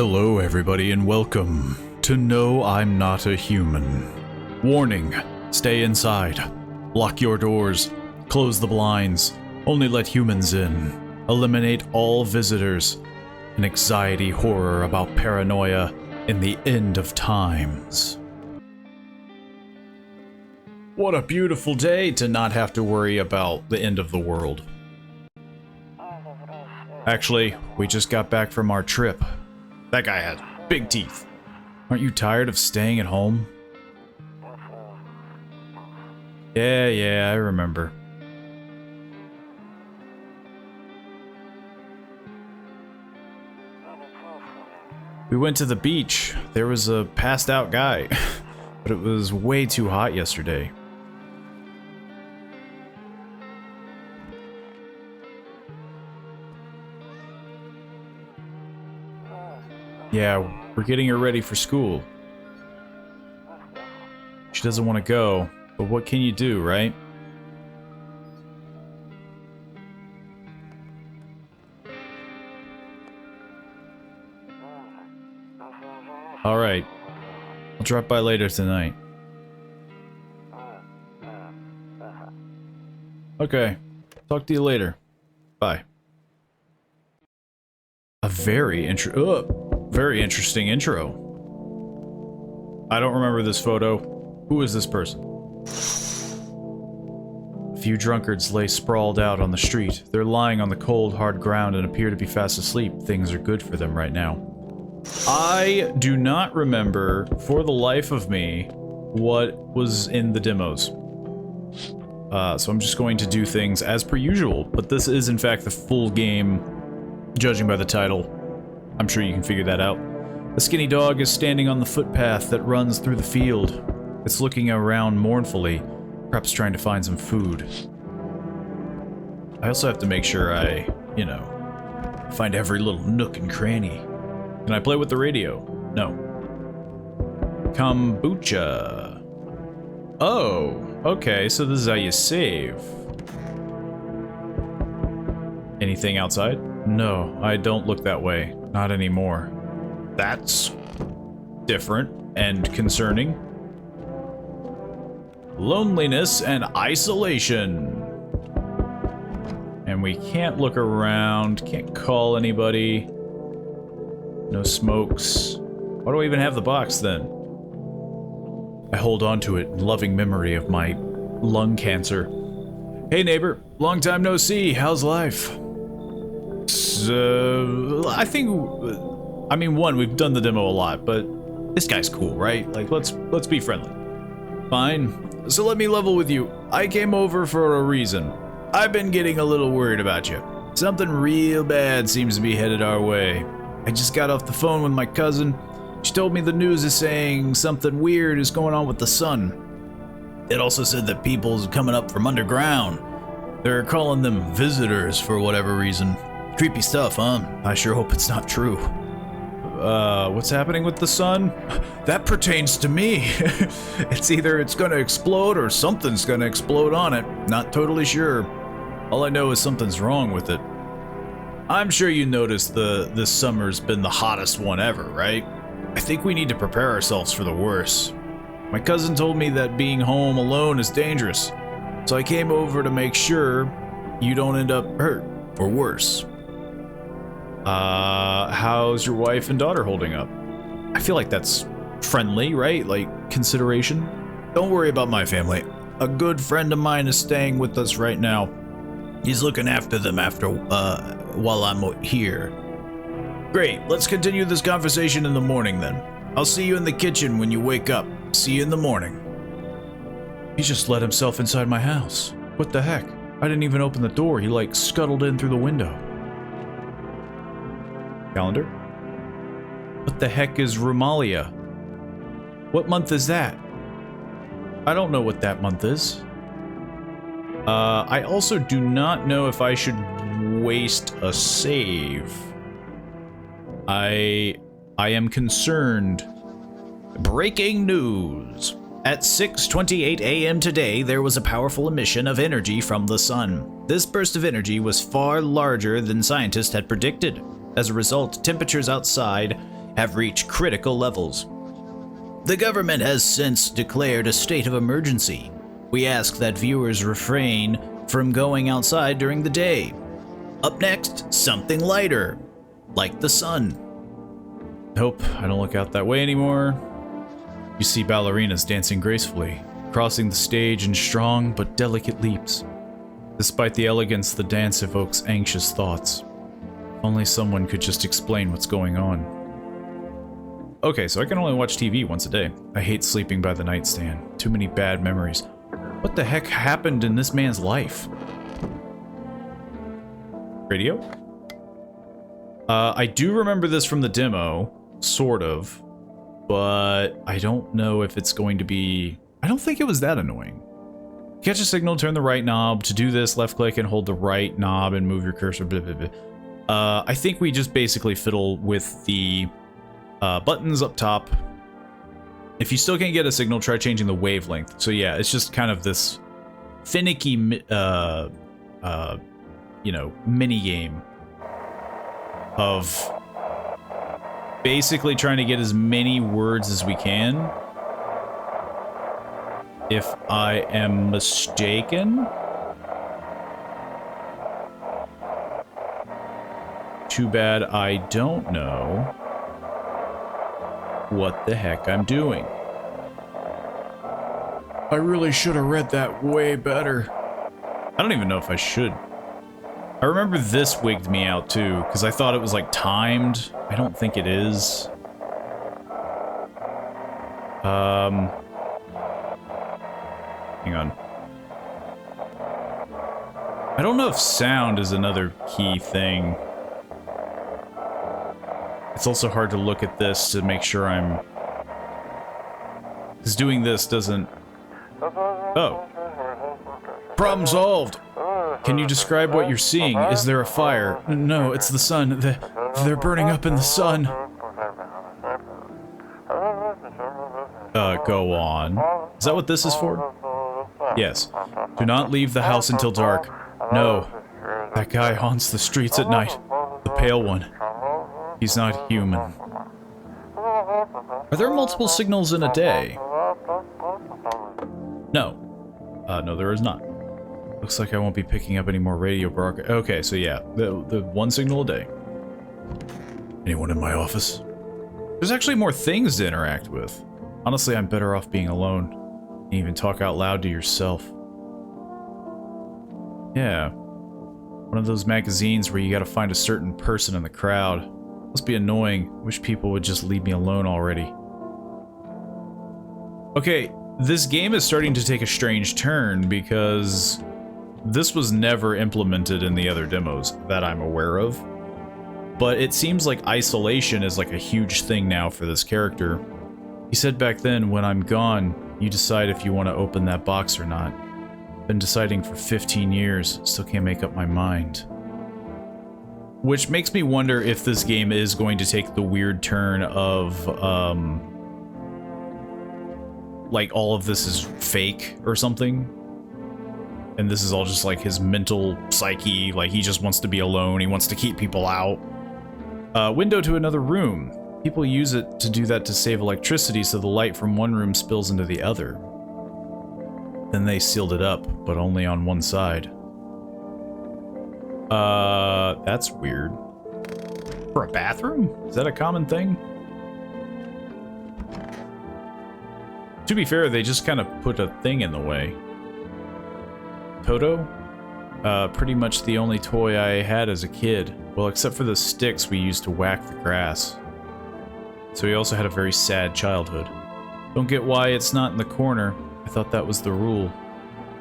Hello everybody and welcome to No I'm Not a Human. Warning, stay inside. Lock your doors. Close the blinds. Only let humans in. Eliminate all visitors. An anxiety horror about paranoia in the end of times. What a beautiful day to not have to worry about the end of the world. Actually, we just got back from our trip. That guy had big teeth. Aren't you tired of staying at home? Yeah, I remember. We went to the beach. There was a passed out guy, but it was way too hot yesterday. Yeah, we're getting her ready for school. She doesn't want to go, but what can you do, right? Alright, I'll drop by later tonight. Okay, talk to you later. Bye. A very interesting intro. I don't remember this photo. Who is this person? A few drunkards lay sprawled out on the street. They're lying on the cold, hard ground and appear to be fast asleep. Things are good for them right now. I do not remember, for the life of me, what was in the demos. So I'm just going to do things as per usual, but this is in fact the full game, judging by the title. I'm sure you can figure that out. A skinny dog is standing on the footpath that runs through the field. It's looking around mournfully, perhaps trying to find some food. I also have to make sure I, find every little nook and cranny. Can I play with the radio? No. Kombucha. Oh, okay, so this is how you save. Anything outside? No, I don't look that way. Not anymore. That's different and concerning. Loneliness and isolation. And we can't look around, can't call anybody. No smokes. Why do I even have the box then? I hold on to it in loving memory of my lung cancer. Hey neighbor, long time no see, how's life? I think, one, we've done the demo a lot, but this guy's cool, right? Like, let's be friendly. Fine. So let me level with you. I came over for a reason. I've been getting a little worried about you. Something real bad seems to be headed our way. I just got off the phone with my cousin. She told me the news is saying something weird is going on with the sun. It also said that people's coming up from underground. They're calling them visitors for whatever reason. Creepy stuff, huh? I sure hope it's not true. What's happening with the sun? That pertains to me. It's either it's gonna explode or something's gonna explode on it. Not totally sure. All I know is something's wrong with it. I'm sure you noticed this summer's been the hottest one ever, right? I think we need to prepare ourselves for the worst. My cousin told me that being home alone is dangerous, so I came over to make sure you don't end up hurt or worse. How's your wife and daughter holding up? I feel like that's friendly, right? Like, consideration? Don't worry about my family. A good friend of mine is staying with us right now. He's looking after them while I'm here. Great, let's continue this conversation in the morning then. I'll see you in the kitchen when you wake up. See you in the morning. He just let himself inside my house. What the heck? I didn't even open the door. He like scuttled in through the window. Calendar? What the heck is Rumalia? What month is that? I don't know what that month is. I also do not know if I should waste a save. I am concerned. Breaking news. At 6:28 a.m. today, there was a powerful emission of energy from the sun. This burst of energy was far larger than scientists had predicted. As a result, temperatures outside have reached critical levels. The government has since declared a state of emergency. We ask that viewers refrain from going outside during the day. Up next, something lighter, like the sun. Nope, I don't look out that way anymore. You see ballerinas dancing gracefully, crossing the stage in strong but delicate leaps. Despite the elegance, the dance evokes anxious thoughts. Only someone could just explain what's going on. Okay, so I can only watch TV once a day. I hate sleeping by the nightstand. Too many bad memories. What the heck happened in this man's life? Radio? I do remember this from the demo, sort of, but I don't know if it's going to be... I don't think it was that annoying. Catch a signal, turn the right knob. To do this, left click and hold the right knob and move your cursor. Blah, blah, blah. I think we just basically fiddle with the buttons up top. If you still can't get a signal, try changing the wavelength. So yeah, it's just kind of this finicky, you know, mini game of basically trying to get as many words as we can. If I am mistaken. Too bad I don't know what the heck I'm doing. I really should have read that way better. I don't even know if I should. I remember this wigged me out too, because I thought it was like timed. I don't think it is. Hang on. I don't know if sound is another key thing. It's also hard to look at this to make sure I'm... because doing this doesn't... Oh. Problem solved! Can you describe what you're seeing? Is there a fire? No, it's the sun. They're burning up in the sun. Go on. Is that what this is for? Yes. Do not leave the house until dark. No. That guy haunts the streets at night. The pale one. He's not human. Are there multiple signals in a day? No. No, there is not. Looks like I won't be picking up any more radio broadcasts. Okay, so yeah, the one signal a day. Anyone in my office? There's actually more things to interact with. Honestly, I'm better off being alone. You can even talk out loud to yourself. Yeah. One of those magazines where you gotta find a certain person in the crowd. Must be annoying. Wish people would just leave me alone already. Okay, this game is starting to take a strange turn because this was never implemented in the other demos that I'm aware of. But it seems like isolation is like a huge thing now for this character. He said back then, when I'm gone, you decide if you want to open that box or not. Been deciding for 15 years, still can't make up my mind. Which makes me wonder if this game is going to take the weird turn of, like all of this is fake or something. And this is all just like his mental psyche, like he just wants to be alone, he wants to keep people out. Window to another room. People use it to do that to save electricity so the light from one room spills into the other. Then they sealed it up, but only on one side. That's weird. For a bathroom? Is that a common thing? To be fair, they just kind of put a thing in the way. Toto? Pretty much the only toy I had as a kid. Well, except for the sticks we used to whack the grass. So he also had a very sad childhood. Don't get why it's not in the corner. I thought that was the rule.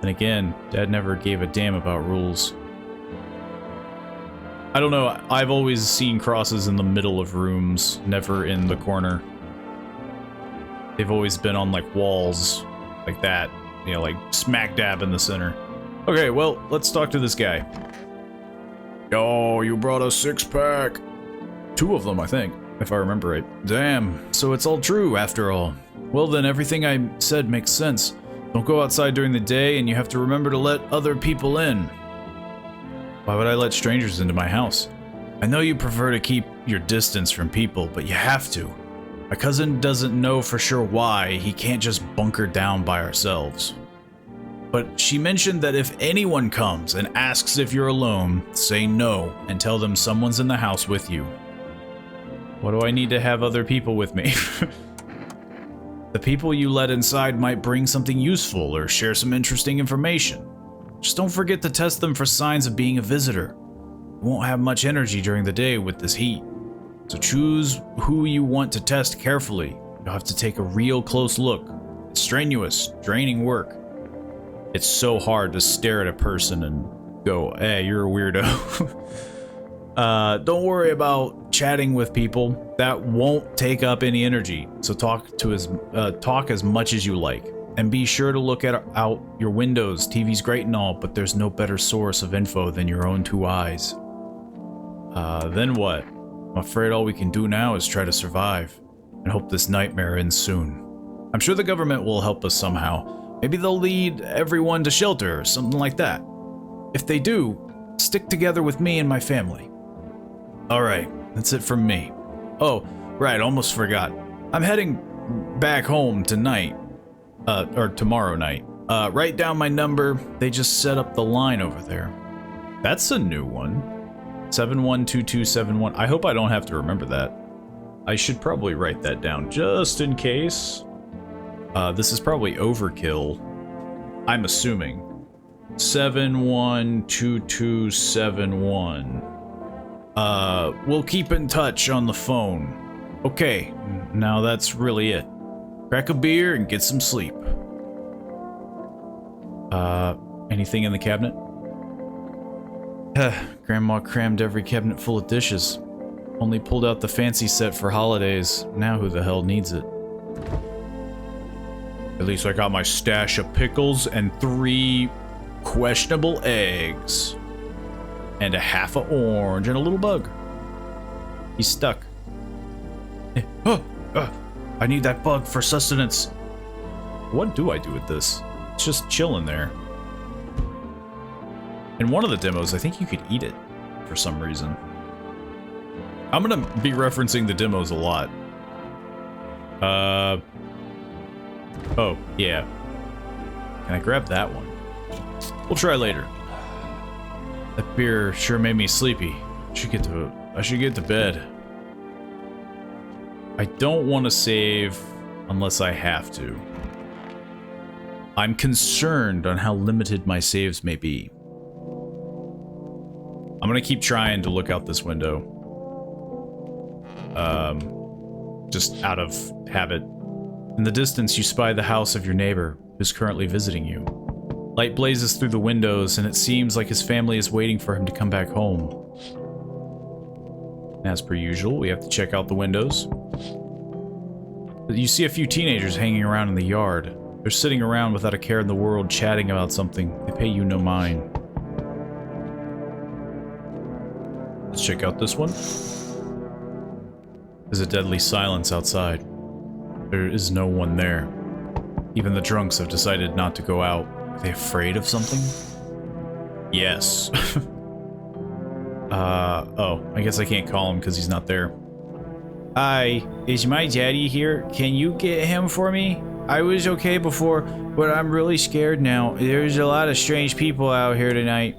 And again, Dad never gave a damn about rules. I don't know, I've always seen crosses in the middle of rooms, never in the corner. They've always been on like walls, like that, you know, like smack dab in the center. Okay, well, let's talk to this guy. Yo, you brought a six-pack. 2 of them, I think, if I remember right. Damn, so it's all true after all. Well then, everything I said makes sense. Don't go outside during the day, and you have to remember to let other people in. Why would I let strangers into my house? I know you prefer to keep your distance from people, but you have to. My cousin doesn't know for sure why he can't just bunker down by ourselves. But she mentioned that if anyone comes and asks if you're alone, say no and tell them someone's in the house with you. What do I need to have other people with me? The people you let inside might bring something useful or share some interesting information. Just don't forget to test them for signs of being a visitor. You won't have much energy during the day with this heat. So choose who you want to test carefully. You'll have to take a real close look. It's strenuous, draining work. It's so hard to stare at a person and go, hey, you're a weirdo. Don't worry about chatting with people. That won't take up any energy. So talk as much as you like. And be sure to look out your windows. TV's great and all, but there's no better source of info than your own two eyes. Then what? I'm afraid all we can do now is try to survive and hope this nightmare ends soon. I'm sure the government will help us somehow. Maybe they'll lead everyone to shelter or something like that. If they do, stick together with me and my family. Alright, that's it from me. Oh, right, almost forgot. I'm heading back home tonight. Or tomorrow night. Write down my number. They just set up the line over there. That's a new one. 712271. I hope I don't have to remember that. I should probably write that down just in case. This is probably overkill. I'm assuming. 712271. We'll keep in touch on the phone. Okay, now that's really it. Crack a beer and get some sleep. Anything in the cabinet? Grandma crammed every cabinet full of dishes. Only pulled out the fancy set for holidays. Now who the hell needs it? At least I got my stash of pickles and 3 questionable eggs. And a half an orange and a little bug. He's stuck. I need that bug for sustenance. What do I do with this? It's just chilling there. In one of the demos, I think you could eat it for some reason. I'm gonna be referencing the demos a lot. Oh, yeah. Can I grab that one? We'll try later. That beer sure made me sleepy. I should get to bed. I don't want to save unless I have to. I'm concerned on how limited my saves may be. I'm gonna keep trying to look out this window. Just out of habit. In the distance, you spy the house of your neighbor, who's currently visiting you. Light blazes through the windows, and it seems like his family is waiting for him to come back home. As per usual, we have to check out the windows. You see a few teenagers hanging around in the yard. They're sitting around without a care in the world, chatting about something. They pay you no mind. Let's check out this one. There's a deadly silence outside. There is no one there. Even the drunks have decided not to go out. Are they afraid of something? Yes. Oh, I guess I can't call him because he's not there. Hi, is my daddy here? Can you get him for me? I was okay before, but I'm really scared now. There's a lot of strange people out here tonight.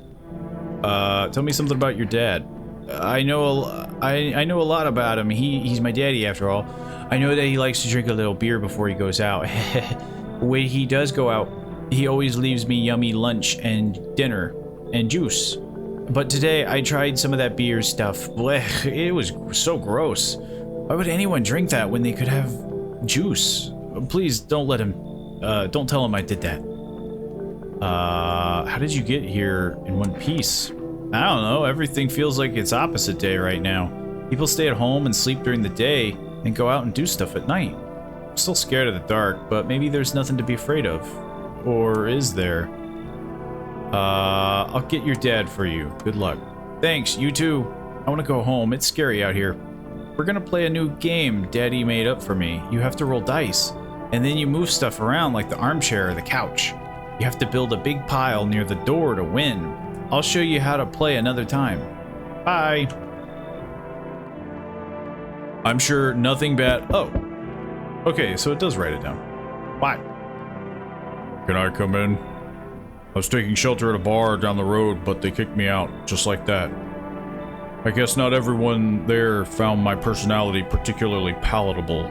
Tell me something about your dad. I know a lot about him. He's my daddy after all. I know that he likes to drink a little beer before he goes out. When he does go out, he always leaves me yummy lunch and dinner and juice. But today I tried some of that beer stuff. Blech, it was so gross. Why would anyone drink that when they could have juice? Please don't let him, don't tell him I did that. How did you get here in one piece? I don't know, everything feels like it's opposite day right now. People stay at home and sleep during the day and go out and do stuff at night. I'm still scared of the dark, but maybe there's nothing to be afraid of. Or is there? I'll get your dad for you. Good luck. Thanks, you too. I want to go home. It's scary out here. We're gonna play a new game Daddy made up for me. You have to roll dice, and then you move stuff around like the armchair or the couch. You have to build a big pile near the door to win. I'll show you how to play another time. Bye. I'm sure nothing bad. Oh. Okay, so it does write it down. Why? Can I come in? I was taking shelter at a bar down the road, but they kicked me out, just like that. I guess not everyone there found my personality particularly palatable.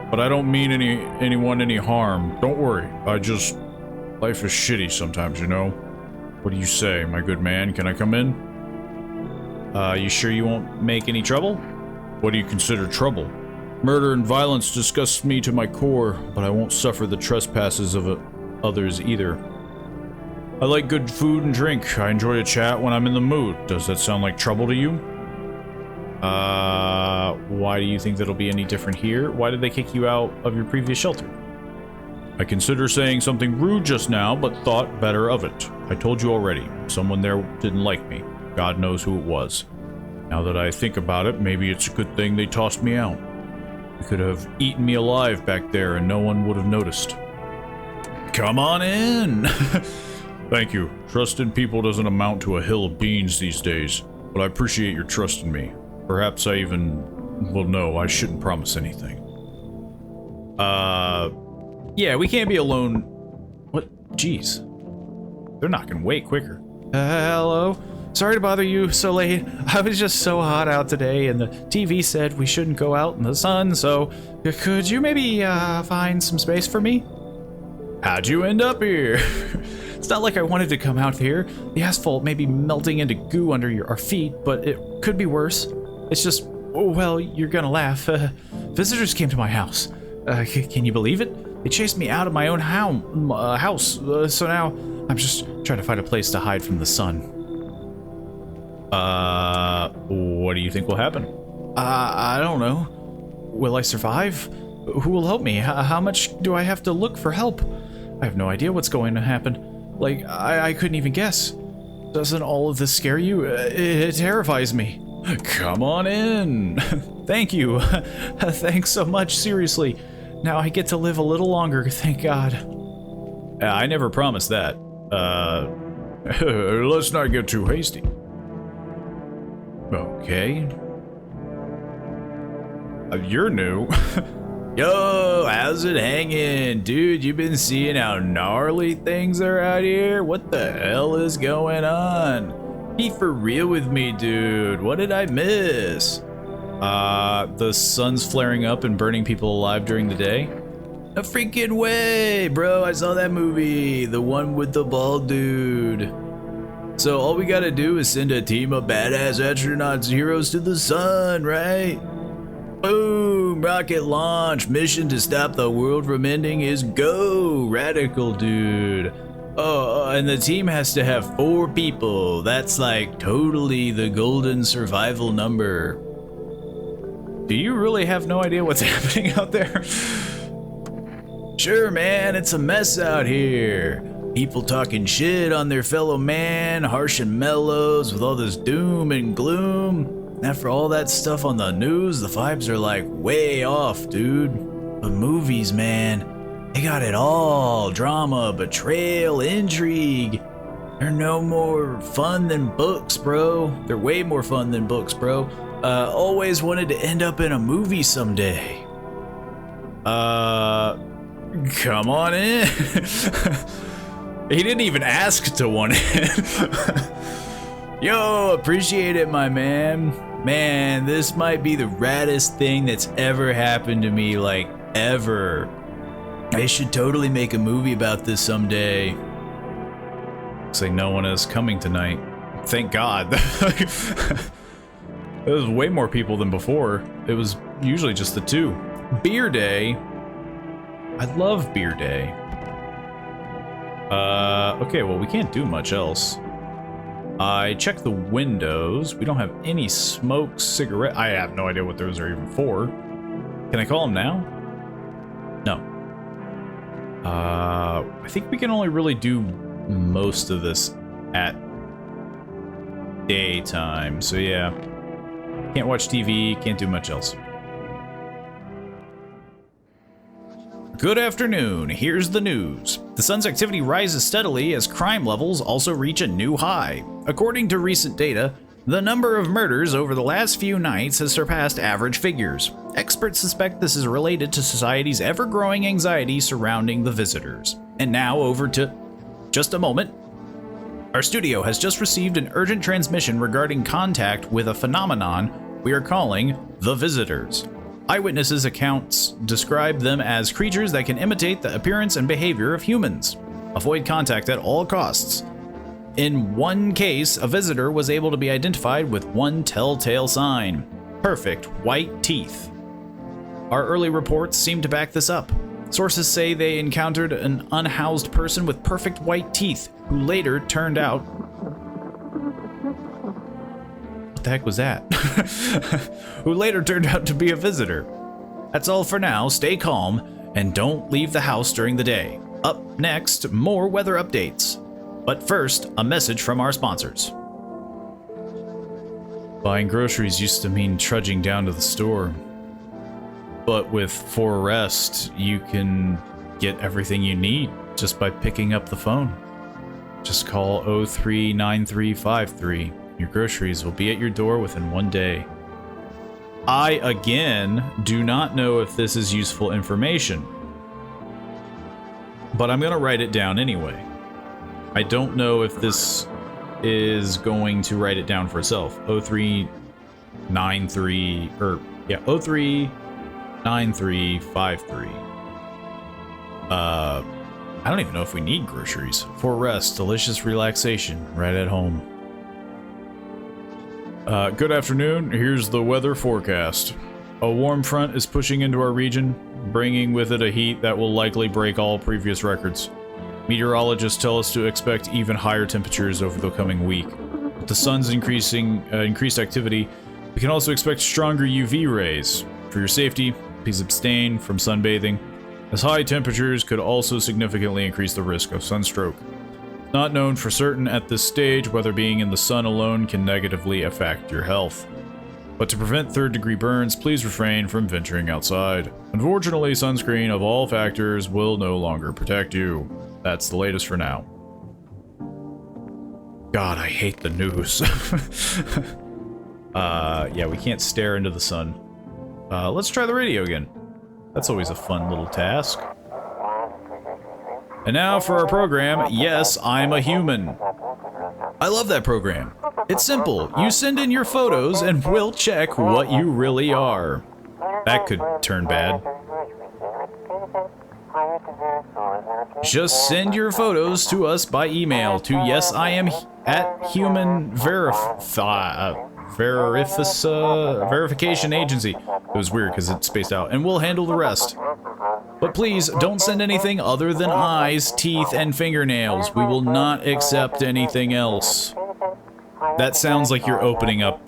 But I don't mean anyone any harm. Don't worry. Life is shitty sometimes, you know? What do you say, my good man? Can I come in? You sure you won't make any trouble? What do you consider trouble? Murder and violence disgust me to my core, but I won't suffer the trespasses of others either. I like good food and drink. I enjoy a chat when I'm in the mood. Does that sound like trouble to you? Why do you think that'll be any different here? Why did they kick you out of your previous shelter? I consider saying something rude just now, but thought better of it. I told you already. Someone there didn't like me. God knows who it was. Now that I think about it, maybe it's a good thing they tossed me out. They could have eaten me alive back there and no one would have noticed. Come on in! Thank you. Trust in people doesn't amount to a hill of beans these days, but I appreciate your trust in me. Perhaps I even... well, no, I shouldn't promise anything. Yeah, we can't be alone. What? Jeez. They're knocking way quicker. Hello? Sorry to bother you so late. I was just so hot out today, and the TV said we shouldn't go out in the sun, so could you maybe find some space for me? How'd you end up here? It's not like I wanted to come out here. The asphalt may be melting into goo under our feet, but it could be worse. It's just, oh, well, you're gonna laugh. Visitors came to my house. Can you believe it? They chased me out of my own house, so now I'm just trying to find a place to hide from the sun. What do you think will happen? I don't know. Will I survive? Who will help me? How much do I have to look for help? I have no idea what's going to happen. Like, I couldn't even guess. Doesn't all of this scare you? It terrifies me. Come on in. Thank you. Thanks so much, seriously. Now I get to live a little longer, thank God. I never promised that. Let's not get too hasty. Okay. You're new. Yo, how's it hanging? Dude, you been seeing how gnarly things are out here? What the hell is going on? Be for real with me, dude. What did I miss? The sun's flaring up and burning people alive during the day? No freaking way, bro. I saw that movie. The one with the bald dude. So all we gotta do is send a team of badass astronauts heroes to the sun, right? Boom! Rocket launch. Mission to stop the world from ending is go! Radical, dude. Oh, and the team has to have 4 people. That's like totally the golden survival number. Do you really have no idea what's happening out there? Sure, man, it's a mess out here. People talking shit on their fellow man, harsh and mellows with all this doom and gloom. After all that stuff on the news, the vibes are like way off, dude. But movies, man, they got it all. Drama, betrayal, intrigue. They're no more fun than books, bro. They're way more fun than books, bro. Always wanted to end up in a movie someday. Come on in. He didn't even ask to want in. Yo, appreciate it, my man. Man, this might be the raddest thing that's ever happened to me, like, ever. I should totally make a movie about this someday. Looks like no one is coming tonight. Thank God. There was way more people than before. It was usually just the 2. Beer day. I love beer day. Okay, well, we can't do much else. I checked the windows. We don't have any smoke cigarette. I have no idea what those are even for. Can I call them now? No. I think we can only really do most of this at daytime. So yeah. Can't watch TV, can't do much else. Good afternoon, here's the news. The sun's activity rises steadily as crime levels also reach a new high. According to recent data, the number of murders over the last few nights has surpassed average figures. Experts suspect this is related to society's ever-growing anxiety surrounding the visitors. And now over to... Just a moment. Our studio has just received an urgent transmission regarding contact with a phenomenon we are calling the visitors. Eyewitnesses' accounts describe them as creatures that can imitate the appearance and behavior of humans. Avoid contact at all costs. In one case, a visitor was able to be identified with one telltale sign: perfect white teeth. Our early reports seem to back this up. Sources say they encountered an unhoused person with perfect white teeth, who later turned out... What the heck was that? Who later turned out to be a visitor. That's all for now. Stay calm and don't leave the house during the day. Up next, more weather updates. But first, a message from our sponsors. Buying groceries used to mean trudging down to the store. But with For Rest, you can get everything you need just by picking up the phone. Just call 039353. Your groceries will be at your door within 1 day. I, again, do not know if this is useful information, but I'm going to write it down anyway. I don't know if this is going to write it down for itself. 0393, or, yeah, 039353. I don't even know if we need groceries. For Rest, delicious relaxation right at home. Good afternoon. Here's the weather forecast. A warm front is pushing into our region, bringing with it a heat that will likely break all previous records. Meteorologists tell us to expect even higher temperatures over the coming week. With the sun's increased activity, we can also expect stronger UV rays. For your safety, please abstain from sunbathing, as high temperatures could also significantly increase the risk of sunstroke. Not known for certain at this stage whether being in the sun alone can negatively affect your health. But to prevent third-degree burns, please refrain from venturing outside. Unfortunately, sunscreen of all factors will no longer protect you. That's the latest for now. God, I hate the news. Yeah, we can't stare into the sun. Let's try the radio again. That's always a fun little task. And now for our program, Yes, I'm a Human. I love that program. It's simple. You send in your photos and we'll check what you really are. That could turn bad. Just send your photos to us by email to verification agency. It was weird because it's spaced out, and we'll handle the rest. But please, don't send anything other than eyes, teeth, and fingernails. We will not accept anything else. That sounds like you're opening up,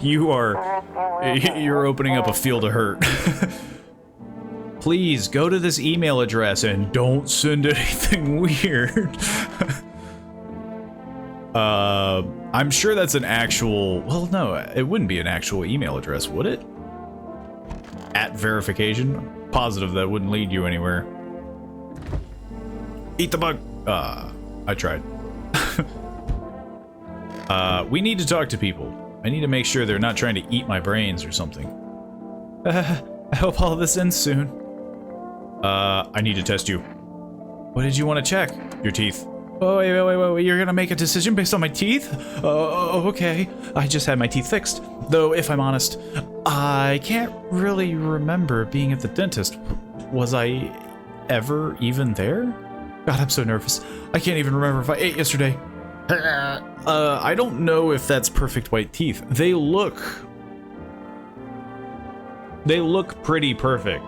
you're opening up a field of hurt. Please, go to this email address and don't send anything weird. I'm sure that's an actual, well, no, it wouldn't be an actual email address, would it? At verification? Positive that wouldn't lead you anywhere. Eat the bug. I tried. We need to talk to people. I need to make sure they're not trying to eat my brains or something. I hope all this ends soon. I need to test you. What did you want to check? Your teeth. Oh, wait, you're gonna make a decision based on my teeth? Oh, okay. I just had my teeth fixed. Though, if I'm honest, I can't really remember being at the dentist. Was I ever even there? God, I'm so nervous. I can't even remember if I ate yesterday. I don't know if that's perfect white teeth. They look pretty perfect.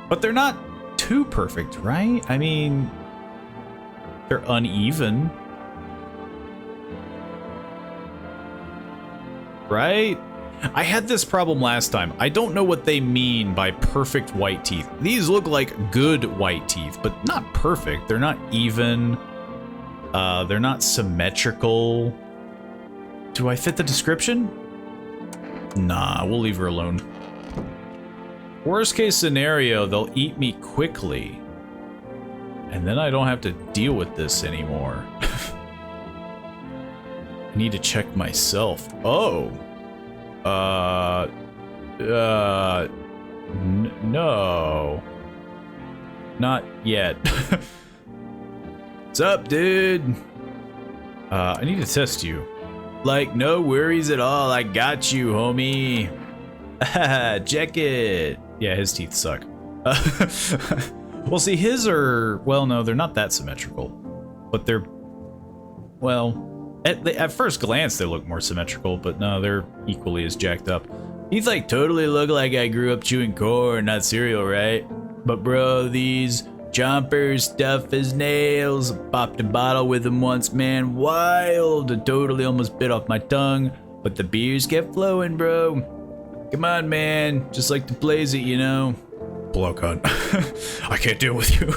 But they're not too perfect, right? I mean, they're uneven. Right? I had this problem last time. I don't know what they mean by perfect white teeth. These look like good white teeth, but not perfect. They're not even. They're not symmetrical. Do I fit the description? Nah, we'll leave her alone. Worst case scenario, they'll eat me quickly. And then I don't have to deal with this anymore. I need to check myself. Oh. No. Not yet. What's up, dude? I need to test you. Like, no worries at all. I got you, homie. Check it. Yeah, his teeth suck. Well, see, his are... Well, no, they're not that symmetrical. But they're... Well, at first glance, they look more symmetrical, but no, they're equally as jacked up. These, like, totally look like I grew up chewing corn, not cereal, right? But, bro, these chompers tough as nails. Popped a bottle with them once, man. Wild. It totally almost bit off my tongue. But the beers kept flowing, bro. Come on, man. Just like to blaze it, you know? Blow cunt. I can't deal with you.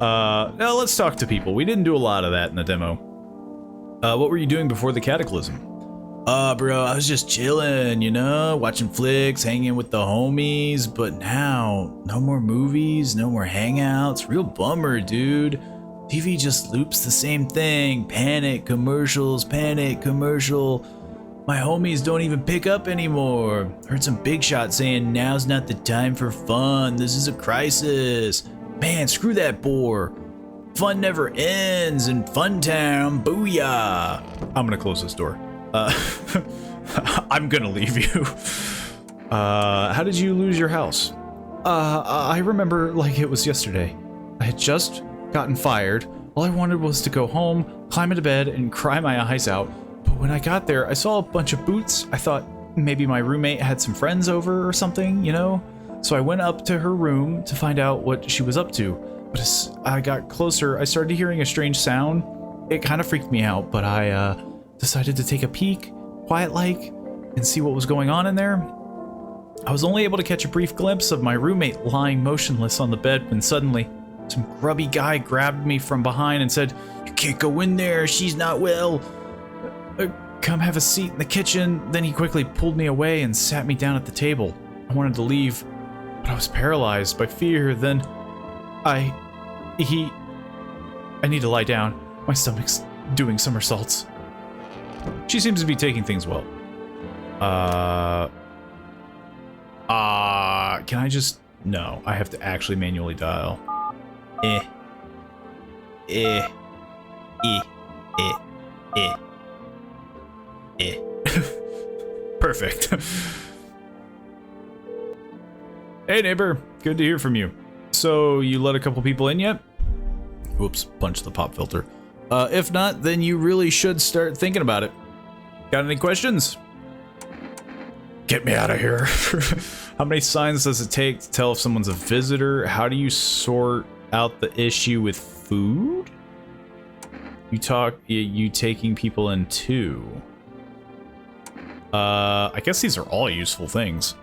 Now let's talk to people. We didn't do a lot of that in the demo. What were you doing before the cataclysm? Bro, I was just chilling, you know, watching flicks, hanging with the homies, but now, no more movies, no more hangouts, real bummer, dude. TV just loops the same thing, panic commercial. My homies don't even pick up anymore. Heard some big shot saying now's not the time for fun, this is a crisis. Man, screw that bore. Fun never ends in Fun Town, booyah. I'm gonna close this door. I'm gonna leave you. How did you lose your house? I remember like it was yesterday. I had just gotten fired. All I wanted was to go home, climb into bed, and cry my eyes out. But when I got there, I saw a bunch of boots. I thought maybe my roommate had some friends over or something, you know? So I went up to her room to find out what she was up to. But as I got closer, I started hearing a strange sound. It kind of freaked me out, but I decided to take a peek, quiet-like, and see what was going on in there. I was only able to catch a brief glimpse of my roommate lying motionless on the bed when suddenly some grubby guy grabbed me from behind and said, "You can't go in there, she's not well. Come have a seat in the kitchen." Then he quickly pulled me away and sat me down at the table. I wanted to leave, but I was paralyzed by fear. Then I need to lie down. My stomach's doing somersaults. She seems to be taking things well. Can I just... No, I have to actually manually dial. Perfect. Hey neighbor, good to hear from you. So, you let a couple people in yet? Whoops, punched the pop filter. If not, then you really should start thinking about it. Got any questions? Get me out of here. How many signs does it take to tell if someone's a visitor? How do you sort out the issue with food? You taking people in too. I guess these are all useful things.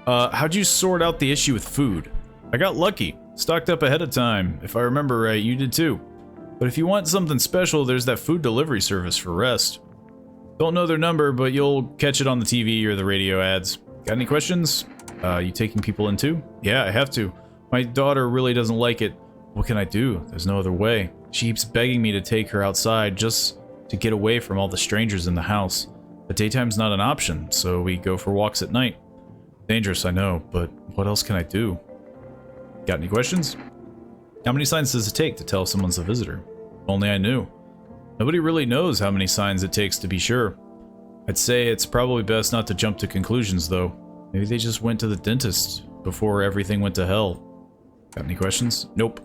How'd you sort out the issue with food? I got lucky. Stocked up ahead of time. If I remember right, you did too. But if you want something special, there's that food delivery service for rest. Don't know their number, but you'll catch it on the TV or the radio ads. Got any questions? You taking people in too? Yeah, I have to. My daughter really doesn't like it. What can I do? There's no other way. She keeps begging me to take her outside just to get away from all the strangers in the house. But daytime's not an option, so we go for walks at night. Dangerous, I know, but what else can I do? Got any questions? How many signs does it take to tell if someone's a visitor? If only I knew. Nobody really knows how many signs it takes to be sure. I'd say it's probably best not to jump to conclusions, though. Maybe they just went to the dentist before everything went to hell. Got any questions? Nope.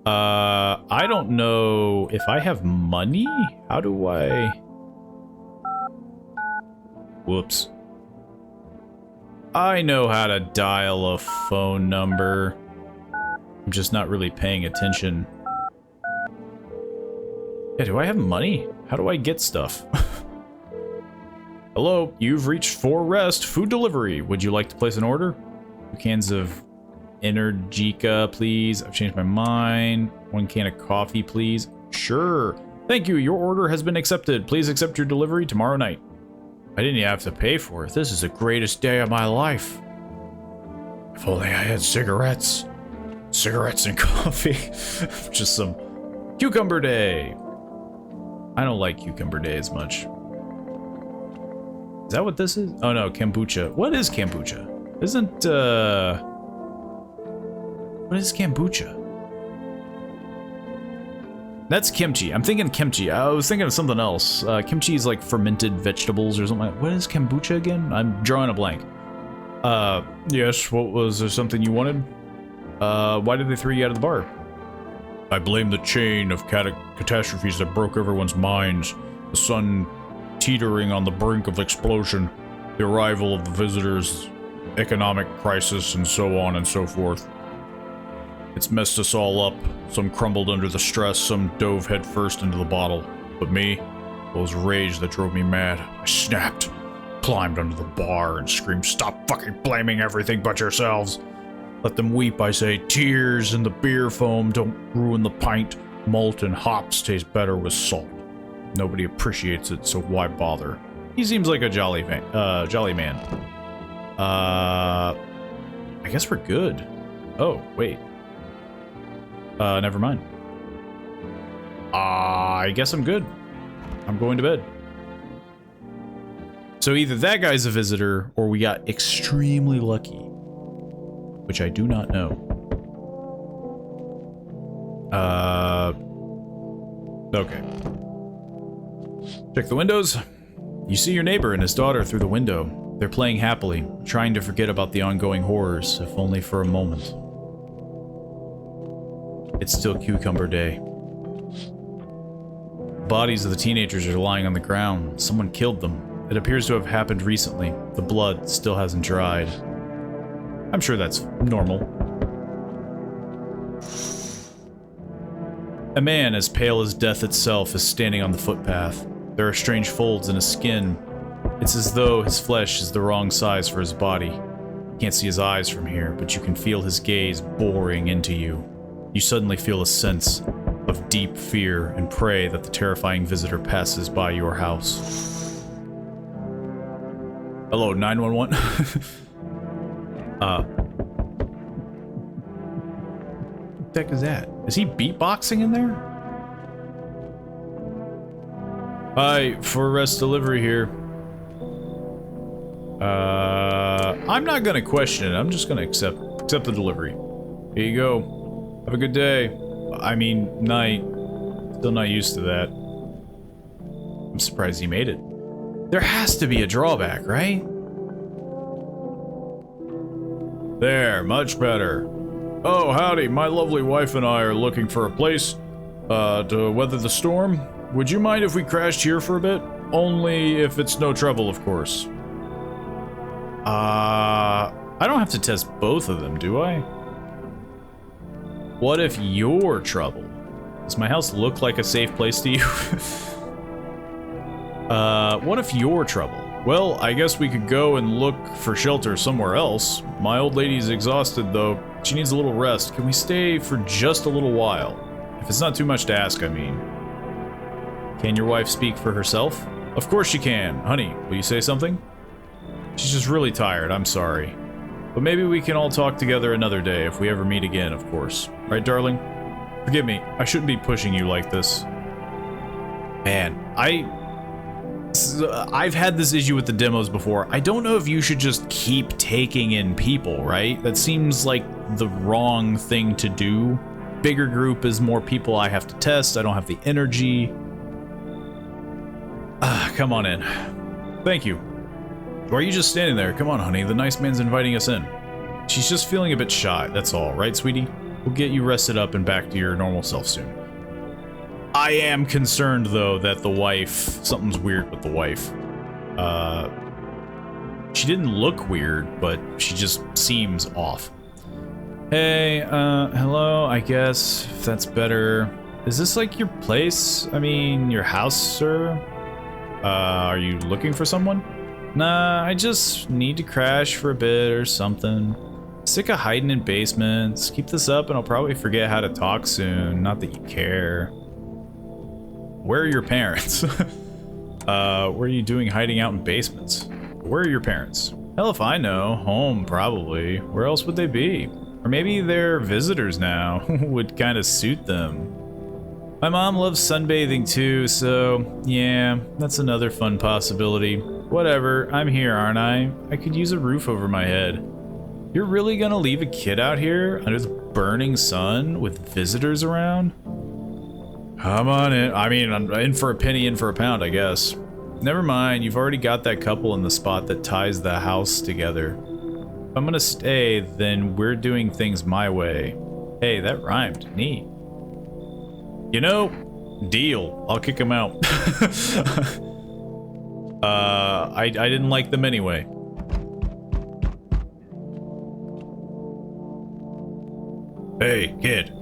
I don't know if I have money? How do I... Whoops. I know how to dial a phone number. I'm just not really paying attention. Yeah, do I have money? How do I get stuff? Hello, you've reached For Rest Food Delivery. Would you like to place an order? 2 cans of Energica, please. I've changed my mind. 1 can of coffee, please. Sure. Thank you. Your order has been accepted. Please accept your delivery tomorrow night. I didn't even have to pay for it. This is the greatest day of my life. If only I had cigarettes. Cigarettes and coffee. Just some cucumber day. I don't like cucumber day as much. Is that what this is? Oh no, kombucha. What is kombucha? Isn't, what is kombucha? That's kimchi. I'm thinking kimchi. I was thinking of something else. Kimchi is like fermented vegetables or something. What is kombucha again? I'm drawing a blank. Yes, what was there something you wanted? Why did they throw you out of the bar? I blame the chain of catastrophes that broke everyone's minds. The sun teetering on the brink of explosion, the arrival of the visitors, economic crisis, and so on and so forth. It's messed us all up. Some crumbled under the stress, some dove headfirst into the bottle. But me, it was rage that drove me mad. I snapped, climbed under the bar, and screamed, "Stop fucking blaming everything but yourselves! Let them weep, I say. Tears and the beer foam don't ruin the pint. Malt and hops taste better with salt. Nobody appreciates it, so why bother?" He seems like a jolly man. I guess we're good. Oh, wait. Never mind. I guess I'm good. I'm going to bed. So either that guy's a visitor, or we got extremely lucky. Which I do not know. Okay. Check the windows. You see your neighbor and his daughter through the window. They're playing happily, trying to forget about the ongoing horrors, if only for a moment. It's still Cucumber Day. Bodies of the teenagers are lying on the ground. Someone killed them. It appears to have happened recently. The blood still hasn't dried. I'm sure that's normal. A man as pale as death itself is standing on the footpath. There are strange folds in his skin. It's as though his flesh is the wrong size for his body. You can't see his eyes from here, but you can feel his gaze boring into you. You suddenly feel a sense of deep fear and pray that the terrifying visitor passes by your house. Hello, 911? What the heck is that? Is he beatboxing in there? Hi, for rest delivery here. I'm not gonna question it. I'm just gonna accept the delivery. Here you go. Have a good day. I mean, night. Still not used to that. I'm surprised he made it. There has to be a drawback, right? There, much better. Oh, howdy. My lovely wife and I are looking for a place to weather the storm. Would you mind if we crashed here for a bit? Only if it's no trouble, of course. I don't have to test both of them, do I? What if you're trouble? Does my house look like a safe place to you? What if you're trouble? Well, I guess we could go and look for shelter somewhere else. My old lady's exhausted, though. She needs a little rest. Can we stay for just a little while? If it's not too much to ask, I mean. Can your wife speak for herself? Of course she can. Honey, will you say something? She's just really tired, I'm sorry. But maybe we can all talk together another day if we ever meet again, of course. Right, darling? Forgive me, I shouldn't be pushing you like this. Man, I've had this issue with the demos before. I don't know if you should just keep taking in people, right? That seems like the wrong thing to do. Bigger group is more people I have to test. I don't have the energy. Come on in. Thank you. Why are you just standing there? Come on, honey. The nice man's inviting us in. She's just feeling a bit shy, that's all. Right, sweetie? We'll get you rested up and back to your normal self soon. I am concerned, though, that the wife... Something's weird with the wife. She didn't look weird, but she just seems off. Hey, hello, I guess, if that's better. Is this like your place? I mean, your house, sir? Are you looking for someone? Nah, I just need to crash for a bit or something. Sick of hiding in basements. Keep this up and I'll probably forget how to talk soon. Not that you care. Where are your parents? What are you doing hiding out in basements? Where are your parents? Hell if I know. Home, probably. Where else would they be? Or maybe they're visitors now. Would kind of suit them. My mom loves sunbathing too, so yeah, that's another fun possibility. Whatever, I'm here, aren't I? I could use a roof over my head. You're really gonna leave a kid out here under the burning sun with visitors around? Come on in. I mean, I'm in for a penny, in for a pound, I guess. Never mind, you've already got that couple in the spot that ties the house together. If I'm gonna stay, then we're doing things my way. Hey, that rhymed. Neat. You know, deal. I'll kick him out. I didn't like them anyway. Hey, kid.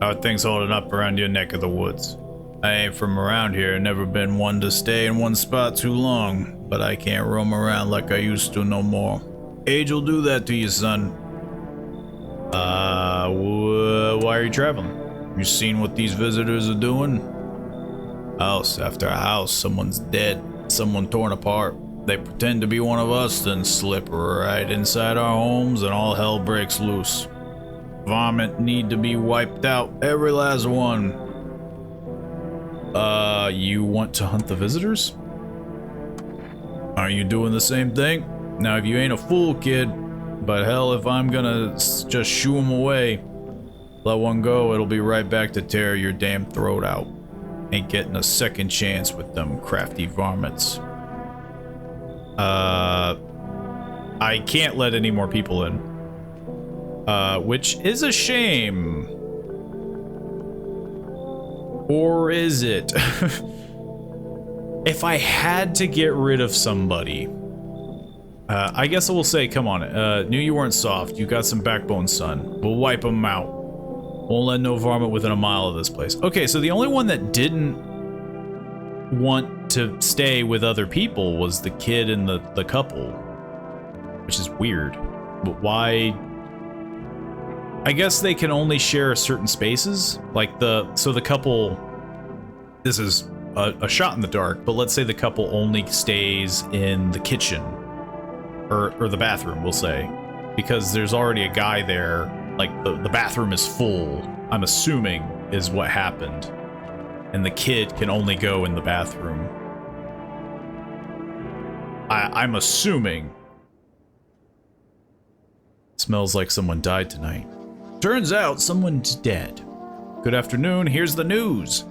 How are things holding up around your neck of the woods? I ain't from around here, never been one to stay in one spot too long, but I can't roam around like I used to no more. Age will do that to you, son. Why are you traveling? You seen what these visitors are doing? House after house, someone's dead, someone torn apart. They pretend to be one of us, then slip right inside our homes and all hell breaks loose. Vomit need to be wiped out, every last one. You want to hunt the visitors? Aren't you doing the same thing? Now, if you ain't a fool, kid, but hell, if I'm gonna just shoo them away, let one go, it'll be right back to tear your damn throat out. Ain't getting a second chance with them crafty varmints. I can't let any more people in. Which is a shame. Or is it? If I had to get rid of somebody, I guess I will say, come on, knew you weren't soft. You got some backbone, son. We'll wipe them out. Won't let no varmint within a mile of this place. Okay, so the only one that didn't want to stay with other people was the kid and the couple, which is weird. But why? I guess they can only share certain spaces. Like so the couple, this is a shot in the dark, but let's say the couple only stays in the kitchen or the bathroom, we'll say, because there's already a guy there. Like the bathroom is full, I'm assuming is what happened. And the kid can only go in the bathroom. I'm assuming. Smells like someone died tonight. Turns out someone's dead. Good afternoon, here's the news.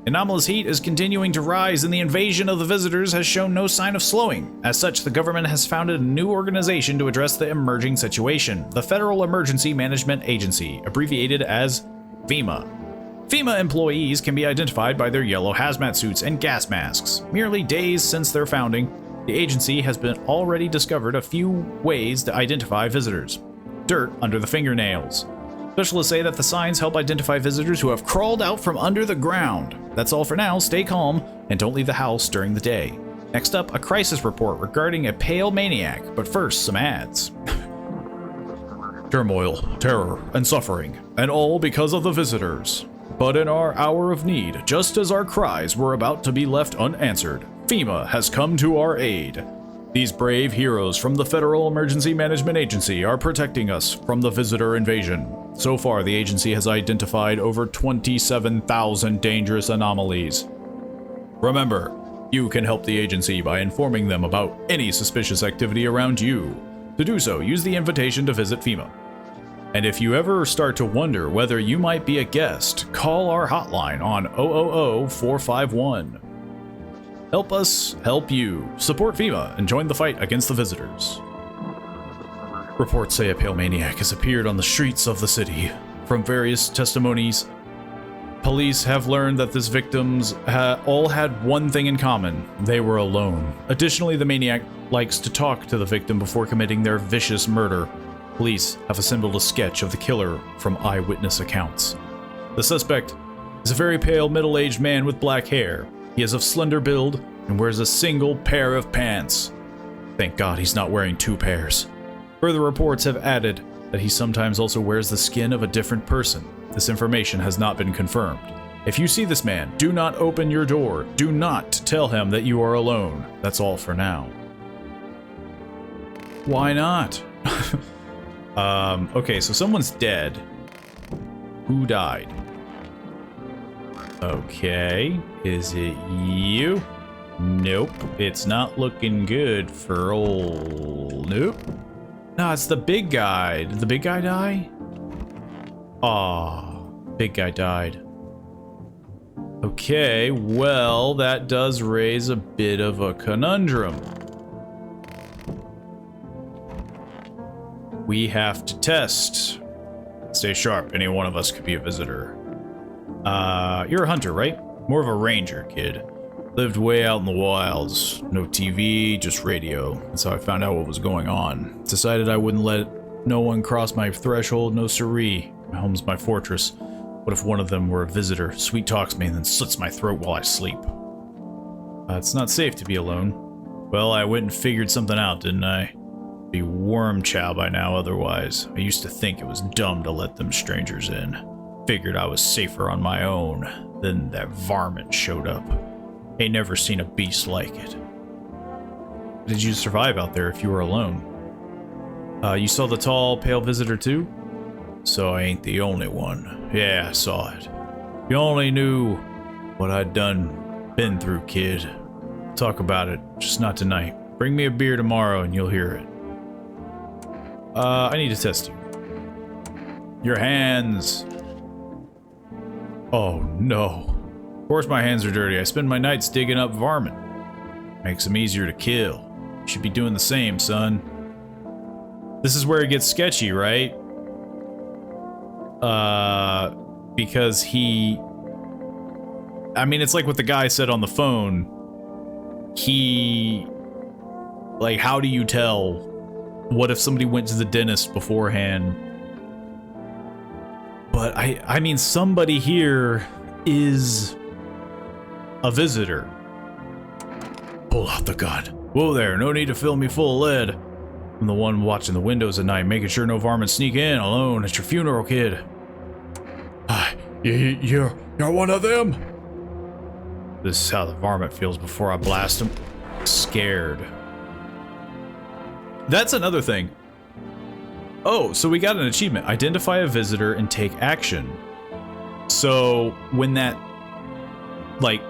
Anomalous heat is continuing to rise and the invasion of the visitors has shown no sign of slowing. As such, the government has founded a new organization to address the emerging situation, the Federal Emergency Management Agency, abbreviated as FEMA. FEMA employees can be identified by their yellow hazmat suits and gas masks. Merely days since their founding, the agency has been already discovered a few ways to identify visitors. Dirt under the fingernails. Specialists say that the signs help identify visitors who have crawled out from under the ground. That's all for now. Stay calm and don't leave the house during the day. Next up, a crisis report regarding a pale maniac, but first, some ads. Turmoil, terror, and suffering, and all because of the visitors. But in our hour of need, just as our cries were about to be left unanswered, FEMA has come to our aid. These brave heroes from the Federal Emergency Management Agency are protecting us from the visitor invasion. So far, the agency has identified over 27,000 dangerous anomalies. Remember, you can help the agency by informing them about any suspicious activity around you. To do so, use the invitation to visit FEMA. And if you ever start to wonder whether you might be a guest, call our hotline on 000-451. Help us help you. Support FEMA and join the fight against the visitors. Reports say a pale maniac has appeared on the streets of the city. From various testimonies, police have learned that these victims all had one thing in common. They were alone. Additionally, the maniac likes to talk to the victim before committing their vicious murder. Police have assembled a sketch of the killer from eyewitness accounts. The suspect is a very pale, middle-aged man with black hair. He is of slender build and wears a single pair of pants. Thank God he's not wearing two pairs. Further reports have added that he sometimes also wears the skin of a different person. This information has not been confirmed. If you see this man, do not open your door. Do not tell him that you are alone. That's all for now. Why not? Okay, so someone's dead. Who died? Okay, is it you? Nope, it's not looking good for old... Nope. No, it's the big guy. Did the big guy die? Aw, big guy died. Okay, well, that does raise a bit of a conundrum. We have to test. Stay sharp, any one of us could be a visitor. You're a hunter, right? More of a ranger, kid. Lived way out in the wilds. No TV, just radio. That's how I found out what was going on. Decided I wouldn't let no one cross my threshold, no siree. My home's my fortress. What if one of them were a visitor, sweet talks me, and then slits my throat while I sleep? It's not safe to be alone. Well, I went and figured something out, didn't I? Be worm chow by now otherwise. I used to think it was dumb to let them strangers in. Figured I was safer on my own. Then that varmint showed up. Ain't never seen a beast like it. Did you survive out there if you were alone? You saw the tall, pale visitor too? So I ain't the only one. Yeah, I saw it. You only knew what I'd been through, kid. Talk about it, just not tonight. Bring me a beer tomorrow and you'll hear it. I need to test you. Your hands. Oh no. Of course my hands are dirty. I spend my nights digging up varmint. Makes them easier to kill. You should be doing the same, son. This is where it gets sketchy, right? Because he... I mean, it's like what the guy said on the phone. He... Like, how do you tell? What if somebody went to the dentist beforehand? But I mean, somebody here is a visitor. Pull out the gun. Whoa there, no need to fill me full of lead. I'm the one watching the windows at night, making sure no varmint sneak in alone at your funeral, kid. You're one of them? This is how the varmint feels before I blast him. Scared. That's another thing. Oh, so we got an achievement. Identify a visitor and take action. So when that, like,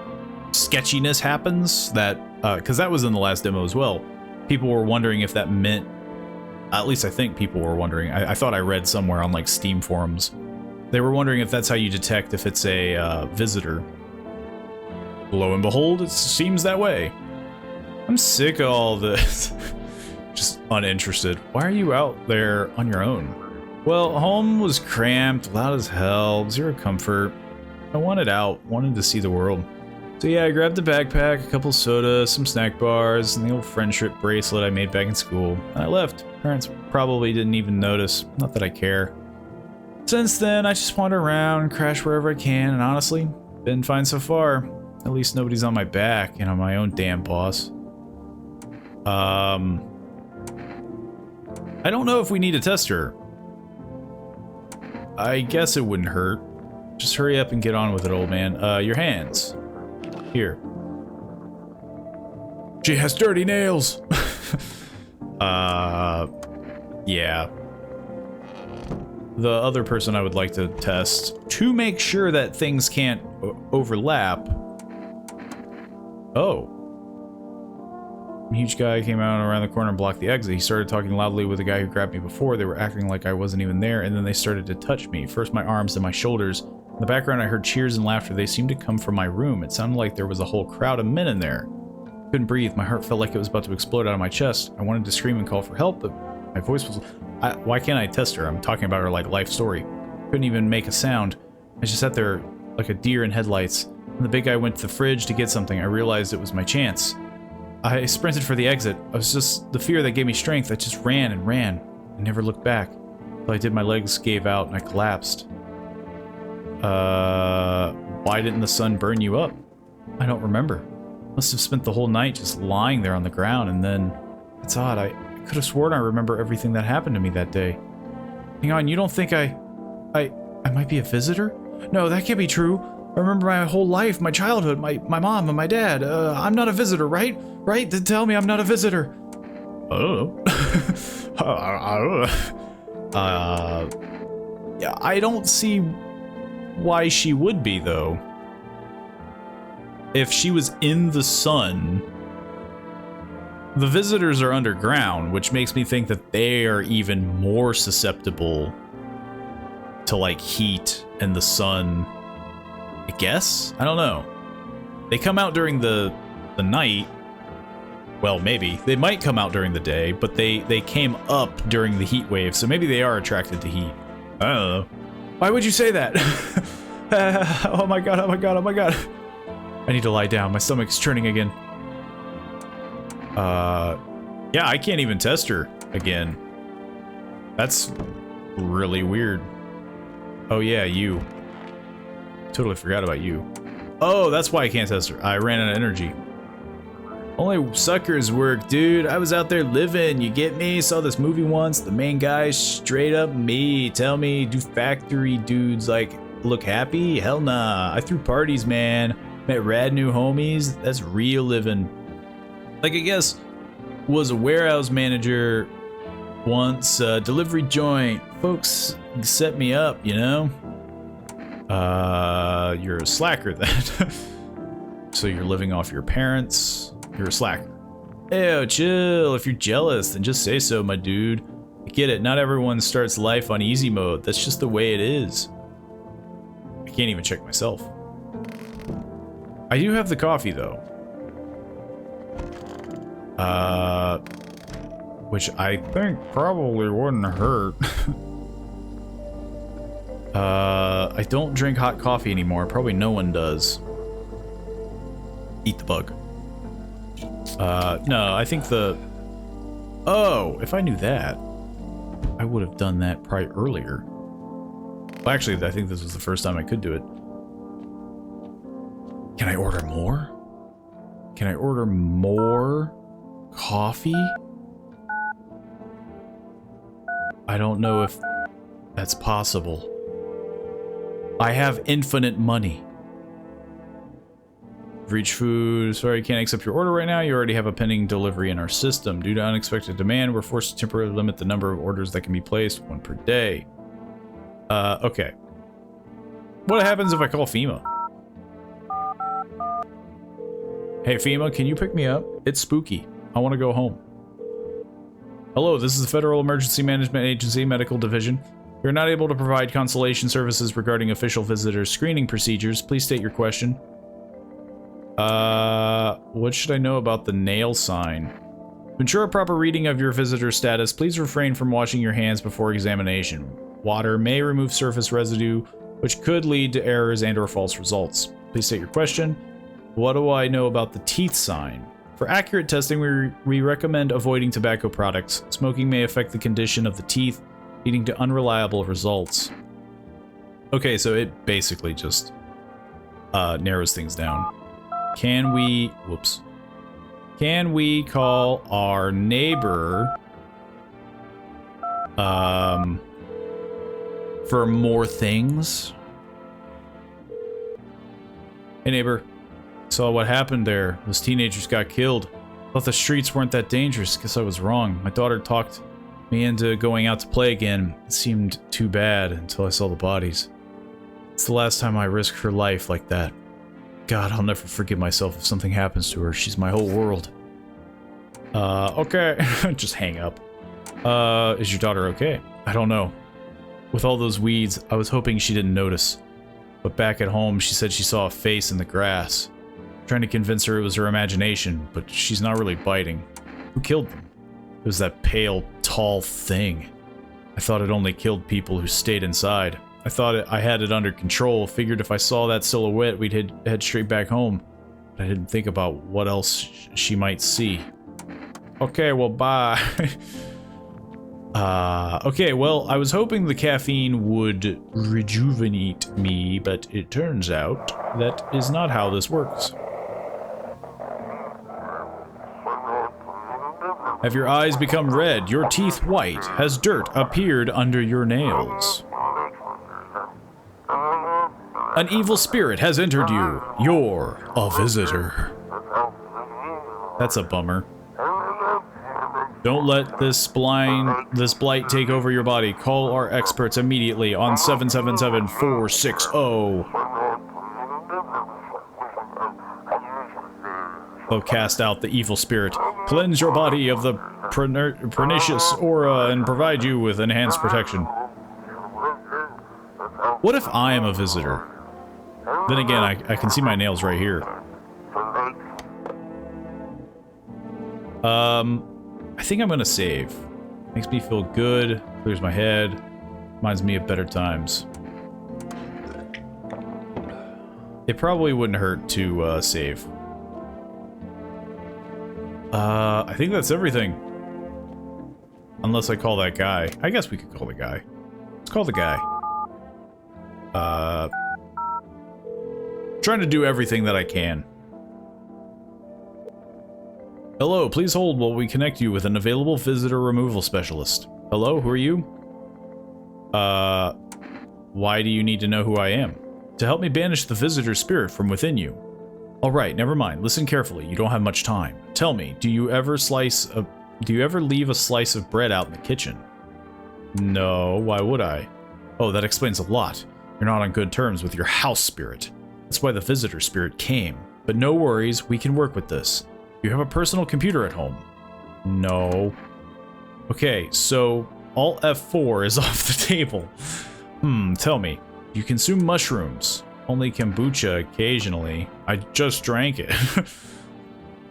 sketchiness happens, that, because that was in the last demo as well, people were wondering if that meant, at least I think people were wondering, I thought I read somewhere on, like, Steam forums, they were wondering if that's how you detect if it's a visitor. Lo and behold, it seems that way. I'm sick of all this. Just uninterested. Why are you out there on your own? Well, home was cramped, loud as hell, zero comfort. I wanted out, wanted to see the world. So yeah, I grabbed a backpack, a couple sodas, some snack bars, and the old friendship bracelet I made back in school, and I left. Parents probably didn't even notice, not that I care. Since then, I just wander around, crash wherever I can, and honestly, been fine so far. At least nobody's on my back, and I'm my own damn boss. I don't know if we need a tester. I guess it wouldn't hurt. Just hurry up and get on with it, old man. Your hands. Here. She has dirty nails! Yeah. The other person I would like to test, to make sure that things can't overlap. Oh. A huge guy came out around the corner and blocked the exit. He started talking loudly with the guy who grabbed me before. They were acting like I wasn't even there, and then they started to touch me. First my arms, then my shoulders. In the background I heard cheers and laughter. They seemed to come from my room. It sounded like there was a whole crowd of men in there. Couldn't breathe. My heart felt like it was about to explode out of my chest. I wanted to scream and call for help, but my voice was... why can't I test her? I'm talking about her, like, life story. Couldn't even make a sound. I just sat there like a deer in headlights. When the big guy went to the fridge to get something, I realized it was my chance. I sprinted for the exit. I was just... the fear that gave me strength. I just ran and ran. I never looked back. Until I did, my legs gave out and I collapsed. Why didn't the sun burn you up? I don't remember. Must have spent the whole night just lying there on the ground, and then... It's odd, I could have sworn I remember everything that happened to me that day. Hang on, you don't think I might be a visitor? No, that can't be true. I remember my whole life, my childhood, my mom and my dad. I'm not a visitor, right? Right? Then tell me I'm not a visitor. I don't know. I don't know. Yeah, I don't see why she would be, though. if she was in the sun, the visitors are underground, which makes me think that they are even more susceptible to like heat and the sun. I guess? I don't know. They come out during the night. Well, maybe. They might come out during the day, but they came up during the heat wave, so maybe they are attracted to heat. I don't know. Why would you say that? Oh my god, oh my god, oh my god. I need to lie down. My stomach's churning again. Yeah, I can't even test her again. That's really weird. Oh yeah, you. Totally forgot about you. Oh, that's why I can't test her. I ran out of energy. Only suckers work, dude. I was out there living, you get me? Saw this movie once, the main guy straight up me. Tell me, do factory dudes like look happy? Hell nah. I threw parties, man. Met rad new homies. That's real living. Like, I guess, was a warehouse manager once, delivery joint. Folks set me up, you know? You're a slacker then. So you're living off your parents. You're a slacker. Ew, chill. If you're jealous, then just say so, my dude. I get it. Not everyone starts life on easy mode. That's just the way it is. I can't even check myself. I do have the coffee, though. Which I think probably wouldn't hurt. I don't drink hot coffee anymore. Probably no one does. Eat the bug. No, I think the... Oh, if I knew that, I would have done that probably earlier. Well, actually, I think this was the first time I could do it. Can I order more? Can I order more coffee? I don't know if that's possible. I have infinite money. Reach food. Sorry, can't accept your order right now. You already have a pending delivery in our system. Due to unexpected demand, we're forced to temporarily limit the number of orders that can be placed, 1 per day. Okay. What happens if I call FEMA? Hey, FEMA, can you pick me up? It's spooky. I want to go home. Hello, this is the Federal Emergency Management Agency Medical Division. We are not able to provide consultation services regarding official visitor screening procedures. Please state your question. What should I know about the nail sign? To ensure a proper reading of your visitor status, please refrain from washing your hands before examination. Water may remove surface residue, which could lead to errors and/or false results. Please state your question. What do I know about the teeth sign? For accurate testing, we recommend avoiding tobacco products. Smoking may affect the condition of the teeth, leading to unreliable results. Okay, so it basically just narrows things down. Can we... Whoops. Can we call our neighbor for more things? Hey, neighbor. Saw what happened there. Those teenagers got killed. Thought the streets weren't that dangerous. Guess I was wrong. My daughter talked me into going out to play again. It seemed too bad until I saw the bodies. It's the last time I risked her life like that. God, I'll never forgive myself if something happens to her. She's my whole world. Okay. Just hang up. Is your daughter okay? I don't know. With all those weeds, I was hoping she didn't notice. But back at home, she said she saw a face in the grass. Trying to convince her it was her imagination, but she's not really biting. Who killed them? It was that pale, tall thing. I thought it only killed people who stayed inside. I thought I had it under control, figured if I saw that silhouette, we'd head straight back home. But I didn't think about what else she might see. Okay, well, bye. Okay, well, I was hoping the caffeine would rejuvenate me, but it turns out that is not how this works. Have your eyes become red, your teeth white? Has dirt appeared under your nails? An evil spirit has entered you. You're a visitor. That's a bummer. Don't let this blight take over your body. Call our experts immediately on 777-460. They'll cast out the evil spirit, cleanse your body of the pernicious aura, and provide you with enhanced protection. What if I am a visitor? Then again, I can see my nails right here. I think I'm gonna save. Makes me feel good, clears my head, reminds me of better times. It probably wouldn't hurt to save. I think that's everything. Unless I call that guy. I guess we could call the guy. Let's call the guy. Trying to do everything that I can. Hello, please hold while we connect you with an available visitor removal specialist. Hello, who are you? Why do you need to know who I am? To help me banish the visitor spirit from within you. Alright, never mind. Listen carefully. You don't have much time. Tell me, do you ever leave a slice of bread out in the kitchen? No, why would I? Oh, that explains a lot. You're not on good terms with your house spirit. That's why the visitor spirit came. But no worries, we can work with this. You have a personal computer at home? No. Okay, so Alt F4 is off the table. Tell me, you consume mushrooms. Only kombucha occasionally. I just drank it.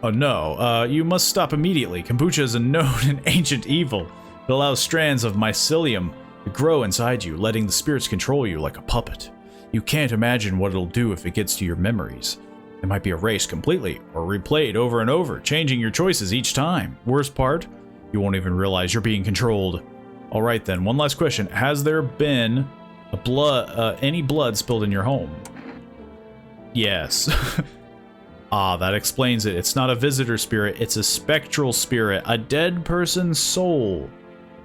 Oh no, you must stop immediately. Kombucha is a known and ancient evil. It allows strands of mycelium to grow inside you, letting the spirits control you like a puppet. You can't imagine what it'll do if it gets to your memories. It might be erased completely, or replayed over and over, changing your choices each time. Worst part, you won't even realize you're being controlled. Alright then, one last question. Has there been any blood spilled in your home? Yes. Ah, that explains it. It's not a visitor spirit, it's a spectral spirit, a dead person's soul.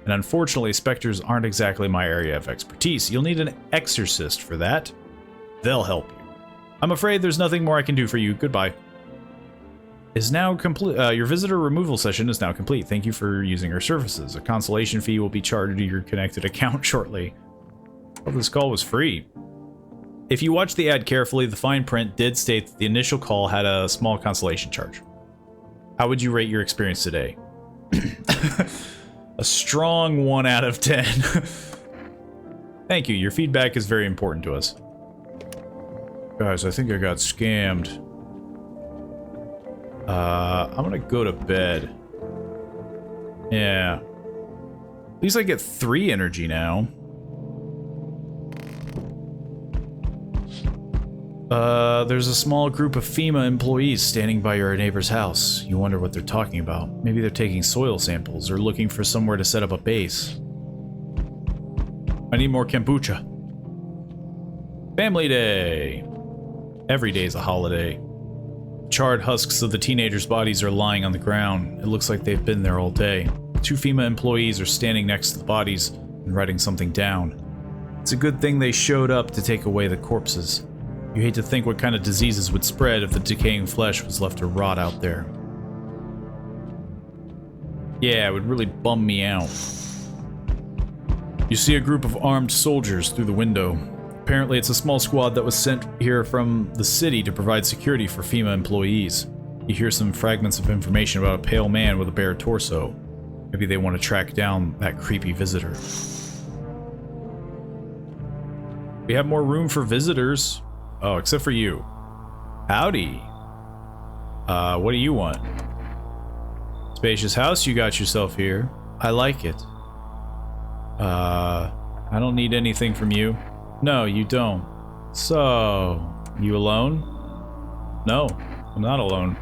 And unfortunately, specters aren't exactly my area of expertise. You'll need an exorcist for that. They'll help you. I'm afraid there's nothing more I can do for you. Goodbye. Is now complete. Your visitor removal session is now complete. Thank you for using our services. A consolation fee will be charged to your connected account shortly. Well, this call was free. If you watch the ad carefully, the fine print did state that the initial call had a small consolation charge. How would you rate your experience today? A strong 1 out of 10. Thank you. Your feedback is very important to us. Guys, I think I got scammed. I'm gonna go to bed. Yeah. At least I get 3 energy now. There's a small group of FEMA employees standing by your neighbor's house. You wonder what they're talking about. Maybe they're taking soil samples or looking for somewhere to set up a base. I need more kombucha. Family Day! Every day's a holiday. Charred husks of the teenagers' bodies are lying on the ground. It looks like they've been there all day. 2 FEMA employees are standing next to the bodies and writing something down. It's a good thing they showed up to take away the corpses. You hate to think what kind of diseases would spread if the decaying flesh was left to rot out there. Yeah, it would really bum me out. You see a group of armed soldiers through the window. Apparently it's a small squad that was sent here from the city to provide security for FEMA employees. You hear some fragments of information about a pale man with a bare torso. Maybe they want to track down that creepy visitor. We have more room for visitors. Oh, except for you. Howdy. What do you want? Spacious house you got yourself here. I like it. I don't need anything from you. No, you don't. So, you alone? No, I'm not alone.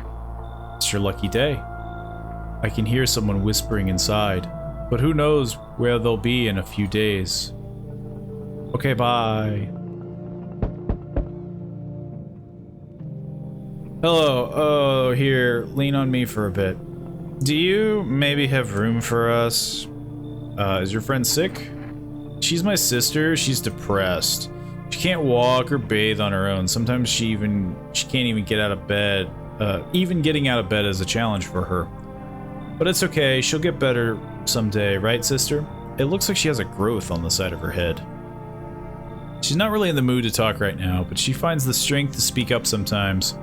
It's your lucky day. I can hear someone whispering inside, but who knows where they'll be in a few days. Okay, bye. Hello, oh, here, lean on me for a bit. Do you maybe have room for us? Is your friend sick? She's my sister, she's depressed. She can't walk or bathe on her own. Sometimes she can't even get out of bed. Even getting out of bed is a challenge for her. But it's okay, she'll get better someday, right, sister? It looks like she has a growth on the side of her head. She's not really in the mood to talk right now, but she finds the strength to speak up sometimes.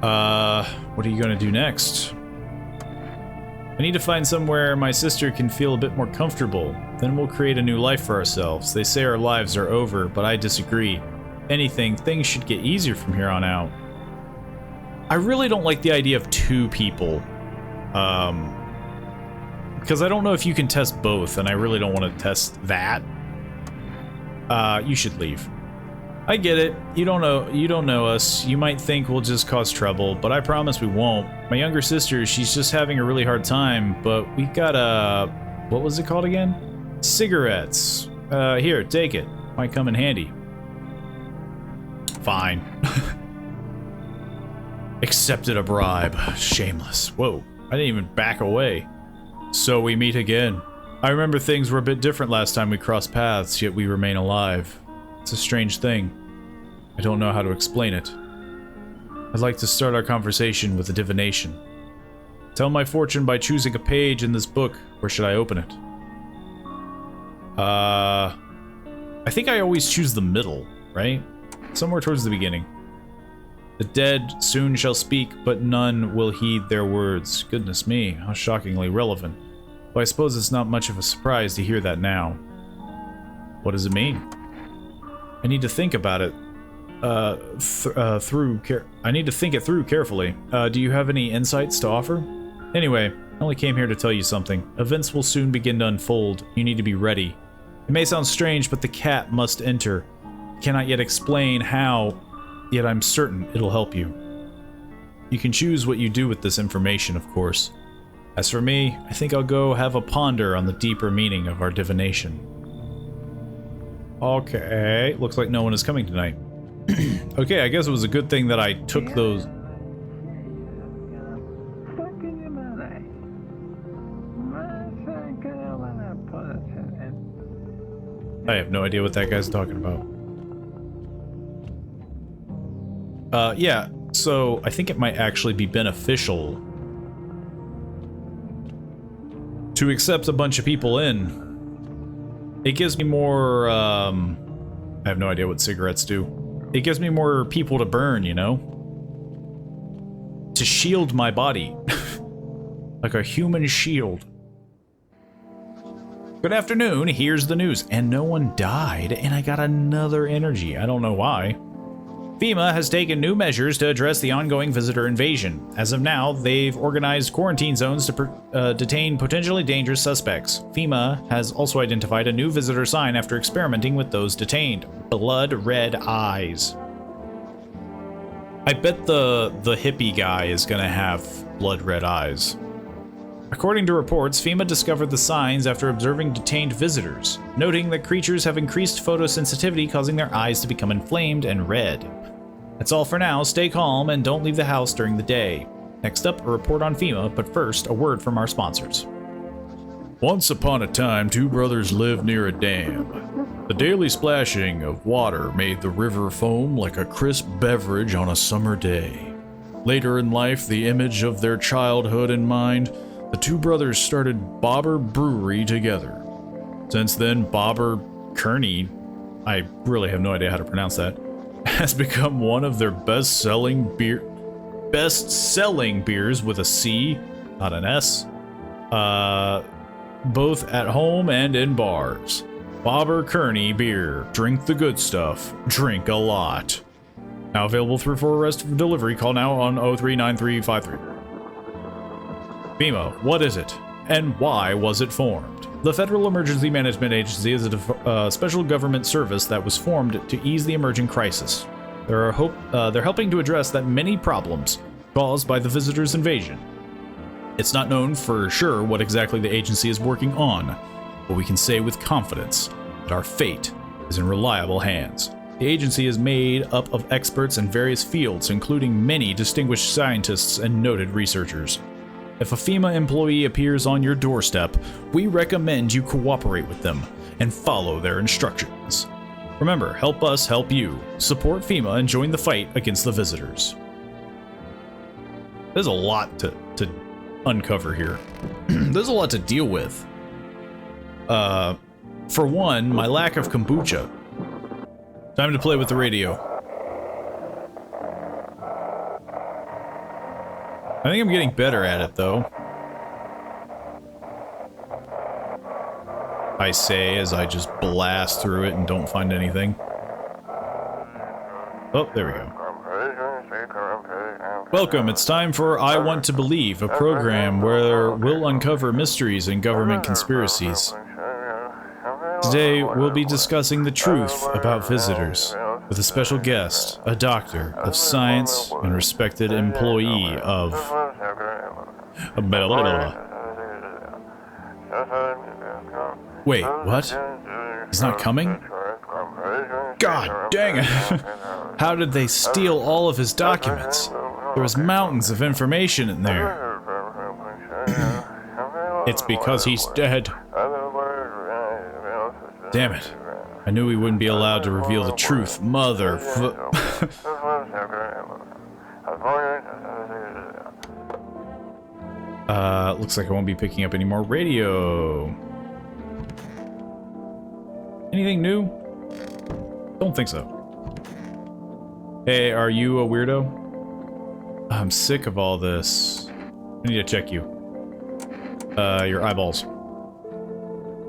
What are you gonna do next? I need to find somewhere my sister can feel a bit more comfortable. Then we'll create a new life for ourselves. They say our lives are over, but I disagree. If anything, things should get easier from here on out. I really don't like the idea of 2 people. Because I don't know if you can test both, and I really don't want to test that. You should leave. I get it. You don't know us. You might think we'll just cause trouble, but I promise we won't. My younger sister, she's just having a really hard time, but we got what was it called again? Cigarettes. Here, take it. Might come in handy. Fine. Accepted a bribe. Shameless. Whoa, I didn't even back away. So we meet again. I remember things were a bit different last time we crossed paths, yet we remain alive. It's a strange thing. I don't know how to explain it. I'd like to start our conversation with a divination. Tell my fortune by choosing a page in this book. Where should I open it? I think I always choose the middle, right? Somewhere towards the beginning. The dead soon shall speak, but none will heed their words. Goodness me, how shockingly relevant. Well, I suppose it's not much of a surprise to hear that now. What does it mean? I need to think about it. I need to think it through carefully. Do you have any insights to offer? Anyway, I only came here to tell you something. Events will soon begin to unfold. You need to be ready. It may sound strange, but the cat must enter. I cannot yet explain how, yet I'm certain it'll help you. You can choose what you do with this information, of course. As for me, I think I'll go have a ponder on the deeper meaning of our divination. Okay, looks like no one is coming tonight. Okay, I guess it was a good thing that I took those. I have no idea what that guy's talking about. Yeah, so I think it might actually be beneficial to accept a bunch of people in. It gives me more, I have no idea what cigarettes do. It gives me more people to burn, you know? To shield my body. Like a human shield. Good afternoon, here's the news. And no one died, and I got another energy. I don't know why. FEMA has taken new measures to address the ongoing visitor invasion. As of now, they've organized quarantine zones to detain potentially dangerous suspects. FEMA has also identified a new visitor sign after experimenting with those detained. Blood red eyes. I bet the hippie guy is gonna have blood red eyes. According to reports, FEMA discovered the signs after observing detained visitors, noting that creatures have increased photosensitivity, causing their eyes to become inflamed and red. That's all for now. Stay calm and don't leave the house during the day. Next up, a report on FEMA, but first, a word from our sponsors. Once upon a time, 2 brothers lived near a dam. The daily splashing of water made the river foam like a crisp beverage on a summer day. Later in life, the image of their childhood in mind, the 2 brothers started Bobber Brewery together. Since then, Bobber Kearney, I really have no idea how to pronounce that, has become one of their best-selling beers with a C, not an S, both at home and in bars. Bobber Kearney beer. Drink the good stuff. Drink a lot. Now available through for arrest for delivery. Call now on 039353. FEMA, what is it? And why was it formed? The Federal Emergency Management Agency is a special government service that was formed to ease the emerging crisis. They're helping to address that many problems caused by the visitors' invasion. It's not known for sure what exactly the agency is working on, but we can say with confidence that our fate is in reliable hands. The agency is made up of experts in various fields, including many distinguished scientists and noted researchers. If a FEMA employee appears on your doorstep, we recommend you cooperate with them and follow their instructions. Remember, help us help you. Support FEMA and join the fight against the visitors. There's a lot to uncover here. There's a lot to deal with. For one, my lack of kombucha. Time to play with the radio. I think I'm getting better at it, though. I say as I just blast through it and don't find anything. Oh, there we go. Welcome, it's time for I Want to Believe, a program where we'll uncover mysteries and government conspiracies. Today, we'll be discussing the truth about visitors, with a special guest, a doctor of science and respected employee of... Wait, what? He's not coming? God dang it! How did they steal all of his documents? There was mountains of information in there. It's because he's dead. Damn it. I knew we wouldn't be allowed to reveal the truth, mother. Looks like I won't be picking up any more radio. Anything new? Don't think so. Hey, are you a weirdo? I'm sick of all this. I need to check you. Your eyeballs.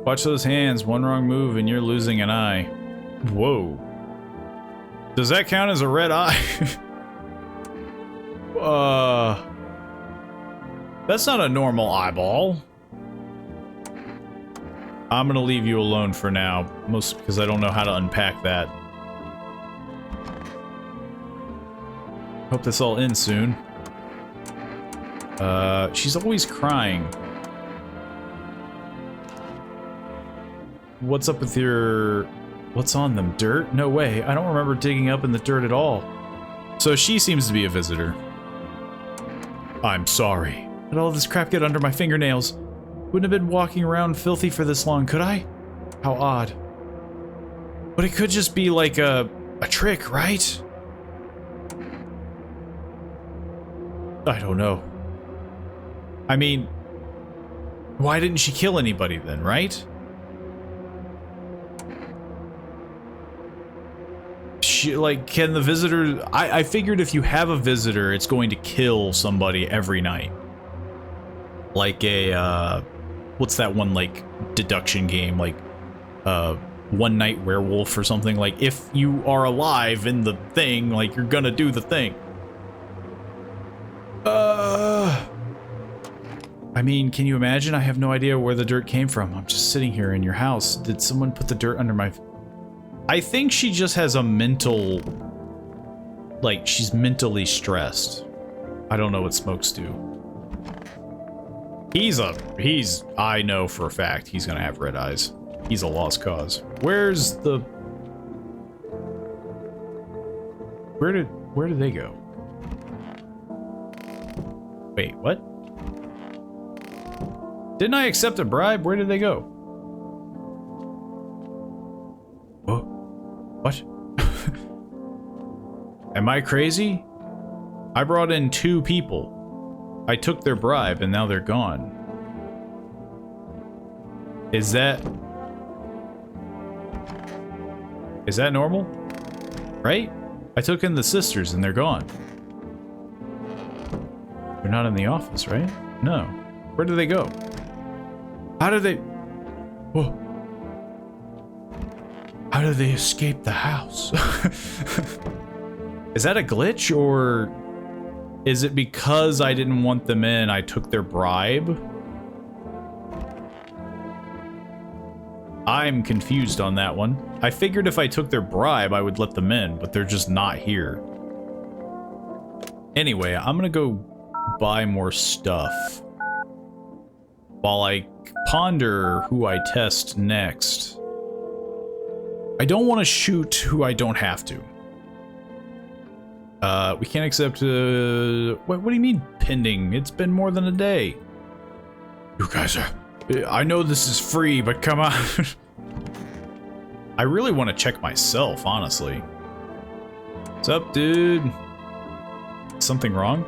Watch those hands. One wrong move and you're losing an eye. Whoa. Does that count as a red eye? That's not a normal eyeball. I'm gonna leave you alone for now, mostly because I don't know how to unpack that. Hope this all ends soon. She's always crying. What's up with your... What's on them? Dirt? No way. I don't remember digging up in the dirt at all. So she seems to be a visitor. I'm sorry. Did all this crap get under my fingernails? Wouldn't have been walking around filthy for this long, could I? How odd. But it could just be like a trick, right? I don't know. I mean, why didn't she kill anybody then, right? Like, can the visitor... I figured if you have a visitor, it's going to kill somebody every night. Like a, what's that one, like, deduction game? Like, One Night Werewolf or something. Like, if you are alive in the thing, like, you're gonna do the thing. I mean, can you imagine? I have no idea where the dirt came from. I'm just sitting here in your house. Did someone put the dirt under my... I think she just has a mental... Like, she's mentally stressed. I don't know what smokes do. I know for a fact he's gonna have red eyes. He's a lost cause. Where's the... Where did they go? Wait, what? Didn't I accept a bribe? Where did they go? Whoa. What? Am I crazy? I brought in 2 people. I took their bribe and now they're gone. Is that normal? Right? I took in the sisters and they're gone. They're not in the office, right? No. Where did they go? How did they... Whoa. How did they escape the house? Is that a glitch, or is it because I didn't want them in, I took their bribe? I'm confused on that one. I figured if I took their bribe, I would let them in, but they're just not here. Anyway, I'm gonna go buy more stuff while I ponder who I test next. I don't want to shoot who I don't have to. We can't accept, what do you mean pending? It's been more than a day. You guys are... I know this is free, but come on. I really want to check myself, honestly. What's up, dude? Something wrong?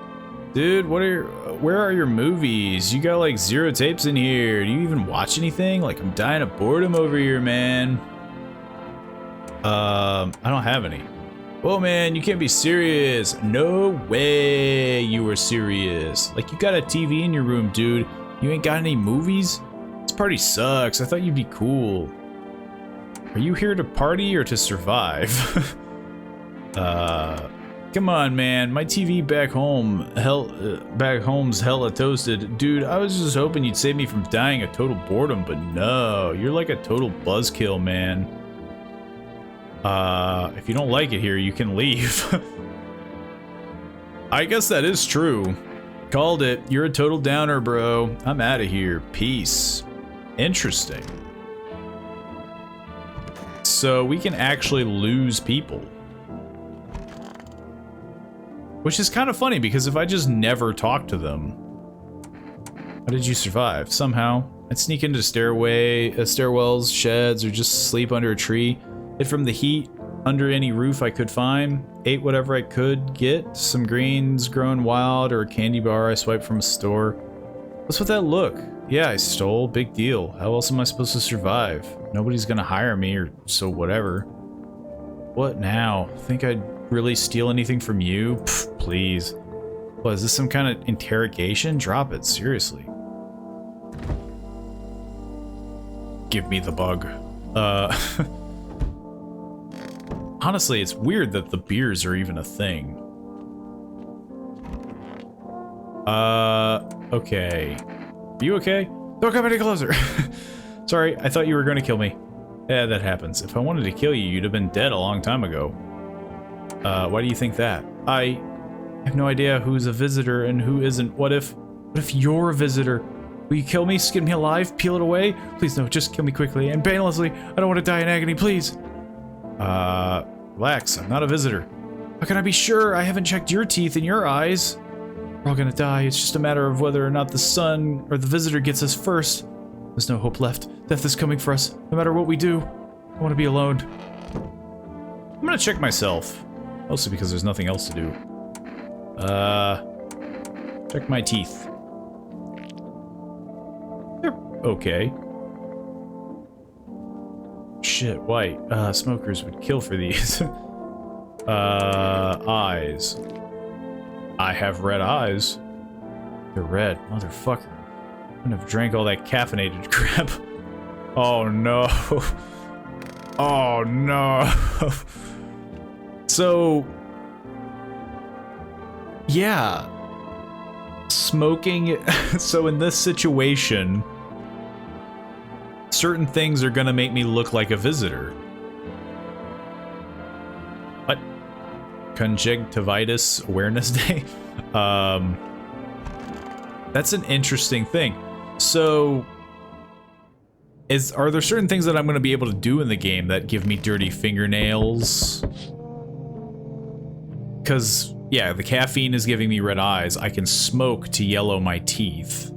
Dude, where are your movies? You got like 0 tapes in here. Do you even watch anything? Like, I'm dying of boredom over here, man. I don't have any. Whoa, man, you can't be serious. No way you were serious. Like, you got a TV in your room, dude. You ain't got any movies? This party sucks. I thought you'd be cool. Are you here to party or to survive? Come on, man. My TV back home's hella toasted. Dude, I was just hoping you'd save me from dying of total boredom, but no. You're like a total buzzkill, man. If you don't like it here, you can leave. I guess that is true. Called it. You're a total downer, bro. I'm out of here. Peace. Interesting. So we can actually lose people. Which is kind of funny, because if I just never talk to them... How did you survive? Somehow. I'd sneak into stairwells, sheds, or just sleep under a tree. Hid from the heat, under any roof I could find. Ate whatever I could get. Some greens grown wild, or a candy bar I swiped from a store. What's with that look? Yeah, I stole. Big deal. How else am I supposed to survive? Nobody's gonna hire me, or so whatever. What now? Think I'd really steal anything from you? Pfft, please. What, is this some kind of interrogation? Drop it, seriously. Give me the bug. Honestly, it's weird that the beers are even a thing. Okay. Are you okay? Don't come any closer! Sorry, I thought you were gonna kill me. Yeah, that happens. If I wanted to kill you, you'd have been dead a long time ago. Why do you think that? I have no idea who's a visitor and who isn't. What if you're a visitor? Will you kill me, skin me alive, peel it away? Please no, just kill me quickly and painlessly. I don't want to die in agony, please. Relax, I'm not a visitor. How can I be sure? I haven't checked your teeth and your eyes. We're all gonna die. It's just a matter of whether or not the sun or the visitor gets us first. There's no hope left. Death is coming for us, no matter what we do. I want to be alone. I'm gonna check myself. Mostly because there's nothing else to do. Check my teeth. They're okay. Shit, white. Smokers would kill for these. Eyes. I have red eyes. They're red, motherfucker. I wouldn't have drank all that caffeinated crap. Oh no. Oh no. So, yeah, smoking. So in this situation, certain things are gonna make me look like a visitor. What? Conjunctivitis Awareness Day? That's an interesting thing. So, are there certain things that I'm gonna be able to do in the game that give me dirty fingernails? Because, yeah, the caffeine is giving me red eyes. I can smoke to yellow my teeth.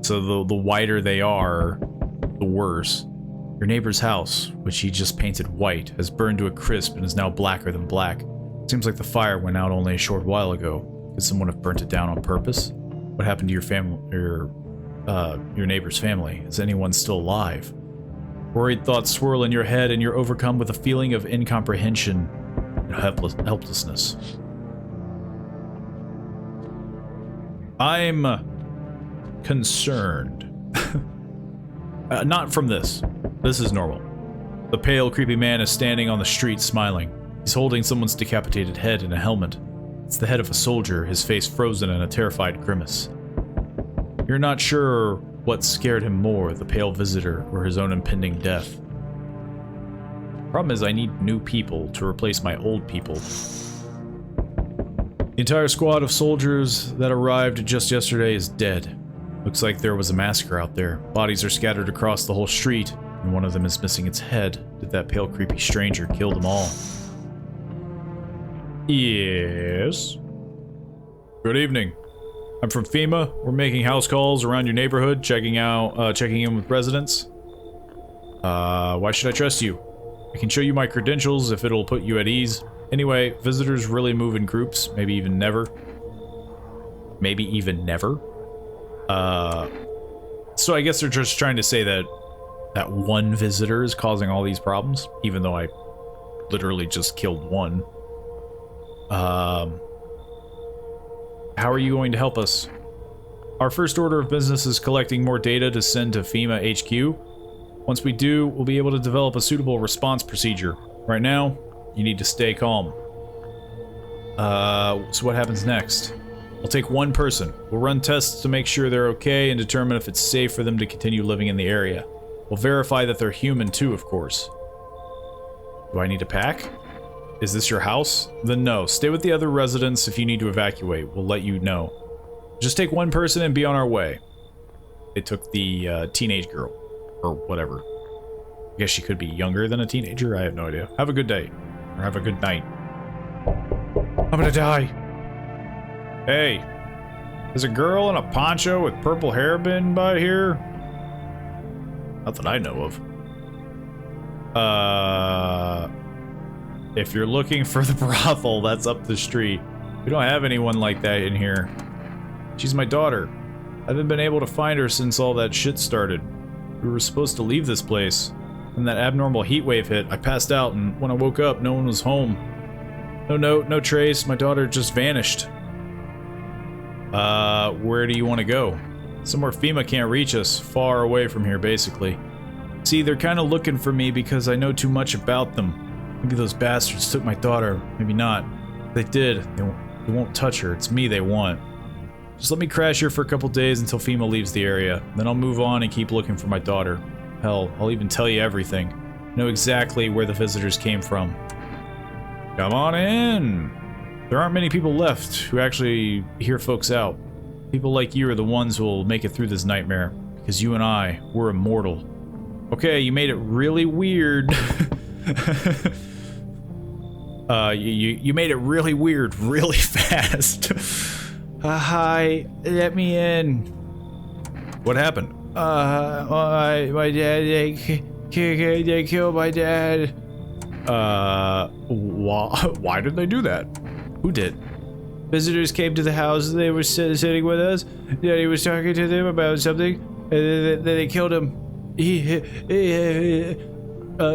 So the whiter they are, the worse. Your neighbor's house, which he just painted white, has burned to a crisp and is now blacker than black. Seems like the fire went out only a short while ago. Could someone have burnt it down on purpose? What happened to your family, your neighbor's family? Is anyone still alive? Worried thoughts swirl in your head and you're overcome with a feeling of incomprehension and helplessness. I'm concerned. Not from this. This is normal. The pale, creepy man is standing on the street smiling. He's holding someone's decapitated head in a helmet. It's the head of a soldier, his face frozen in a terrified grimace. You're not sure what scared him more, the pale visitor or his own impending death. Problem is, I need new people to replace my old people. The entire squad of soldiers that arrived just yesterday is dead. Looks like there was a massacre out there. Bodies are scattered across the whole street, and one of them is missing its head. Did that pale, creepy stranger kill them all? Yes. Good evening. I'm from FEMA. We're making house calls around your neighborhood, checking in with residents. Why should I trust you? I can show you my credentials if it'll put you at ease. Anyway, visitors really move in groups, maybe even never. Maybe even never. So I guess they're just trying to say that that one visitor is causing all these problems, even though I literally just killed one. How are you going to help us? Our first order of business is collecting more data to send to FEMA HQ. Once we do, we'll be able to develop a suitable response procedure. Right now, you need to stay calm. So what happens next? We'll take one person. We'll run tests to make sure they're okay and determine if it's safe for them to continue living in the area. We'll verify that they're human too, of course. Do I need to pack? Is this your house? Then no. Stay with the other residents if you need to evacuate. We'll let you know. Just take one person and be on our way. They took the teenage girl. Or whatever. I guess she could be younger than a teenager. I have no idea. Have a good day. Or have a good night. I'm gonna die. Hey. There's a girl in a poncho with purple hair been by here? Not that I know of. If you're looking for the brothel, that's up the street. We don't have anyone like that in here. She's my daughter. I haven't been able to find her since all that shit started. We were supposed to leave this place. When that abnormal heat wave hit, I passed out, and when I woke up, no one was home. No note, no trace, my daughter just vanished. Where do you want to go? Somewhere FEMA can't reach us, far away from here, basically. See, they're kind of looking for me because I know too much about them. Maybe those bastards took my daughter, maybe not. If they did, they won't touch her, it's me they want. Just let me crash here for a couple days until FEMA leaves the area. Then I'll move on and keep looking for my daughter. Hell, I'll even tell you everything. Know exactly where the visitors came from. Come on in! There aren't many people left who actually hear folks out. People like you are the ones who will make it through this nightmare. Because you and I, we're immortal. Okay, you made it really weird. You made it really weird really fast. Hi, let me in. What happened? My dad, they killed my dad. Why did they do that? Who did? Visitors came to the house, they were sitting with us. Daddy was talking to them about something, and then they killed him.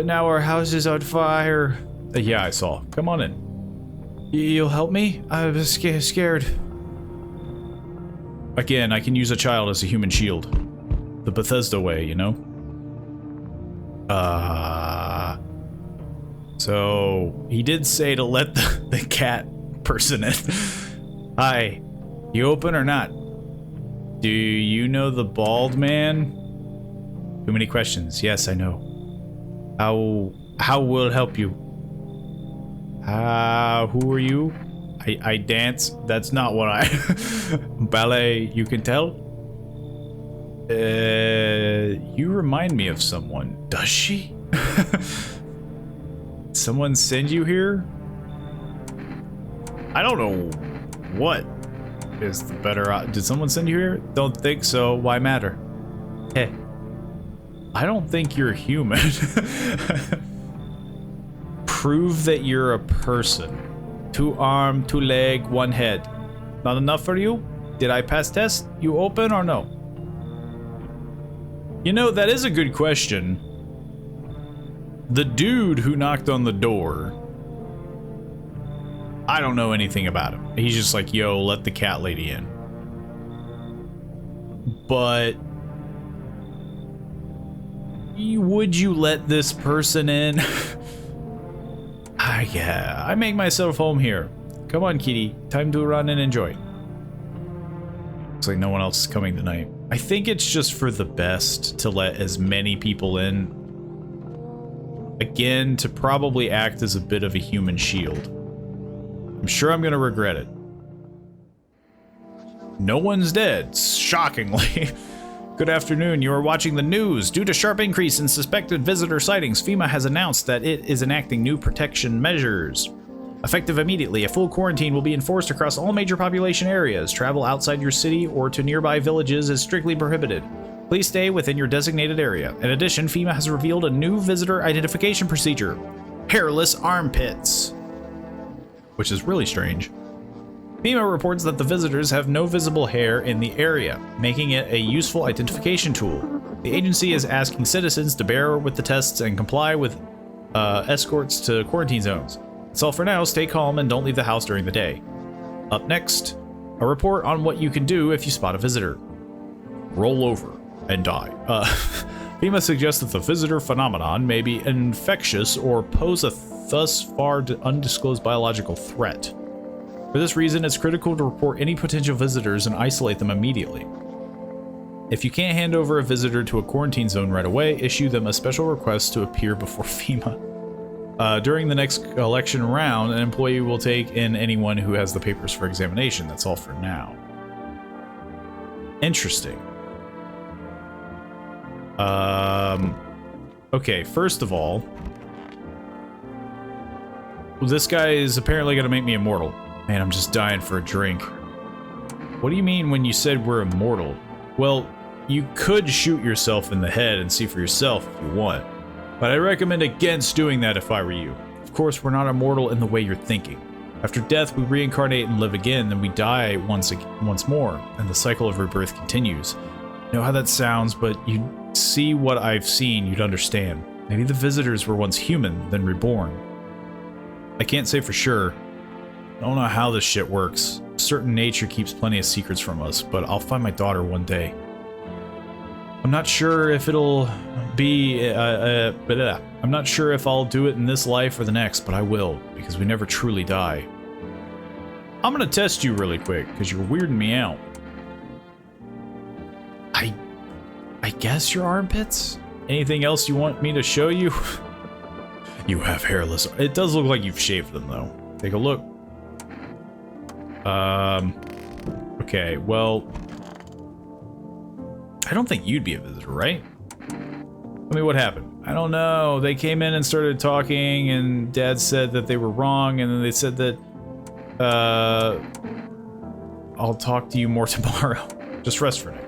Now our house is on fire. Yeah, I saw. Come on in. You'll help me? I'm scared. Again, I can use a child as a human shield. The Bethesda way, you know? So, he did say to let the cat person in. Hi. You open or not? Do you know the bald man? Too many questions. Yes, I know. How will it help you? Who are you? I dance. That's not what I... Ballet, you can tell? You remind me of someone. Does she? Someone send you here? I don't know what is the better... Did someone send you here? Don't think so. Why matter? Hey. I don't think you're human. Prove that you're a person. 2 arm, 2 leg, 1 head. Not enough for you? Did I pass test? You open or no? You know, that is a good question. The dude who knocked on the door, I don't know anything about him. He's just like, yo, let the cat lady in. But would you let this person in? Yeah, I make myself home here. Come on, kitty. Time to run and enjoy. Looks like no one else is coming tonight. I think it's just for the best to let as many people in. Again, to probably act as a bit of a human shield. I'm sure I'm gonna regret it. No one's dead, shockingly. Good afternoon, you are watching the news. Due to sharp increase in suspected visitor sightings, FEMA has announced that it is enacting new protection measures. Effective immediately, a full quarantine will be enforced across all major population areas. Travel outside your city or to nearby villages is strictly prohibited. Please stay within your designated area. In addition, FEMA has revealed a new visitor identification procedure. Hairless armpits. Which is really strange. FEMA reports that the visitors have no visible hair in the area, making it a useful identification tool. The agency is asking citizens to bear with the tests and comply with escorts to quarantine zones. That's all for now. Stay calm and don't leave the house during the day. Up next, a report on what you can do if you spot a visitor. Roll over and die. FEMA suggests that the visitor phenomenon may be infectious or pose a thus far undisclosed biological threat. For this reason, it's critical to report any potential visitors and isolate them immediately. If you can't hand over a visitor to a quarantine zone right away, issue them a special request to appear before FEMA. During the next election round, an employee will take in anyone who has the papers for examination. That's all for now. Interesting. Okay, first of all, this guy is apparently going to make me immortal. Man, I'm just dying for a drink. What do you mean when you said we're immortal? Well, you could shoot yourself in the head and see for yourself if you want, but I recommend against doing that if I were you. Of course, we're not immortal in the way you're thinking. After death, we reincarnate and live again, then we die once more, and the cycle of rebirth continues. You know how that sounds, but you see what I've seen, you'd understand. Maybe the visitors were once human, then reborn. I can't say for sure. I don't know how this shit works. Certain nature keeps plenty of secrets from us, but I'll find my daughter one day. I'm not sure if it'll be, I'm not sure if I'll do it in this life or the next, but I will, because we never truly die. I'm gonna test you really quick, because you're weirding me out. I guess your armpits? Anything else you want me to show you? You have hairless. It does look like you've shaved them, though. Take a look. Okay, well, I don't think you'd be a visitor, right? Tell me what happened. I don't know. They came in and started talking, and Dad said that they were wrong, and then they said that, I'll talk to you more tomorrow. Just rest for now.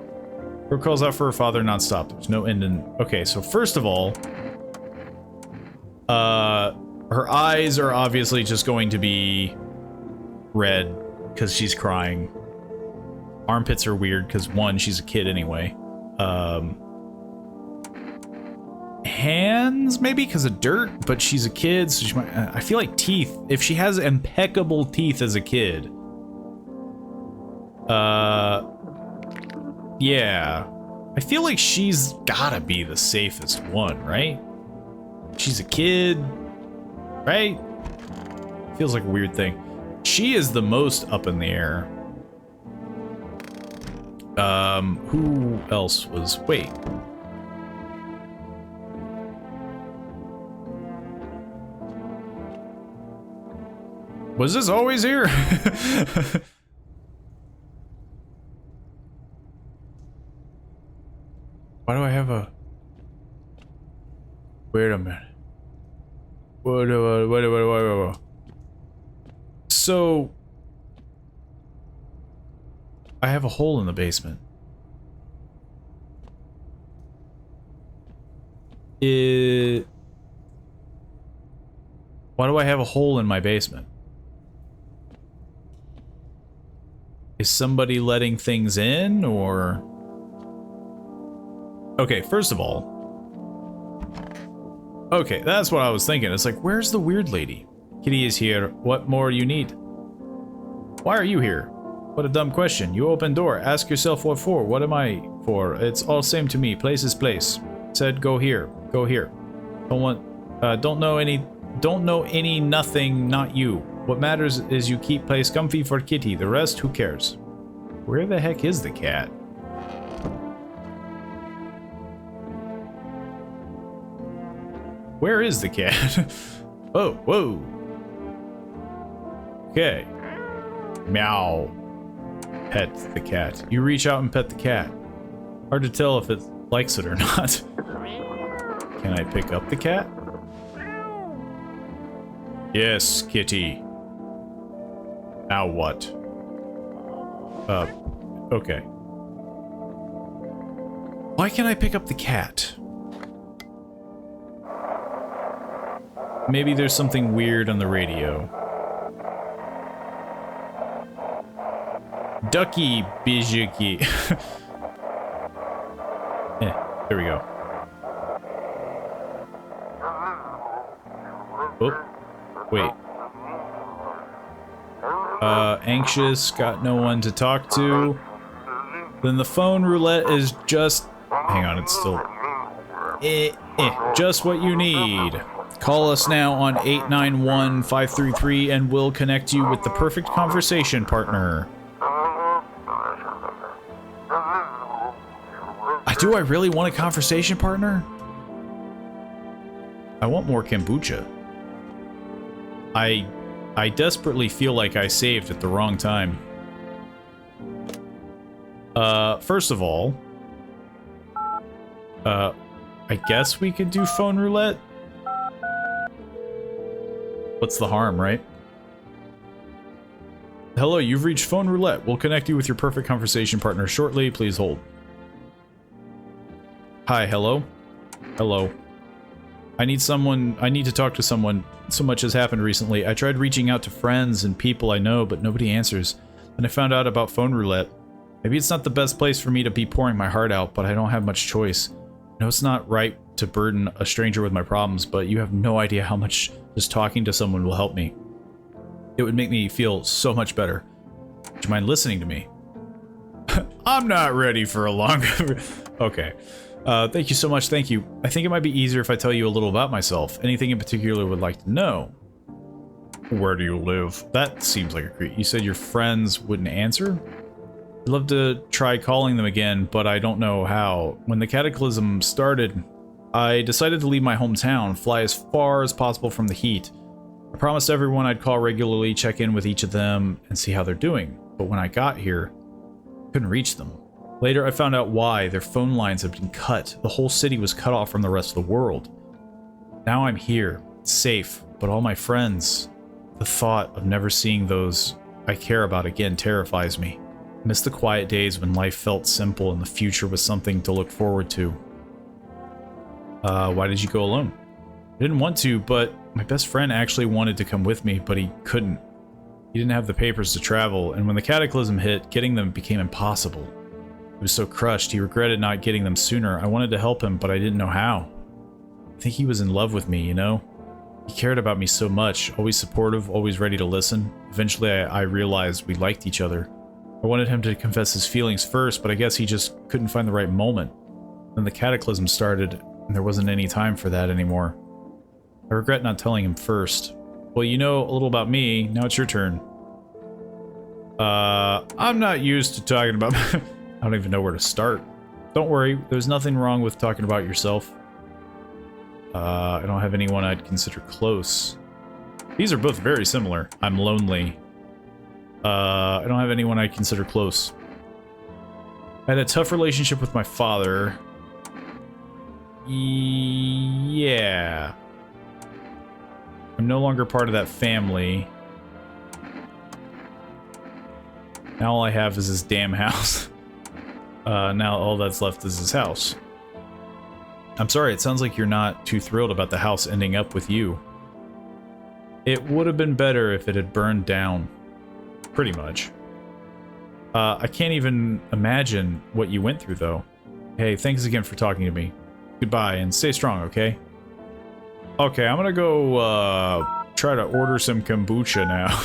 Her calls out for her father nonstop. There's no end in... Okay, so first of all, her eyes are obviously just going to be red because she's crying. Armpits are weird because, one, she's a kid anyway. Hands, maybe because of dirt, but she's a kid, so she might... I feel like teeth. If she has impeccable teeth as a kid... Yeah. I feel like she's gotta be the safest one, right? She's a kid, right? Feels like a weird thing. She is the most up in the air. Who else was... Wait. Was this always here? Why do I have a... Wait a minute. Wait. So... I have a hole in the basement. Why do I have a hole in my basement? Is somebody letting things in, or... Okay, first of all... Okay, that's what I was thinking. It's like, where's the weird lady? Kitty is here. What more you need? Why are you here? What a dumb question. You open door. Ask yourself what for. What am I for? It's all same to me. Place is place. Said go here. Go here. Don't know any nothing, not you. What matters is you keep place comfy for Kitty. The rest, who cares? Where the heck is the cat? Where is the cat? Oh, whoa. Okay. Meow. Pet the cat. You reach out and pet the cat. Hard to tell if it likes it or not. Can I pick up the cat? Yes, kitty. Now what? Okay. Why can't I pick up the cat? Maybe there's something weird on the radio. Ducky Bijiki. There we go. Oh, wait. Anxious, got no one to talk to. Then the phone roulette is just... Hang on, it's still... just what you need. Call us now on 891-533 and we'll connect you with the perfect conversation partner. Do I really want a conversation partner? I want more kombucha. I desperately feel like I saved at the wrong time. First of all, I guess we could do phone roulette. What's the harm, right? Hello, you've reached phone roulette. We'll connect you with your perfect conversation partner shortly. Please hold. Hi, hello? Hello. I need to talk to someone. So much has happened recently. I tried reaching out to friends and people I know, but nobody answers. Then I found out about phone roulette. Maybe it's not the best place for me to be pouring my heart out, but I don't have much choice. I know it's not right to burden a stranger with my problems, but you have no idea how much just talking to someone will help me. It would make me feel so much better. Would you mind listening to me? I'm not ready for a long... Okay. Thank you so much, thank you. I think it might be easier if I tell you a little about myself. Anything in particular you would like to know? Where do you live? That seems like a creep. You said your friends wouldn't answer? I'd love to try calling them again, but I don't know how. When the cataclysm started, I decided to leave my hometown, fly as far as possible from the heat. I promised everyone I'd call regularly, check in with each of them, and see how they're doing. But when I got here, I couldn't reach them. Later, I found out why. Their phone lines had been cut. The whole city was cut off from the rest of the world. Now I'm here, safe, but all my friends... The thought of never seeing those I care about again terrifies me. I miss the quiet days when life felt simple and the future was something to look forward to. Why did you go alone? I didn't want to, but my best friend actually wanted to come with me, but he couldn't. He didn't have the papers to travel, and when the cataclysm hit, getting them became impossible. He was so crushed, he regretted not getting them sooner. I wanted to help him, but I didn't know how. I think he was in love with me, you know? He cared about me so much, always supportive, always ready to listen. Eventually, I realized we liked each other. I wanted him to confess his feelings first, but I guess he just couldn't find the right moment. Then the cataclysm started, and there wasn't any time for that anymore. I regret not telling him first. Well, you know a little about me, now it's your turn. I'm not used to talking about... I don't even know where to start. Don't worry, there's nothing wrong with talking about yourself. I don't have anyone I'd consider close. These are both very similar. I'm lonely. I don't have anyone I'd consider close. I had a tough relationship with my father. Yeah. I'm no longer part of that family. Now all I have is this damn house. Now all that's left is his house. I'm sorry, it sounds like you're not too thrilled about the house ending up with you. It would have been better if it had burned down. Pretty much. I can't even imagine what you went through, though. Hey, thanks again for talking to me. Goodbye, and stay strong, okay? Okay, I'm gonna go, try to order some kombucha now.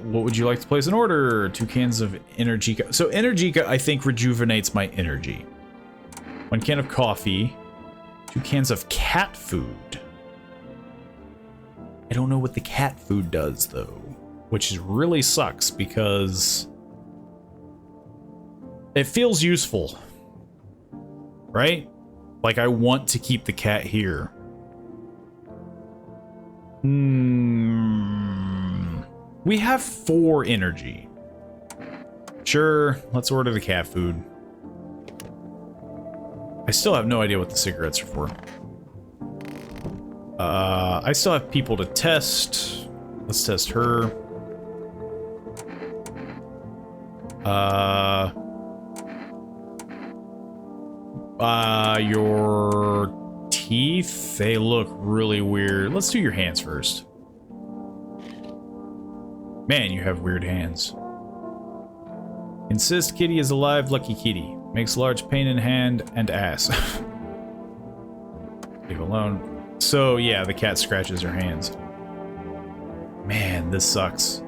What would you like to place an order? 2 cans of Energica. So Energica, I think, rejuvenates my energy. 1 can of coffee. 2 cans of cat food. I don't know what the cat food does, though. Which really sucks, because... it feels useful. Right? Like, I want to keep the cat here. We have 4 energy. Sure, let's order the cat food. I still have no idea what the cigarettes are for. I still have people to test. Let's test her. Your teeth, they look really weird. Let's do your hands first. Man, you have weird hands. Insist kitty is alive, lucky kitty. Makes large pain in hand and ass. Leave alone. So, yeah, the cat scratches her hands. Man, this sucks.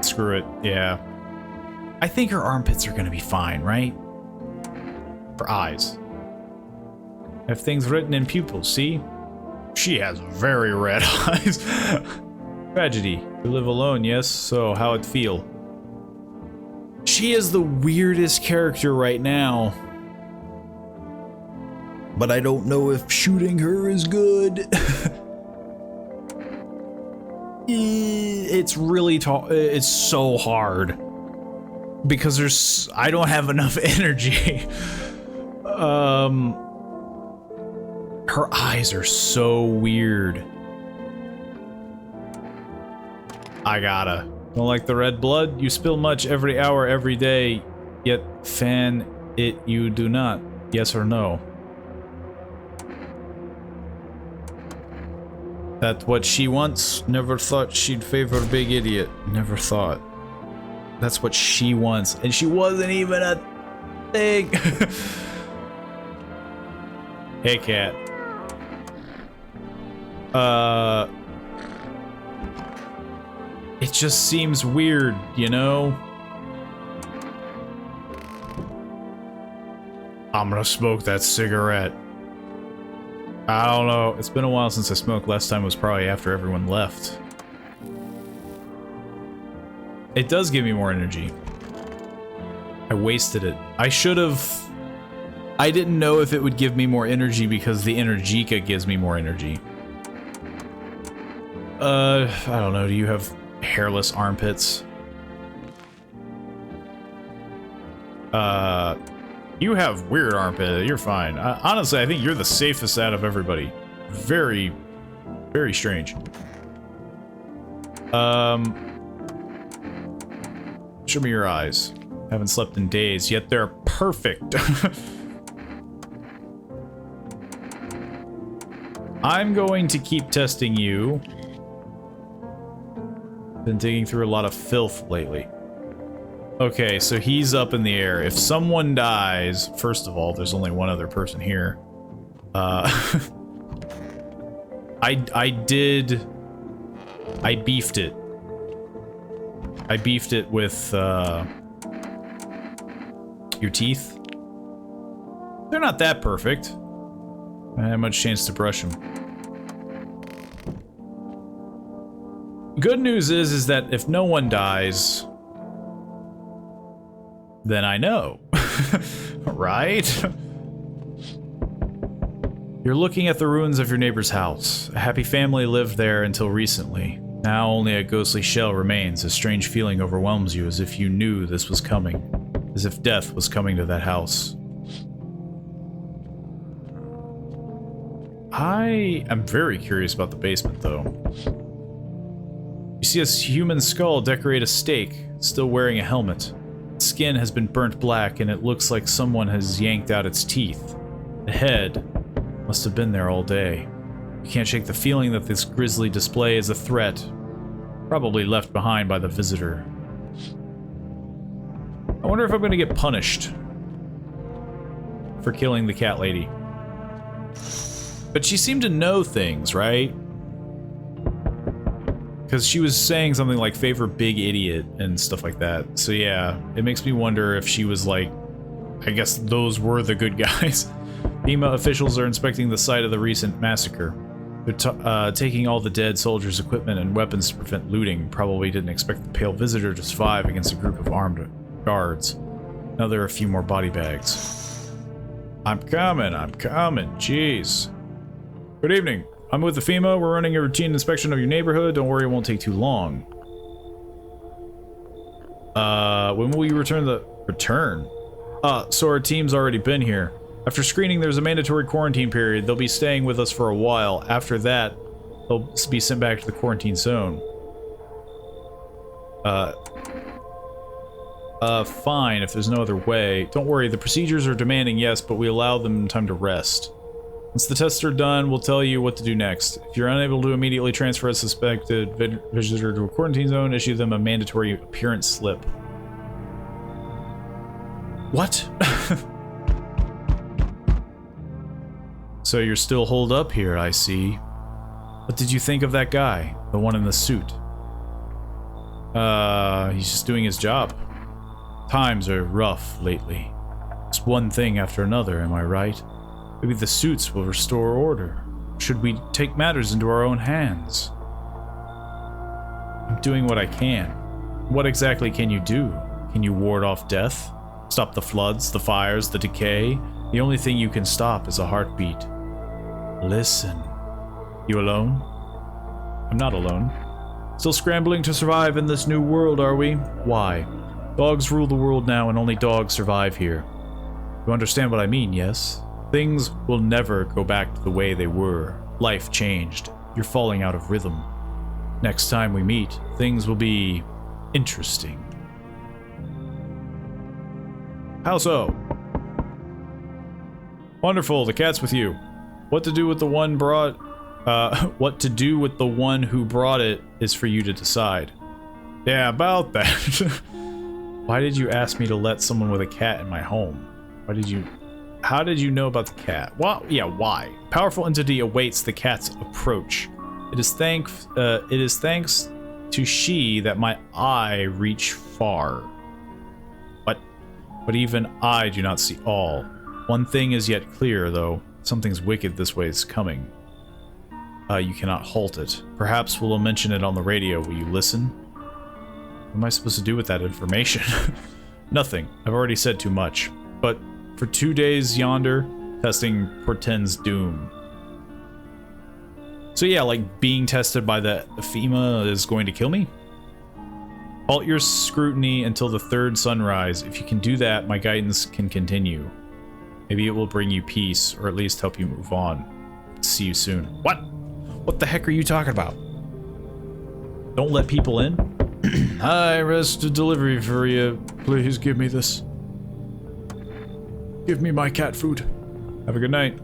Screw it. Yeah. I think her armpits are gonna be fine, right? Her eyes. Have things written in pupils, see? She has very red eyes. Tragedy. You live alone, yes? So, how it feel? She is the weirdest character right now. But I don't know if shooting her is good. It's really tall. It's so hard. Because I don't have enough energy. Her eyes are so weird. I gotta. Don't like the red blood? You spill much every hour, every day, yet fan it you do not. Yes or no? That's what she wants? Never thought she'd favor big idiot. Never thought. That's what she wants, and she wasn't even a thing. Hey, cat. It just seems weird, you know? I'm gonna smoke that cigarette. I don't know. It's been a while since I smoked. Last time was probably after everyone left. It does give me more energy. I wasted it. I should have... I didn't know if it would give me more energy because the Energica gives me more energy. I don't know. Do you have hairless armpits? You have weird armpit. You're fine. Honestly, I think you're the safest out of everybody. Very, very strange. Show me your eyes. Haven't slept in days, yet they're perfect. I'm going to keep testing you. Been digging through a lot of filth lately. Okay, so he's up in the air. If someone dies, first of all, there's only one other person here. I beefed it. I beefed it with, your teeth. They're not that perfect. I didn't have much chance to brush them. Good news is that if no one dies, then I know. Right? You're looking at the ruins of your neighbor's house. A happy family lived there until recently. Now only a ghostly shell remains. A strange feeling overwhelms you, as if you knew this was coming. As if death was coming to that house. I am very curious about the basement, though. You see a human skull decorate a stake, still wearing a helmet. Its skin has been burnt black, and it looks like someone has yanked out its teeth. The head must have been there all day. You can't shake the feeling that this grisly display is a threat, probably left behind by the visitor. I wonder if I'm gonna get punished for killing the cat lady. But she seemed to know things, right? Because she was saying something like, favor big idiot and stuff like that. So yeah, it makes me wonder if she was like, I guess those were the good guys. FEMA officials are inspecting the site of the recent massacre. They're taking all the dead soldiers' equipment and weapons to prevent looting. Probably didn't expect the pale visitor to survive against a group of armed guards. Now there are a few more body bags. I'm coming, jeez. Good evening. I'm with the FEMA. We're running a routine inspection of your neighborhood. Don't worry, it won't take too long. When will you return the... Return? So our team's already been here. After screening, there's a mandatory quarantine period. They'll be staying with us for a while. After that, they'll be sent back to the quarantine zone. Fine, if there's no other way. Don't worry, the procedures are demanding, yes, but we allow them time to rest. Once the tests are done, we'll tell you what to do next. If you're unable to immediately transfer a suspected visitor to a quarantine zone, issue them a mandatory appearance slip. What? So you're still holed up here, I see. What did you think of that guy? The one in the suit? He's just doing his job. Times are rough lately. It's one thing after another, am I right? Maybe the suits will restore order. Should we take matters into our own hands? I'm doing what I can. What exactly can you do? Can you ward off death? Stop the floods, the fires, the decay? The only thing you can stop is a heartbeat. Listen. You alone? I'm not alone. Still scrambling to survive in this new world, are we? Why? Dogs rule the world now and only dogs survive here. You understand what I mean, yes? Things will never go back to the way they were. Life changed. You're falling out of rhythm. Next time we meet, things will be interesting. How so? Wonderful, the cat's with you. What to do with the one what to do with the one who brought it is for you to decide. Yeah, about that. Why did you ask me to let someone with a cat in my home? How did you know about the cat? Well, yeah, why? Powerful entity awaits the cat's approach. It is thanks to she that my eye reach far. But even I do not see all. One thing is yet clear, though. Something's wicked this way is coming. You cannot halt it. Perhaps we'll mention it on the radio. Will you listen? What am I supposed to do with that information? Nothing. I've already said too much. But for 2 days yonder, testing portends doom. So yeah, like being tested by the FEMA is going to kill me? Halt your scrutiny until the third sunrise. If you can do that, my guidance can continue. Maybe it will bring you peace, or at least help you move on. See you soon. What? What the heck are you talking about? Don't let people in? Hi, rest a delivery for you. Please give me this. Give me my cat food. Have a good night.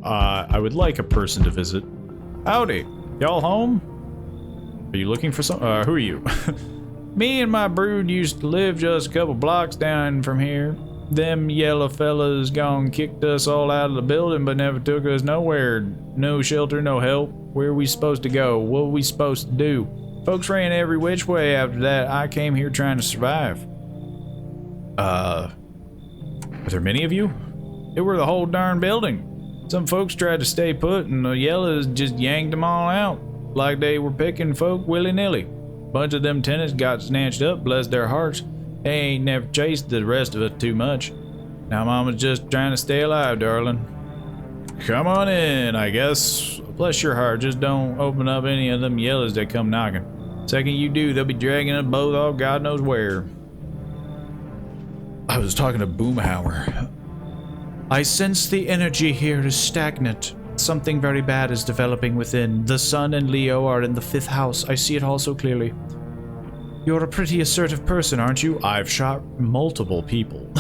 I would like a person to visit. Howdy. Y'all home? Are you looking for some? Who are you? Me and my brood used to live just a couple blocks down from here. Them yellow fellas gone kicked us all out of the building, but never took us nowhere. No shelter, no help. Where we supposed to go? What we supposed to do? Folks ran every which way after that. I came here trying to survive. Are there many of you? It were the whole darn building. Some folks tried to stay put, and the yellows just yanked them all out, like they were picking folk willy-nilly. Bunch of them tenants got snatched up, bless their hearts. They ain't never chased the rest of us too much. Now Mama's just trying to stay alive, darling. Come on in, I guess. Bless your heart, just don't open up any of them yellows that come knocking. Second you do, they'll be dragging us both off God knows where. I was talking to Boomhauer. I sense the energy here is stagnant. Something very bad is developing within. The Sun and Leo are in the 5th house. I see it all so clearly. You're a pretty assertive person, aren't you? I've shot multiple people.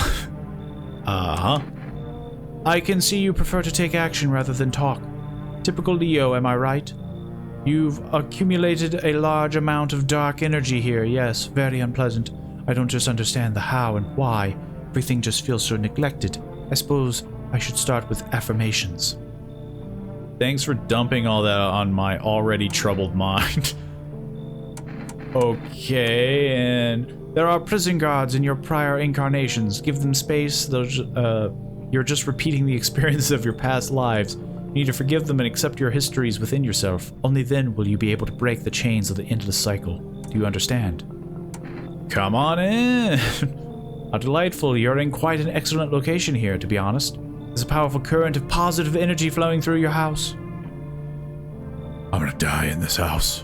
Uh-huh. I can see you prefer to take action rather than talk. Typical Leo, am I right? You've accumulated a large amount of dark energy here. Yes, very unpleasant. I don't just understand the how and why. Everything just feels so neglected. I suppose I should start with affirmations. Thanks for dumping all that on my already troubled mind. Okay, and there are prison guards in your prior incarnations. Give them space. You're just repeating the experiences of your past lives. You need to forgive them and accept your histories within yourself. Only then will you be able to break the chains of the endless cycle. Do you understand? Come on in. How delightful. You're in quite an excellent location here, to be honest. There's a powerful current of positive energy flowing through your house. I'm gonna die in this house.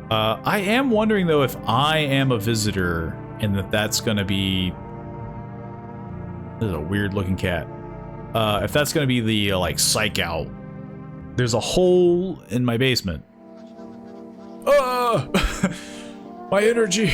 I am wondering, though, if I am a visitor and that's gonna be... This is a weird-looking cat. If that's gonna be the, like, psych out. There's a hole in my basement. My energy!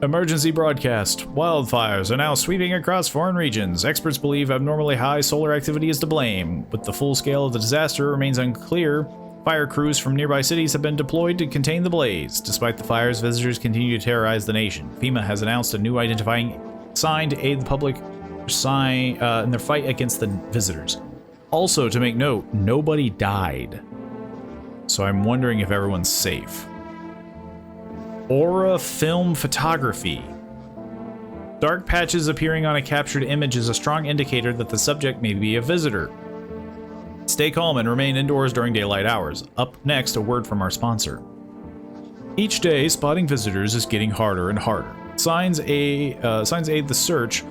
Emergency broadcast. Wildfires are now sweeping across foreign regions. Experts believe abnormally high solar activity is to blame. But the full scale of the disaster remains unclear. Fire crews from nearby cities have been deployed to contain the blaze. Despite the fires, visitors continue to terrorize the nation. FEMA has announced a new identifying Signed, to aid the public in their fight against the visitors. Also, to make note, nobody died. So I'm wondering if everyone's safe. Aura film photography. Dark patches appearing on a captured image is a strong indicator that the subject may be a visitor. Stay calm and remain indoors during daylight hours. Up next, a word from our sponsor. Each day, spotting visitors is getting harder and harder. Signs aid the search,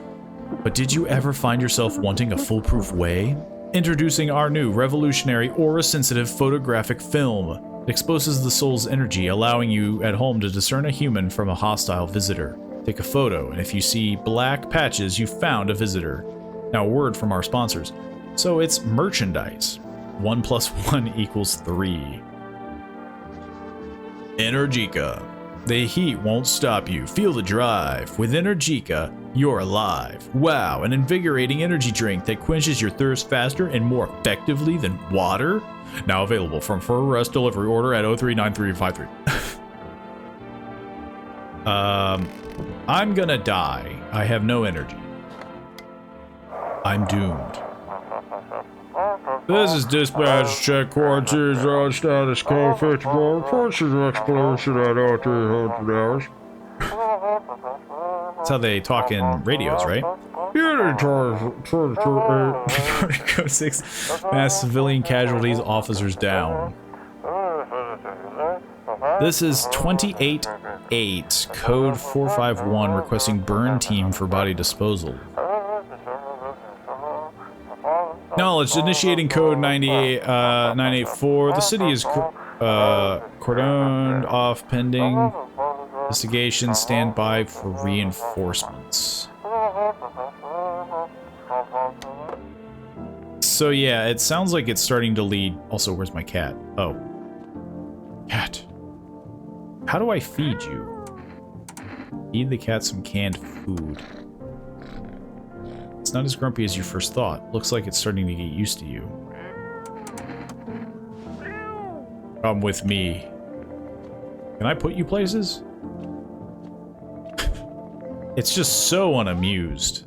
but did you ever find yourself wanting a foolproof way? Introducing our new revolutionary aura-sensitive photographic film. It exposes the soul's energy, allowing you at home to discern a human from a hostile visitor. Take a photo, and if you see black patches, you found a visitor. Now, a word from our sponsors. So it's merchandise. 1 + 1 = 3. Energica. The heat won't stop you. Feel the drive. With Energica, you're alive. Wow, an invigorating energy drink that quenches your thirst faster and more effectively than water? Now available from Fur Rest delivery order at 039353. I'm gonna die. I have no energy. I'm doomed. This is dispatch check quarantine zone status code 54. Reports of explosion at 0300 hours. That's how they talk in radios, right? Code 6. Mass civilian casualties, officers down. This is 28-8, code 451, requesting burn team for body disposal. Knowledge, initiating code 984. The city is cordoned off pending investigation. Stand by for reinforcements. So yeah, it sounds like it's starting to lead. Also, where's my cat? Oh. Cat. How do I feed you? Feed the cat some canned food. It's not as grumpy as you first thought. Looks like it's starting to get used to you. Come with me. Can I put you places? It's just so unamused.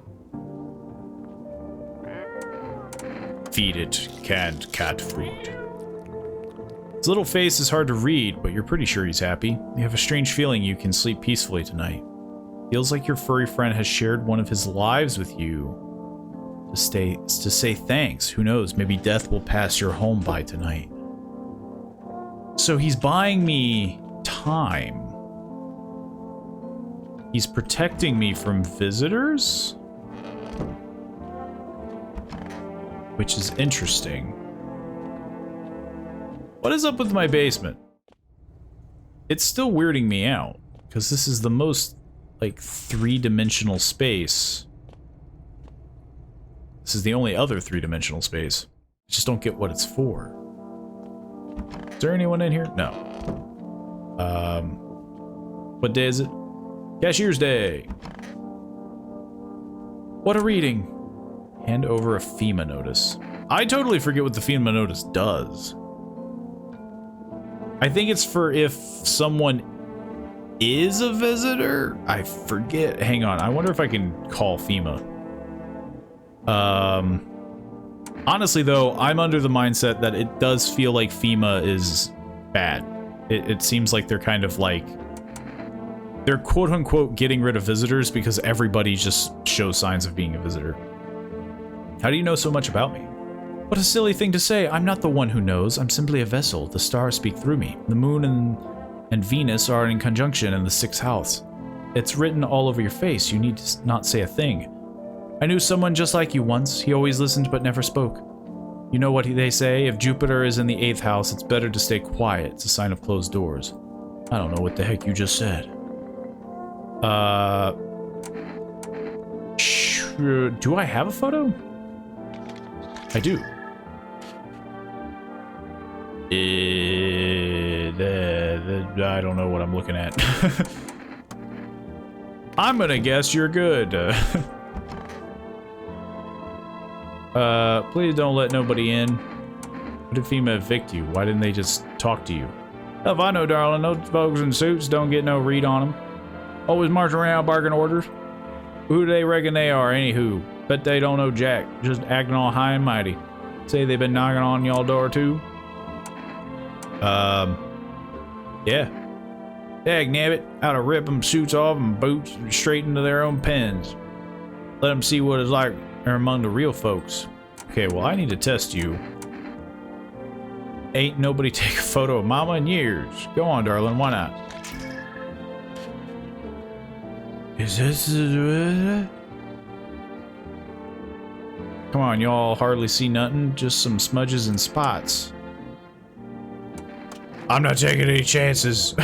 Feed it canned cat food. His little face is hard to read, but you're pretty sure he's happy. You have a strange feeling you can sleep peacefully tonight. Feels like your furry friend has shared one of his lives with you. To say thanks. Who knows, maybe death will pass your home by tonight. So he's buying me time. He's protecting me from visitors? Which is interesting. What is up with my basement? It's still weirding me out, because this is the most, like, three-dimensional space. This is the only other three-dimensional space. I just don't get what it's for. Is there anyone in here? No. What day is it? Cashier's Day. What a reading. Hand over a FEMA notice. I totally forget what the FEMA notice does. I think it's for if someone is a visitor? I forget. Hang on. I wonder if I can call FEMA. Honestly, though, I'm under the mindset that it does feel like FEMA is bad. It seems like they're kind of like... They're quote-unquote getting rid of visitors because everybody just shows signs of being a visitor. How do you know so much about me? What a silly thing to say. I'm not the one who knows. I'm simply a vessel. The stars speak through me. The moon and Venus are in conjunction in the 6th house. It's written all over your face. You need to not say a thing. I knew someone just like you once. He always listened but never spoke. You know what they say? If Jupiter is in the 8th house, it's better to stay quiet. It's a sign of closed doors. I don't know what the heck you just said. Do I have a photo? I do. I don't know what I'm looking at. I'm gonna guess you're good. Please don't let nobody in. What did FEMA evict you? Why didn't they just talk to you? Hell if I know, darling. Those folks in suits don't get no read on them. Always march around barking orders. Who do they reckon they are, anywho? Bet they don't know jack. Just acting all high and mighty. Say they've been knocking on y'all door, too? Yeah. Dagnabbit, oughta rip them suits off and boots straight into their own pens. Let them see what it's like among the real folks. Okay, well, I need to test you. Ain't nobody take a photo of Mama in years. Go on, darling, why not? Is this... Come on, y'all hardly see nothing, just some smudges and spots. I'm not taking any chances.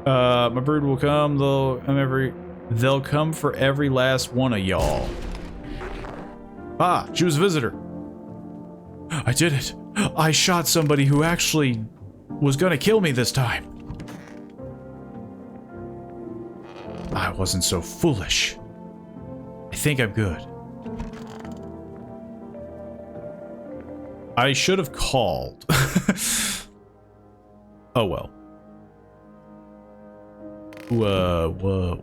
My brood will come, they'll come for every last one of y'all. Ah, she was a visitor. I did it. I shot somebody who actually was gonna kill me this time. I wasn't so foolish. I think I'm good. I should have called. Oh well. Whoa.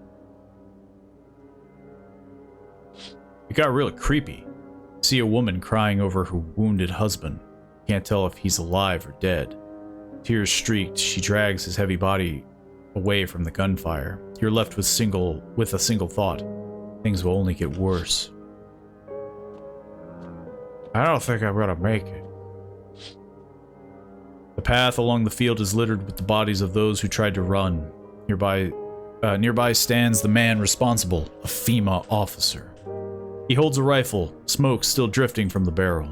It got really creepy. See a woman crying over her wounded husband. Can't tell if he's alive or dead. Tears streaked, she drags his heavy body away from the gunfire. You're left with a single thought. Things will only get worse. I don't think I'm gonna make it. The path along the field is littered with the bodies of those who tried to run. Nearby stands the man responsible, a FEMA officer. He holds a rifle, smoke still drifting from the barrel.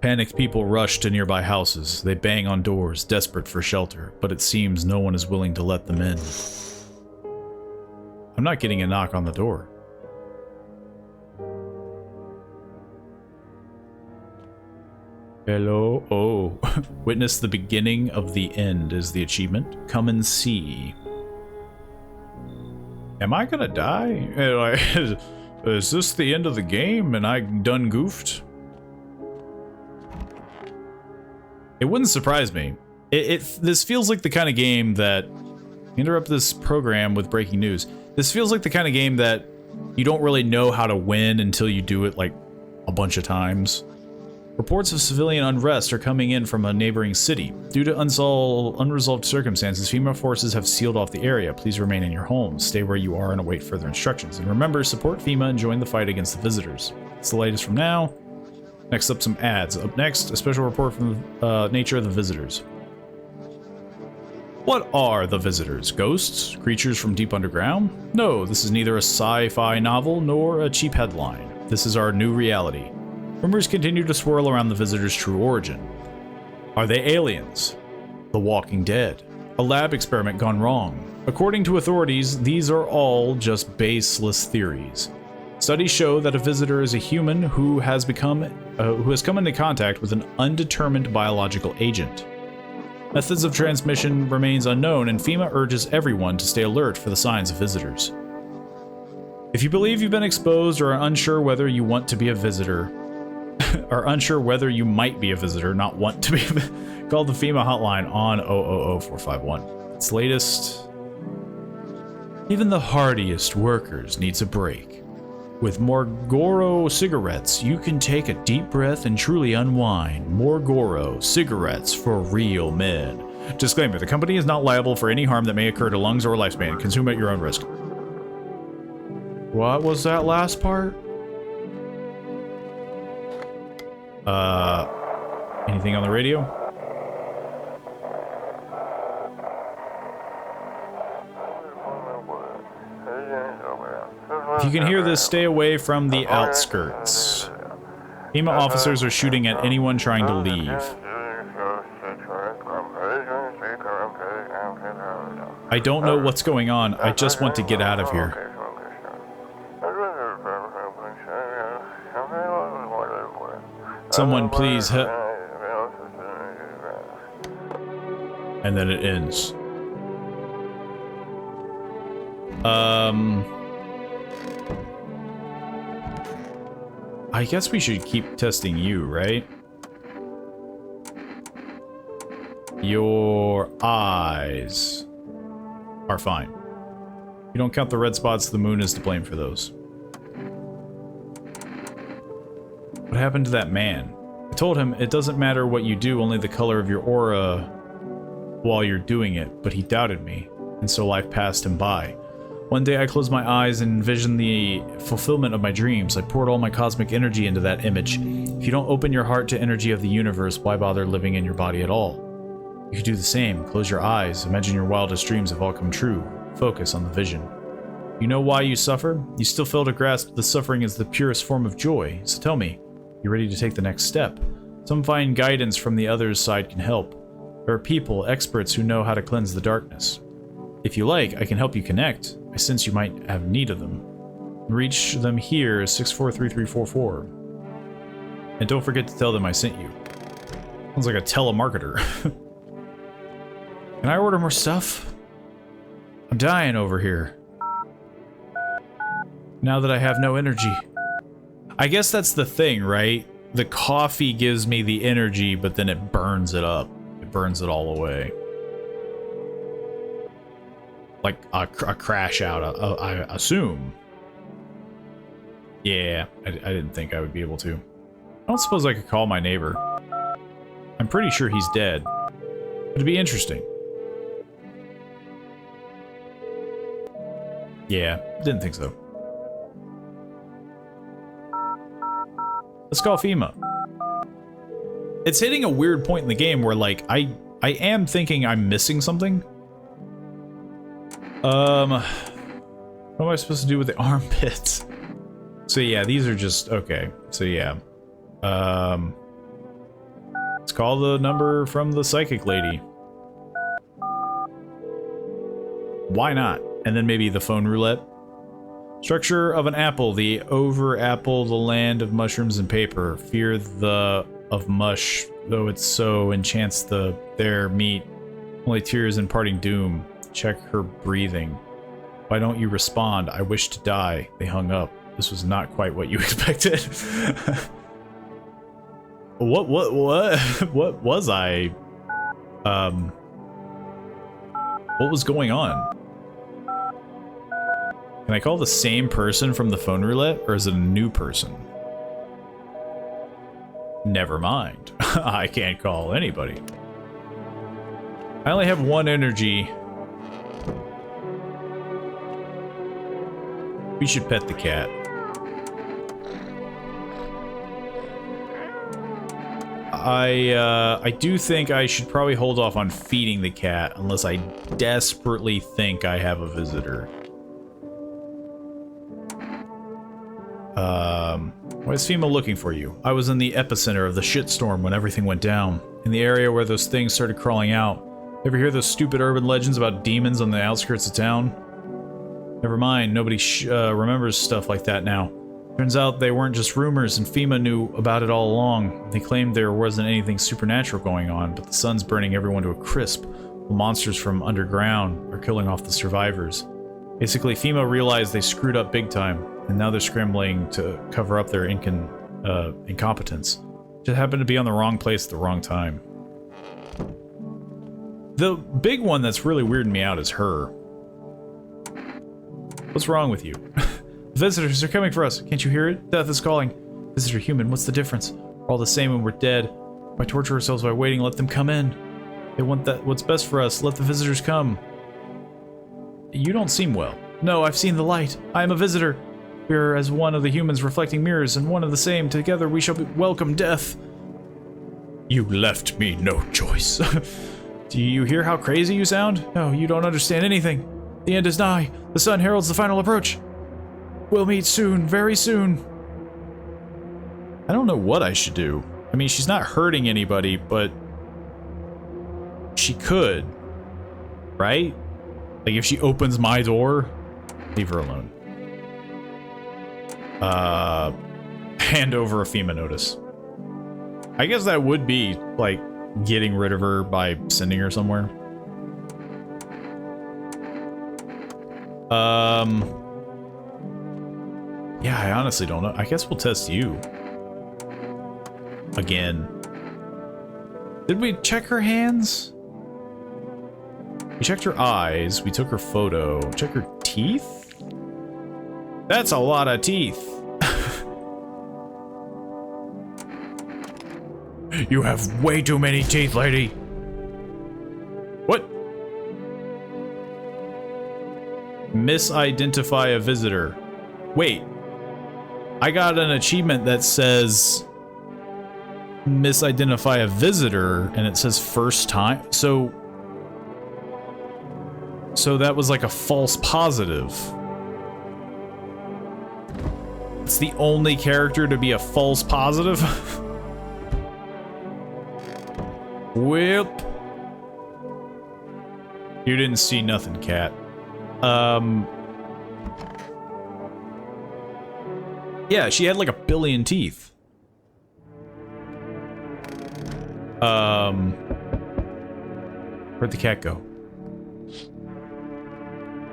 Panicked people rush to nearby houses. They bang on doors, desperate for shelter, but it seems no one is willing to let them in. I'm not getting a knock on the door. Hello? Oh. Witness the beginning of the end is the achievement. Come and see. Am I gonna die? Is this the end of the game and I done goofed? It wouldn't surprise me. This feels like the kind of game that... Interrupt this program with breaking news. This feels like the kind of game that you don't really know how to win until you do it like a bunch of times. Reports of civilian unrest are coming in from a neighboring city. Due to unresolved circumstances, FEMA forces have sealed off the area. Please remain in your homes. Stay where you are and await further instructions. And remember, support FEMA and join the fight against the visitors. It's the latest from now. Next up, some ads. Up next, a special report from the nature of the visitors. What are the visitors? Ghosts? Creatures from deep underground? No, this is neither a sci-fi novel nor a cheap headline. This is our new reality. Rumors continue to swirl around the visitors' true origin. Are they aliens? The Walking Dead? A lab experiment gone wrong? According to authorities, these are all just baseless theories. Studies show that a visitor is a human who has come into contact with an undetermined biological agent. Methods of transmission remains unknown, and FEMA urges everyone to stay alert for the signs of visitors. If you believe you've been exposed or are unsure whether you want to be a visitor, or unsure whether you might be a visitor, not want to be, call the FEMA hotline on 000-451. It's latest. Even the hardiest workers needs a break. With Marlboro cigarettes, you can take a deep breath and truly unwind. Marlboro cigarettes for real men. Disclaimer: the company is not liable for any harm that may occur to lungs or lifespan. Consume at your own risk. What was that last part? Anything on the radio? If you can hear this, stay away from the outskirts. FEMA officers are shooting at anyone trying to leave. I don't know what's going on. I just want to get out of here. Someone please help. And then it ends. I guess we should keep testing you, right? Your eyes are fine. You don't count the red spots, the moon is to blame for those. What happened to that man? I told him it doesn't matter what you do, only the color of your aura while you're doing it, but he doubted me, and so life passed him by. One day I closed my eyes and envisioned the fulfillment of my dreams. I poured all my cosmic energy into that image. If you don't open your heart to energy of the universe, why bother living in your body at all? You could do the same. Close your eyes. Imagine your wildest dreams have all come true. Focus on the vision. You know why you suffer? You still fail to grasp the suffering is the purest form of joy. So tell me, you ready to take the next step? Some fine guidance from the other's side can help. There are people, experts who know how to cleanse the darkness. If you like, I can help you connect. I sense you might have need of them. Reach them here, 643344. And don't forget to tell them I sent you. Sounds like a telemarketer. Can I order more stuff? I'm dying over here. Now that I have no energy. I guess that's the thing, right? The coffee gives me the energy, but then it burns it up. It burns it all away. Like a crash out, I assume. Yeah, I didn't think I would be able to. I don't suppose I could call my neighbor. I'm pretty sure he's dead. It'd be interesting. Yeah, didn't think so. Let's call FEMA. It's hitting a weird point in the game where, like, I am thinking I'm missing something. What am I supposed to do with the armpits? So yeah, these are just, okay. So yeah. Let's call the number from the psychic lady. Why not? And then maybe the phone roulette. Structure of an apple. The over apple, the land of mushrooms and paper. Fear the of mush, though it so enchants their meat. Only tears and parting doom. Check her breathing. Why don't you respond? I wish to die. They hung up. This was not quite what you expected. What was I? What was going on? Can I call the same person from the phone roulette, or is it a new person? Never mind. I can't call anybody. I only have one energy. We should pet the cat. I do think I should probably hold off on feeding the cat unless I desperately think I have a visitor. Why is FEMA looking for you? I was in the epicenter of the shitstorm when everything went down. In the area where those things started crawling out. Ever hear those stupid urban legends about demons on the outskirts of town? Never mind, nobody remembers stuff like that now. Turns out they weren't just rumors, and FEMA knew about it all along. They claimed there wasn't anything supernatural going on, but the sun's burning everyone to a crisp. The monsters from underground are killing off the survivors. Basically, FEMA realized they screwed up big time, and now they're scrambling to cover up their incompetence. Just happened to be on the wrong place at the wrong time. The big one that's really weirding me out is her. What's wrong with you? Visitors are coming for us. Can't you hear it? Death is calling. Visitor human, what's the difference? We're all the same when we're dead. Why torture ourselves by waiting? Let them come in. They want that what's best for us. Let the visitors come. You don't seem well. No, I've seen the light. I am a visitor. We are as one of the humans reflecting mirrors, and one of the same. Together we shall welcome death. You left me no choice. Do you hear how crazy you sound? No, you don't understand anything. The end is nigh. The sun heralds the final approach. We'll meet soon, very soon. I don't know what I should do. I mean, she's not hurting anybody, but she could, right? Like if she opens my door, leave her alone. Hand over a FEMA notice. I guess that would be like getting rid of her by sending her somewhere. Yeah, I honestly don't know. I guess we'll test you. Again. Did we check her hands? We checked her eyes. We took her photo. Check her teeth? That's a lot of teeth. You have way too many teeth, lady. What? Misidentify a visitor. Wait. I got an achievement that says misidentify a visitor, and it says first time. So that was like a false positive. It's the only character to be a false positive. Whip. You didn't see nothing, cat. Yeah, she had like 1 billion teeth. Where'd the cat go?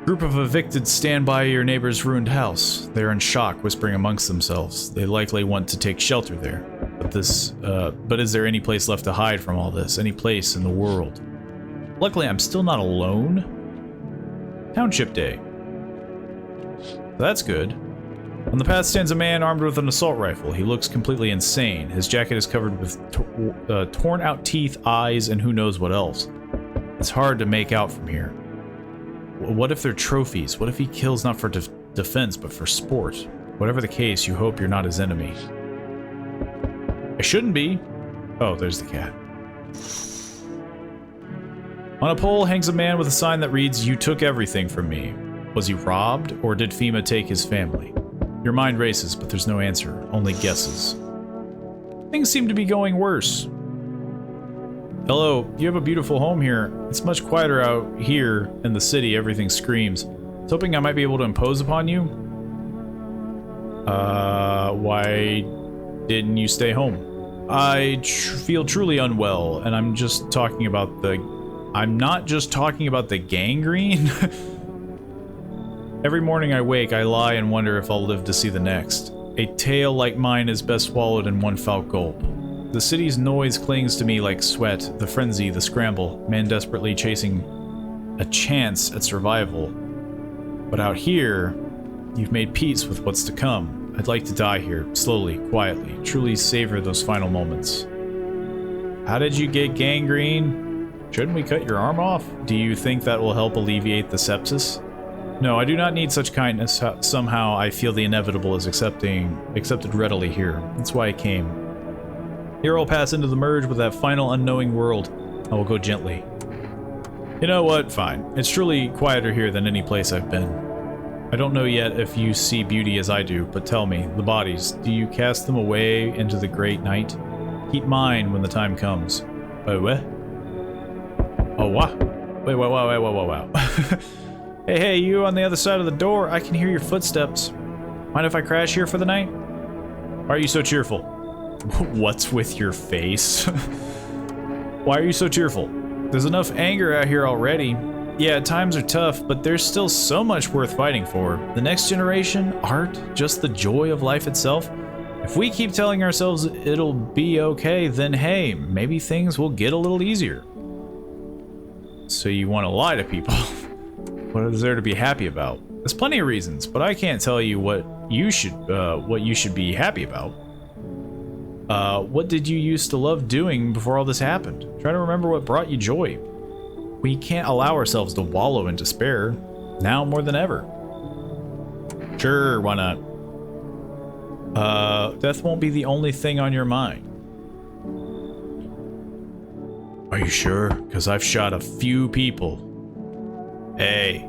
Group of evicted stand by your neighbor's ruined house. They're in shock, whispering amongst themselves. They likely want to take shelter there. But is there any place left to hide from all this? Any place in the world? Luckily, I'm still not alone. Township Day. That's good. On the path stands a man armed with an assault rifle. He looks completely insane. His jacket is covered with torn out teeth, eyes, and who knows what else. It's hard to make out from here. What if they're trophies? What if he kills not for defense, but for sport? Whatever the case, you hope you're not his enemy. I shouldn't be. Oh, there's the cat. On a pole hangs a man with a sign that reads, "You took everything from me." Was he robbed, or did FEMA take his family? Your mind races, but there's no answer, only guesses. Things seem to be going worse. Hello, you have a beautiful home here. It's much quieter out here in the city, everything screams. I was hoping I might be able to impose upon you. Why didn't you stay home? I feel truly unwell, and I'm not just talking about the gangrene. Every morning I wake, I lie and wonder if I'll live to see the next. A tale like mine is best swallowed in one foul gulp. The city's noise clings to me like sweat, the frenzy, the scramble, man desperately chasing a chance at survival. But out here, you've made peace with what's to come. I'd like to die here, slowly, quietly, truly savor those final moments. How did you get gangrene? Shouldn't we cut your arm off? Do you think that will help alleviate the sepsis? No, I do not need such kindness. Somehow I feel the inevitable is accepted readily here. That's why I came. Here I'll pass into the merge with that final unknowing world. I will go gently. You know what? Fine. It's truly quieter here than any place I've been. I don't know yet if you see beauty as I do, but tell me, the bodies, do you cast them away into the great night? Keep mine when the time comes. Oh, what? Oh, what? Wait, wow. Hey, you on the other side of the door. I can hear your footsteps. Mind if I crash here for the night? Why are you so cheerful? What's with your face? Why are you so cheerful? There's enough anger out here already. Yeah, times are tough, but there's still so much worth fighting for. The next generation, art, just the joy of life itself. If we keep telling ourselves it'll be okay, then hey, maybe things will get a little easier. So you want to lie to people? What is there to be happy about? There's plenty of reasons, but I can't tell you what you should be happy about. What did you used to love doing before all this happened? Try to remember what brought you joy. We can't allow ourselves to wallow in despair, now more than ever. Sure, why not? Death won't be the only thing on your mind. Are you sure? Because I've shot a few people. Hey.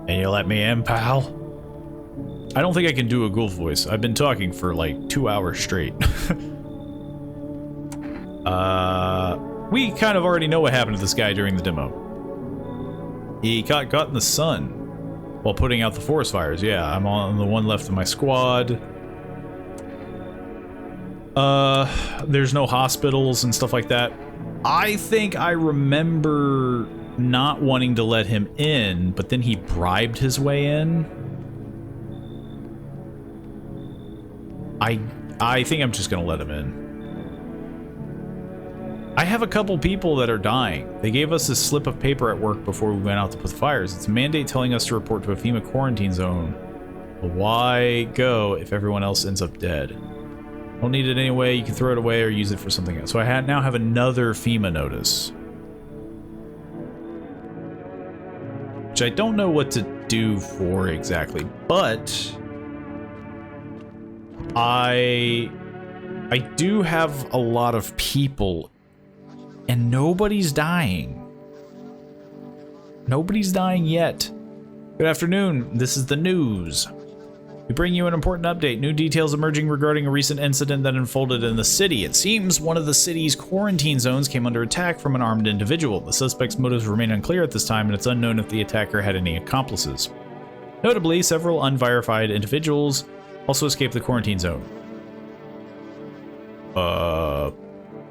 Can you let me in, pal? I don't think I can do a ghoul voice. I've been talking for like 2 hours straight. We kind of already know what happened to this guy during the demo. He got caught in the sun while putting out the forest fires. Yeah, I'm on the one left of my squad. There's no hospitals and stuff like that. I think I remember not wanting to let him in, but then he bribed his way in. I think I'm just gonna let him in. I have a couple people that are dying. They gave us this slip of paper at work before we went out to put the fires. It's a mandate telling us to report to a FEMA quarantine zone. But why go if everyone else ends up dead? Don't need it anyway. You can throw it away or use it for something else. So I now have another FEMA notice. Which I don't know what to do for exactly, but I do have a lot of people and nobody's dying. Nobody's dying yet. Good afternoon. This is the news. We bring you an important update. New details emerging regarding a recent incident that unfolded in the city. It seems one of the city's quarantine zones came under attack from an armed individual. The suspect's motives remain unclear at this time, and it's unknown if the attacker had any accomplices. Notably, several unverified individuals also escaped the quarantine zone.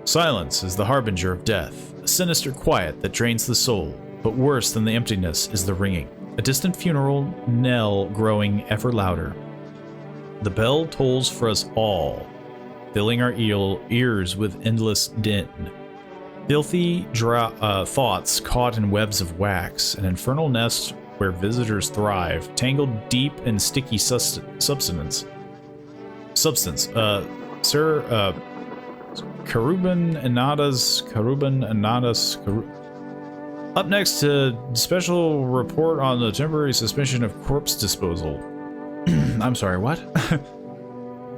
Silence is the harbinger of death, a sinister quiet that drains the soul, but worse than the emptiness is the ringing. A distant funeral knell growing ever louder. The bell tolls for us all, filling our ears with endless din. Filthy thoughts caught in webs of wax, an infernal nest where visitors thrive, tangled deep in sticky substance. Sir, Karuban Anadas. Up next, a special report on the temporary suspension of corpse disposal. I'm sorry, what?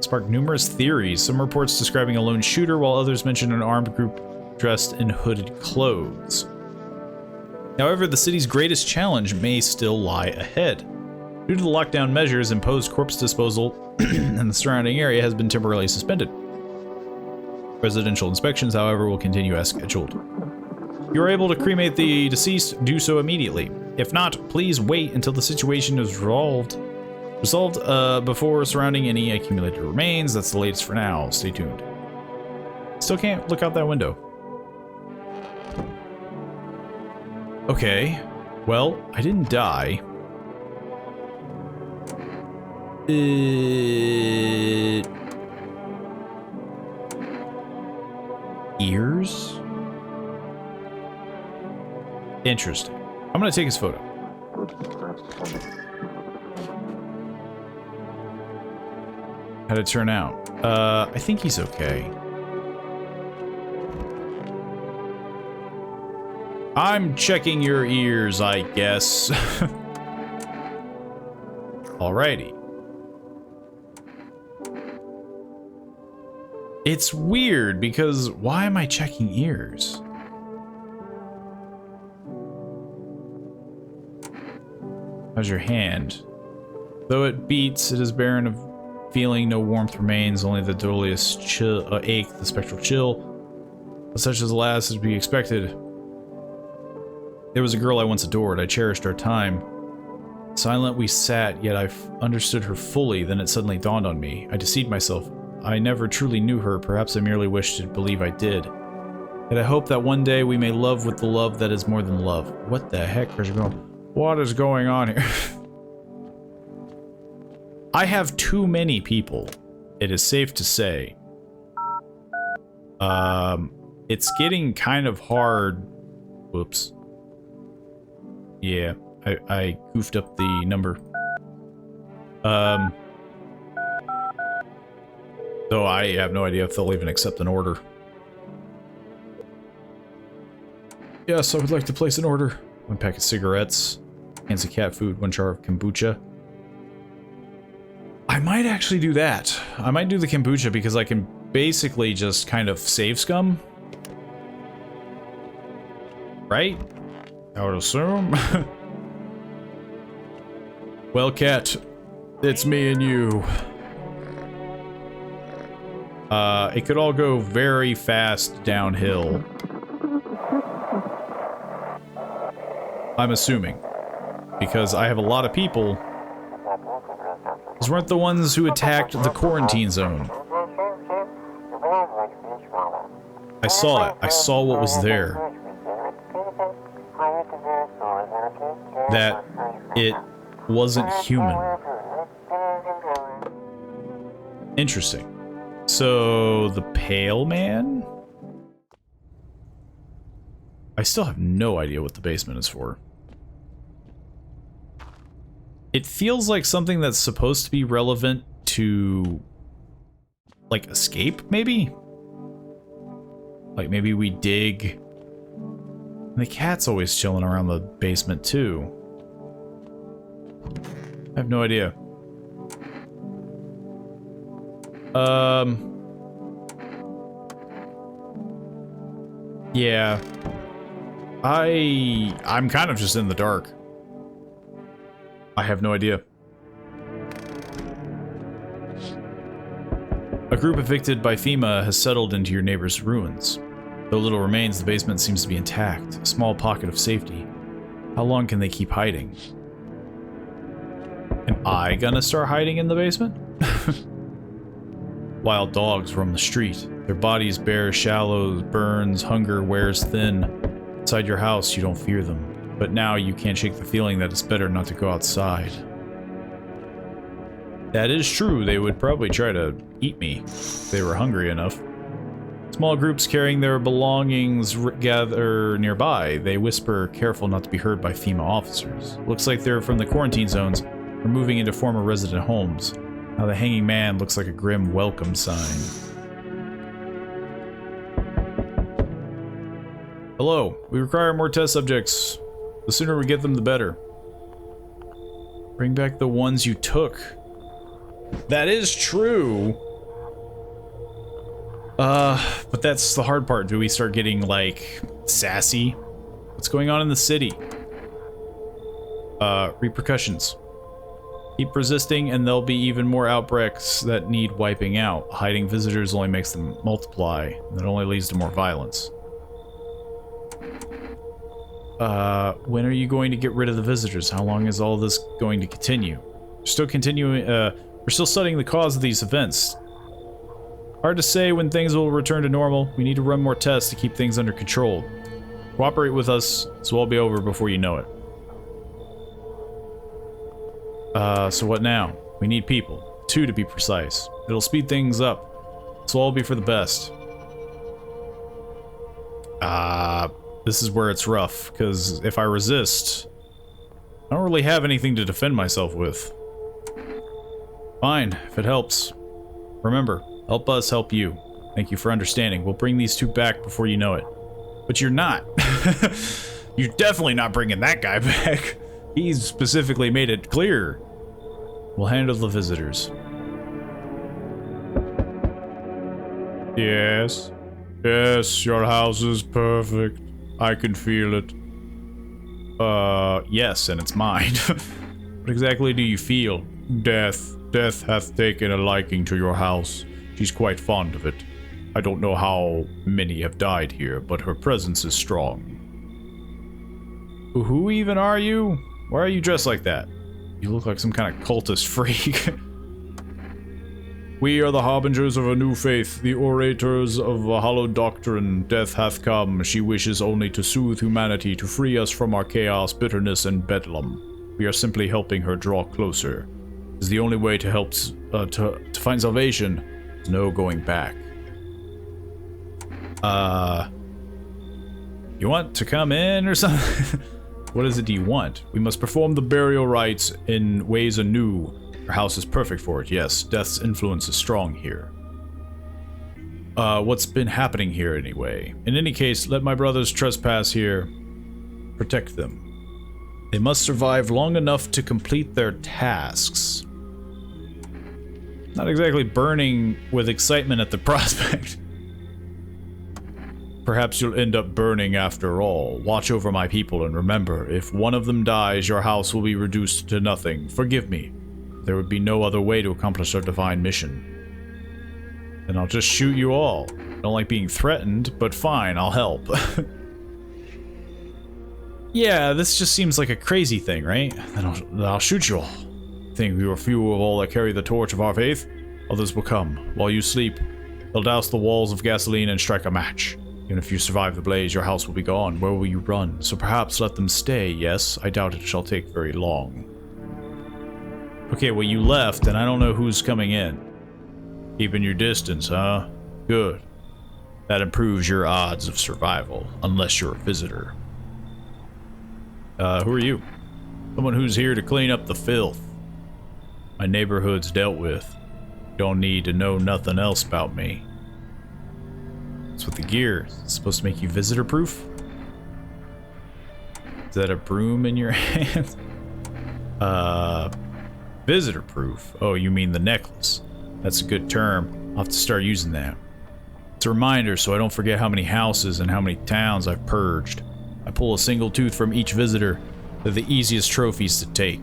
Sparked numerous theories, some reports describing a lone shooter, while others mention an armed group dressed in hooded clothes. However, the city's greatest challenge may still lie ahead. Due to the lockdown measures imposed, corpse disposal in the surrounding area has been temporarily suspended. Residential inspections, however, will continue as scheduled. If you are able to cremate the deceased, do so immediately. If not, please wait until the situation is resolved before surrounding any accumulated remains. That's the latest for now. Stay tuned. Still can't look out that window. Okay. Well, I didn't die. Ears? Interesting. I'm gonna take his photo. How'd it turn out? I think he's okay. I'm checking your ears, I guess. Alrighty. It's weird because why am I checking ears? How's your hand? Though it beats, it is barren of feeling, no warmth remains, only the dullest ache, the spectral chill. Such as the last as be expected. There was a girl I once adored, I cherished our time. Silent we sat, yet I understood her fully, then it suddenly dawned on me. I deceived myself. I never truly knew her, perhaps I merely wished to believe I did. Yet I hope that one day we may love with the love that is more than love. What the heck, what is going on here? I have too many people, it is safe to say. It's getting kind of hard. Whoops. Yeah, I goofed up the number. Though I have no idea if they'll even accept an order. Yes, I would like to place an order. 1 pack of cigarettes, cans of cat food, 1 jar of kombucha. I might actually do that. I might do the kombucha because I can basically just kind of save scum. Right? I would assume. Well, cat, it's me and you. It could all go very fast downhill. I'm assuming. Because I have a lot of people. These weren't the ones who attacked the quarantine zone. I saw it. I saw what was there. That it wasn't human. Interesting. So, the Pale Man? I still have no idea what the basement is for. It feels like something that's supposed to be relevant to, like, escape, maybe? Like, maybe we dig. And the cat's always chilling around the basement, too. I have no idea. Yeah. I'm kind of just in the dark. I have no idea. A group evicted by FEMA has settled into your neighbor's ruins. Though little remains, the basement seems to be intact, a small pocket of safety. How long can they keep hiding? Am I gonna start hiding in the basement? Wild dogs roam the street. Their bodies bear shallow burns, hunger wears thin. Inside your house, you don't fear them. But now you can't shake the feeling that it's better not to go outside. That is true, they would probably try to eat me if they were hungry enough. Small groups carrying their belongings gather nearby. They whisper, careful not to be heard by FEMA officers. Looks like they're from the quarantine zones, or moving into former resident homes. Now the hanging man looks like a grim welcome sign. Hello, we require more test subjects. The sooner we get them, the better. Bring back the ones you took. That is true. But that's the hard part. Do we start getting, like, sassy? What's going on in the city? Repercussions. Keep resisting, and there'll be even more outbreaks that need wiping out. Hiding visitors only makes them multiply, and that only leads to more violence. When are you going to get rid of the visitors? How long is all this going to continue? We're still continuing, we're still studying the cause of these events. Hard to say when things will return to normal. We need to run more tests to keep things under control. Cooperate with us, so we'll be over before you know it. So what now? We need people. 2 to be precise. It'll speed things up. So all be for the best. This is where it's rough, because if I resist, I don't really have anything to defend myself with. Fine, if it helps. Remember, help us help you. Thank you for understanding. We'll bring these 2 back before you know it. But you're not. You're definitely not bringing that guy back. He's specifically made it clear. We'll handle the visitors. Yes. Yes, your house is perfect. I can feel it. Yes, and it's mine. What exactly do you feel? Death. Death hath taken a liking to your house. She's quite fond of it. I don't know how many have died here, but her presence is strong. Who even are you? Why are you dressed like that? You look like some kind of cultist freak. We are the harbingers of a new faith, the orators of a hallowed doctrine. Death hath come. She wishes only to soothe humanity, to free us from our chaos, bitterness, and bedlam. We are simply helping her draw closer. It's the only way to help to find salvation. There's no going back. You want to come in or something? What is it do you want? We must perform the burial rites in ways anew. Our house is perfect for it, yes. Death's influence is strong here. What's been happening here anyway? In any case, let my brothers trespass here. Protect them. They must survive long enough to complete their tasks. Not exactly burning with excitement at the prospect. Perhaps you'll end up burning after all. Watch over my people and remember, if one of them dies, your house will be reduced to nothing. Forgive me. There would be no other way to accomplish our divine mission. And I'll just shoot you all. Don't like being threatened, but fine, I'll help. Yeah, this just seems like a crazy thing, right? Then I'll shoot you all. Think we are few of all that carry the torch of our faith? Others will come. While you sleep, they'll douse the walls of gasoline and strike a match. Even if you survive the blaze, your house will be gone. Where will you run? So perhaps let them stay, yes? I doubt it shall take very long. Okay, well you left, and I don't know who's coming in. Keeping your distance, huh? Good. That improves your odds of survival, unless you're a visitor. Who are you? Someone who's here to clean up the filth. My neighborhood's dealt with. Don't need to know nothing else about me. What's with the gear? Is it supposed to make you visitor-proof? Is that a broom in your hand? Visitor-proof? Oh, you mean the necklace. That's a good term. I'll have to start using that. It's a reminder so I don't forget how many houses and how many towns I've purged. I pull a single tooth from each visitor. They're the easiest trophies to take.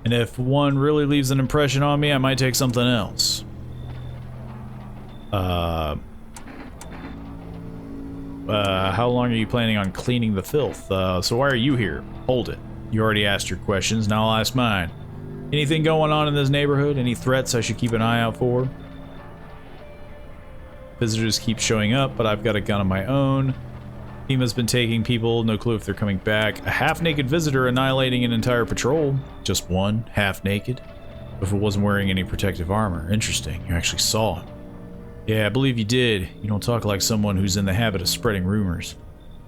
And if one really leaves an impression on me, I might take something else. How long are you planning on cleaning the filth? So why are you here? Hold it. You already asked your questions, now I'll ask mine. Anything going on in this neighborhood? Any threats I should keep an eye out for? Visitors keep showing up, but I've got a gun of my own. FEMA's been taking people, no clue if they're coming back. A half-naked visitor annihilating an entire patrol. Just one, half-naked. If it wasn't wearing any protective armor. Interesting, you actually saw him. Yeah, I believe you did. You don't talk like someone who's in the habit of spreading rumors.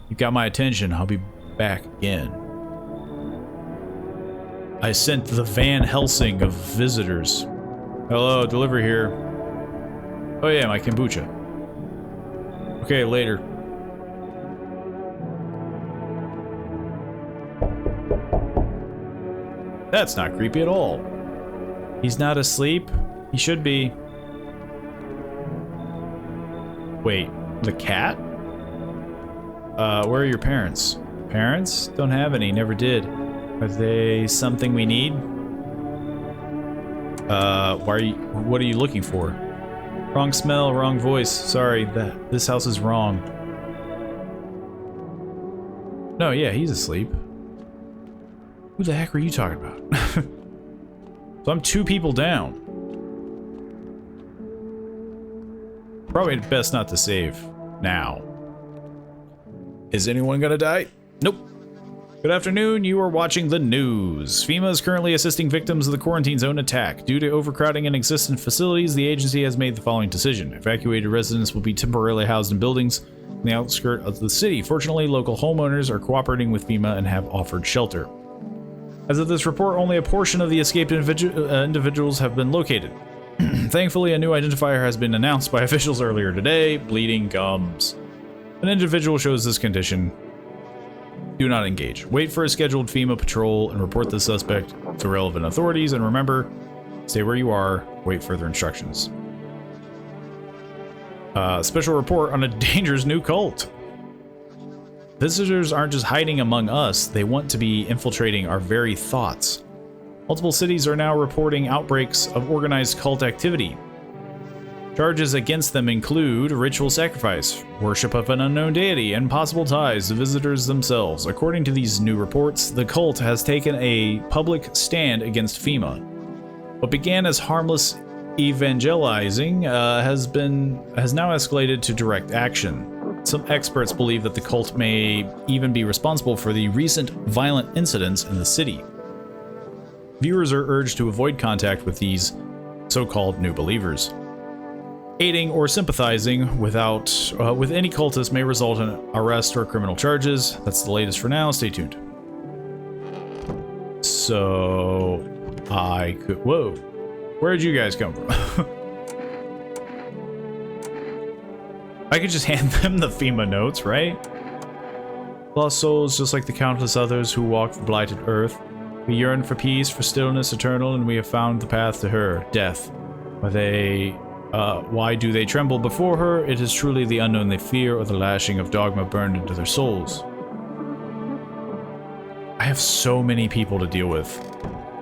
You got my attention, I'll be back again. I sent the Van Helsing of visitors. Hello, delivery here. Oh yeah, my kombucha. Okay, later. That's not creepy at all. He's not asleep? He should be. Wait, the cat? Where are your parents? Parents? Don't have any, never did. Are they something we need? What are you looking for? Wrong smell, wrong voice. Sorry, this house is wrong. No, yeah, he's asleep. Who the heck are you talking about? So I'm 2 people down. Probably best not to save now. Is anyone gonna die? Nope. Good afternoon, you are watching the news. FEMA is currently assisting victims of the quarantine zone attack. Due to overcrowding in existing facilities, the agency has made the following decision. Evacuated residents will be temporarily housed in buildings on the outskirts of the city. Fortunately, local homeowners are cooperating with FEMA and have offered shelter. As of this report, only a portion of the escaped individuals have been located. Thankfully, a new identifier has been announced by officials earlier today: bleeding gums. If an individual shows this condition, do not engage. Wait for a scheduled FEMA patrol and report the suspect to relevant authorities, and remember, stay where you are, wait further instructions. Special report on a dangerous new cult. Visitors aren't just hiding among us, they want to be infiltrating our very thoughts. Multiple cities are now reporting outbreaks of organized cult activity. Charges against them include ritual sacrifice, worship of an unknown deity, and possible ties to visitors themselves. According to these new reports, the cult has taken a public stand against FEMA. What began as harmless evangelizing has now escalated to direct action. Some experts believe that the cult may even be responsible for the recent violent incidents in the city. Viewers are urged to avoid contact with these so-called new believers. Aiding or sympathizing with any cultist may result in arrest or criminal charges. That's the latest for now. Stay tuned. So, whoa. Where did you guys come from? I could just hand them the FEMA notes, right? Lost souls, just like the countless others who walk the blighted earth. We yearn for peace, for stillness eternal, and we have found the path to her, death. Why do they tremble before her? It is truly the unknown they fear, or the lashing of dogma burned into their souls. I have so many people to deal with.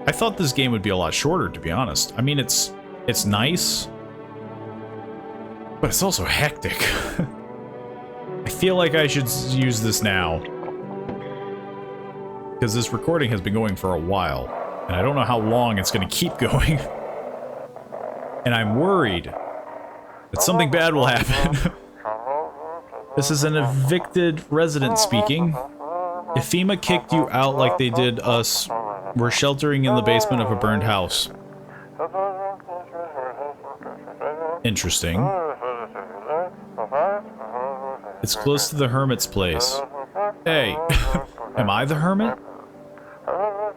I thought this game would be a lot shorter, to be honest. I mean, it's nice, but it's also hectic. I feel like I should use this now, because this recording has been going for a while, and I don't know how long it's going to keep going. And I'm worried that something bad will happen. This is an evicted resident speaking. If FEMA kicked you out like they did us, we're sheltering in the basement of a burned house. Interesting. It's close to the hermit's place. Hey, am I the hermit?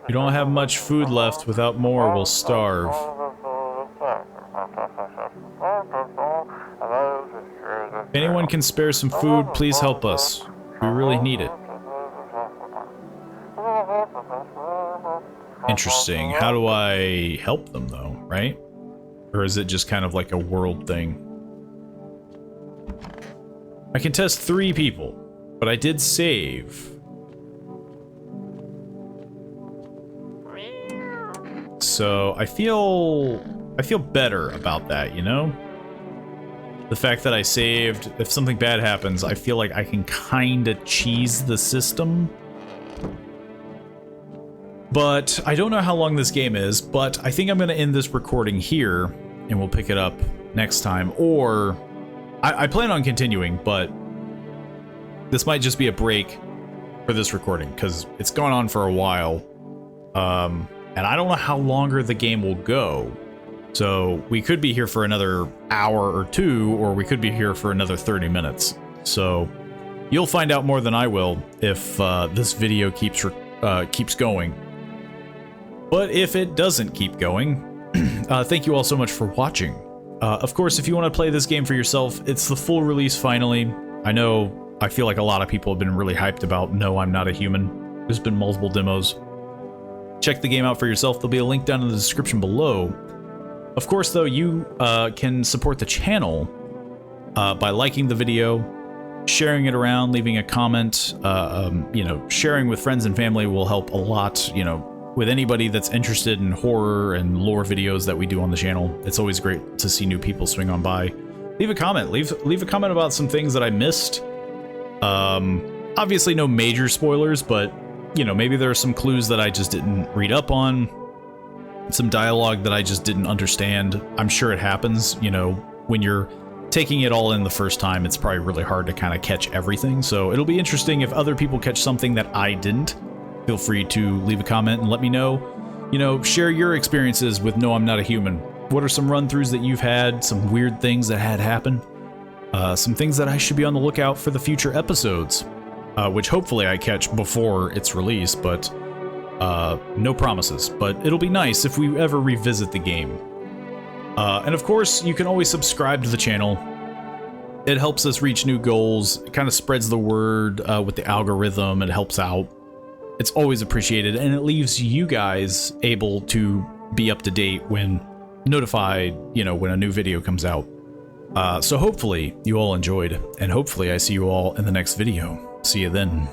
We don't have much food left. Without more, we'll starve. If anyone can spare some food, please help us. We really need it. Interesting. How do I help them, though, right? Or is it just kind of like a world thing? I can test 3 people, but I did save. So I feel better about that, you know? The fact that I saved, if something bad happens, I feel like I can kinda cheese the system. But I don't know how long this game is, but I think I'm gonna end this recording here, and we'll pick it up next time. Or, I plan on continuing, but this might just be a break for this recording, because it's gone on for a while. And I don't know how longer the game will go. So we could be here for another hour or 2, or we could be here for another 30 minutes. So you'll find out more than I will if this video keeps going. But if it doesn't keep going, thank you all so much for watching. Of course, if you want to play this game for yourself, it's the full release finally. I feel like a lot of people have been really hyped about No, I'm Not a Human. There's been multiple demos. Check the game out for yourself. There'll be a link down in the description below. Of course, though, you can support the channel by liking the video, sharing it around, leaving a comment. You know, sharing with friends and family will help a lot, you know, with anybody that's interested in horror and lore videos that we do on the channel. It's always great to see new people swing on by. Leave a comment. Leave a comment about some things that I missed. Obviously no major spoilers, but, you know, maybe there are some clues that I just didn't read up on. Some dialogue that I just didn't understand. I'm sure it happens, you know, when you're taking it all in the first time, it's probably really hard to kind of catch everything. So it'll be interesting if other people catch something that I didn't. Feel free to leave a comment and let me know. You know, share your experiences with No, I'm Not a Human. What are some run-throughs that you've had? Some weird things that had happened? Some things that I should be on the lookout for the future episodes, which hopefully I catch before its release, but no promises. But it'll be nice if we ever revisit the game. And of course, you can always subscribe to the channel. It helps us reach new goals. It kind of spreads the word with the algorithm. It helps out. It's always appreciated, and it leaves you guys able to be up to date when notified, you know, when a new video comes out. So hopefully you all enjoyed, and hopefully I see you all in the next video. See you then.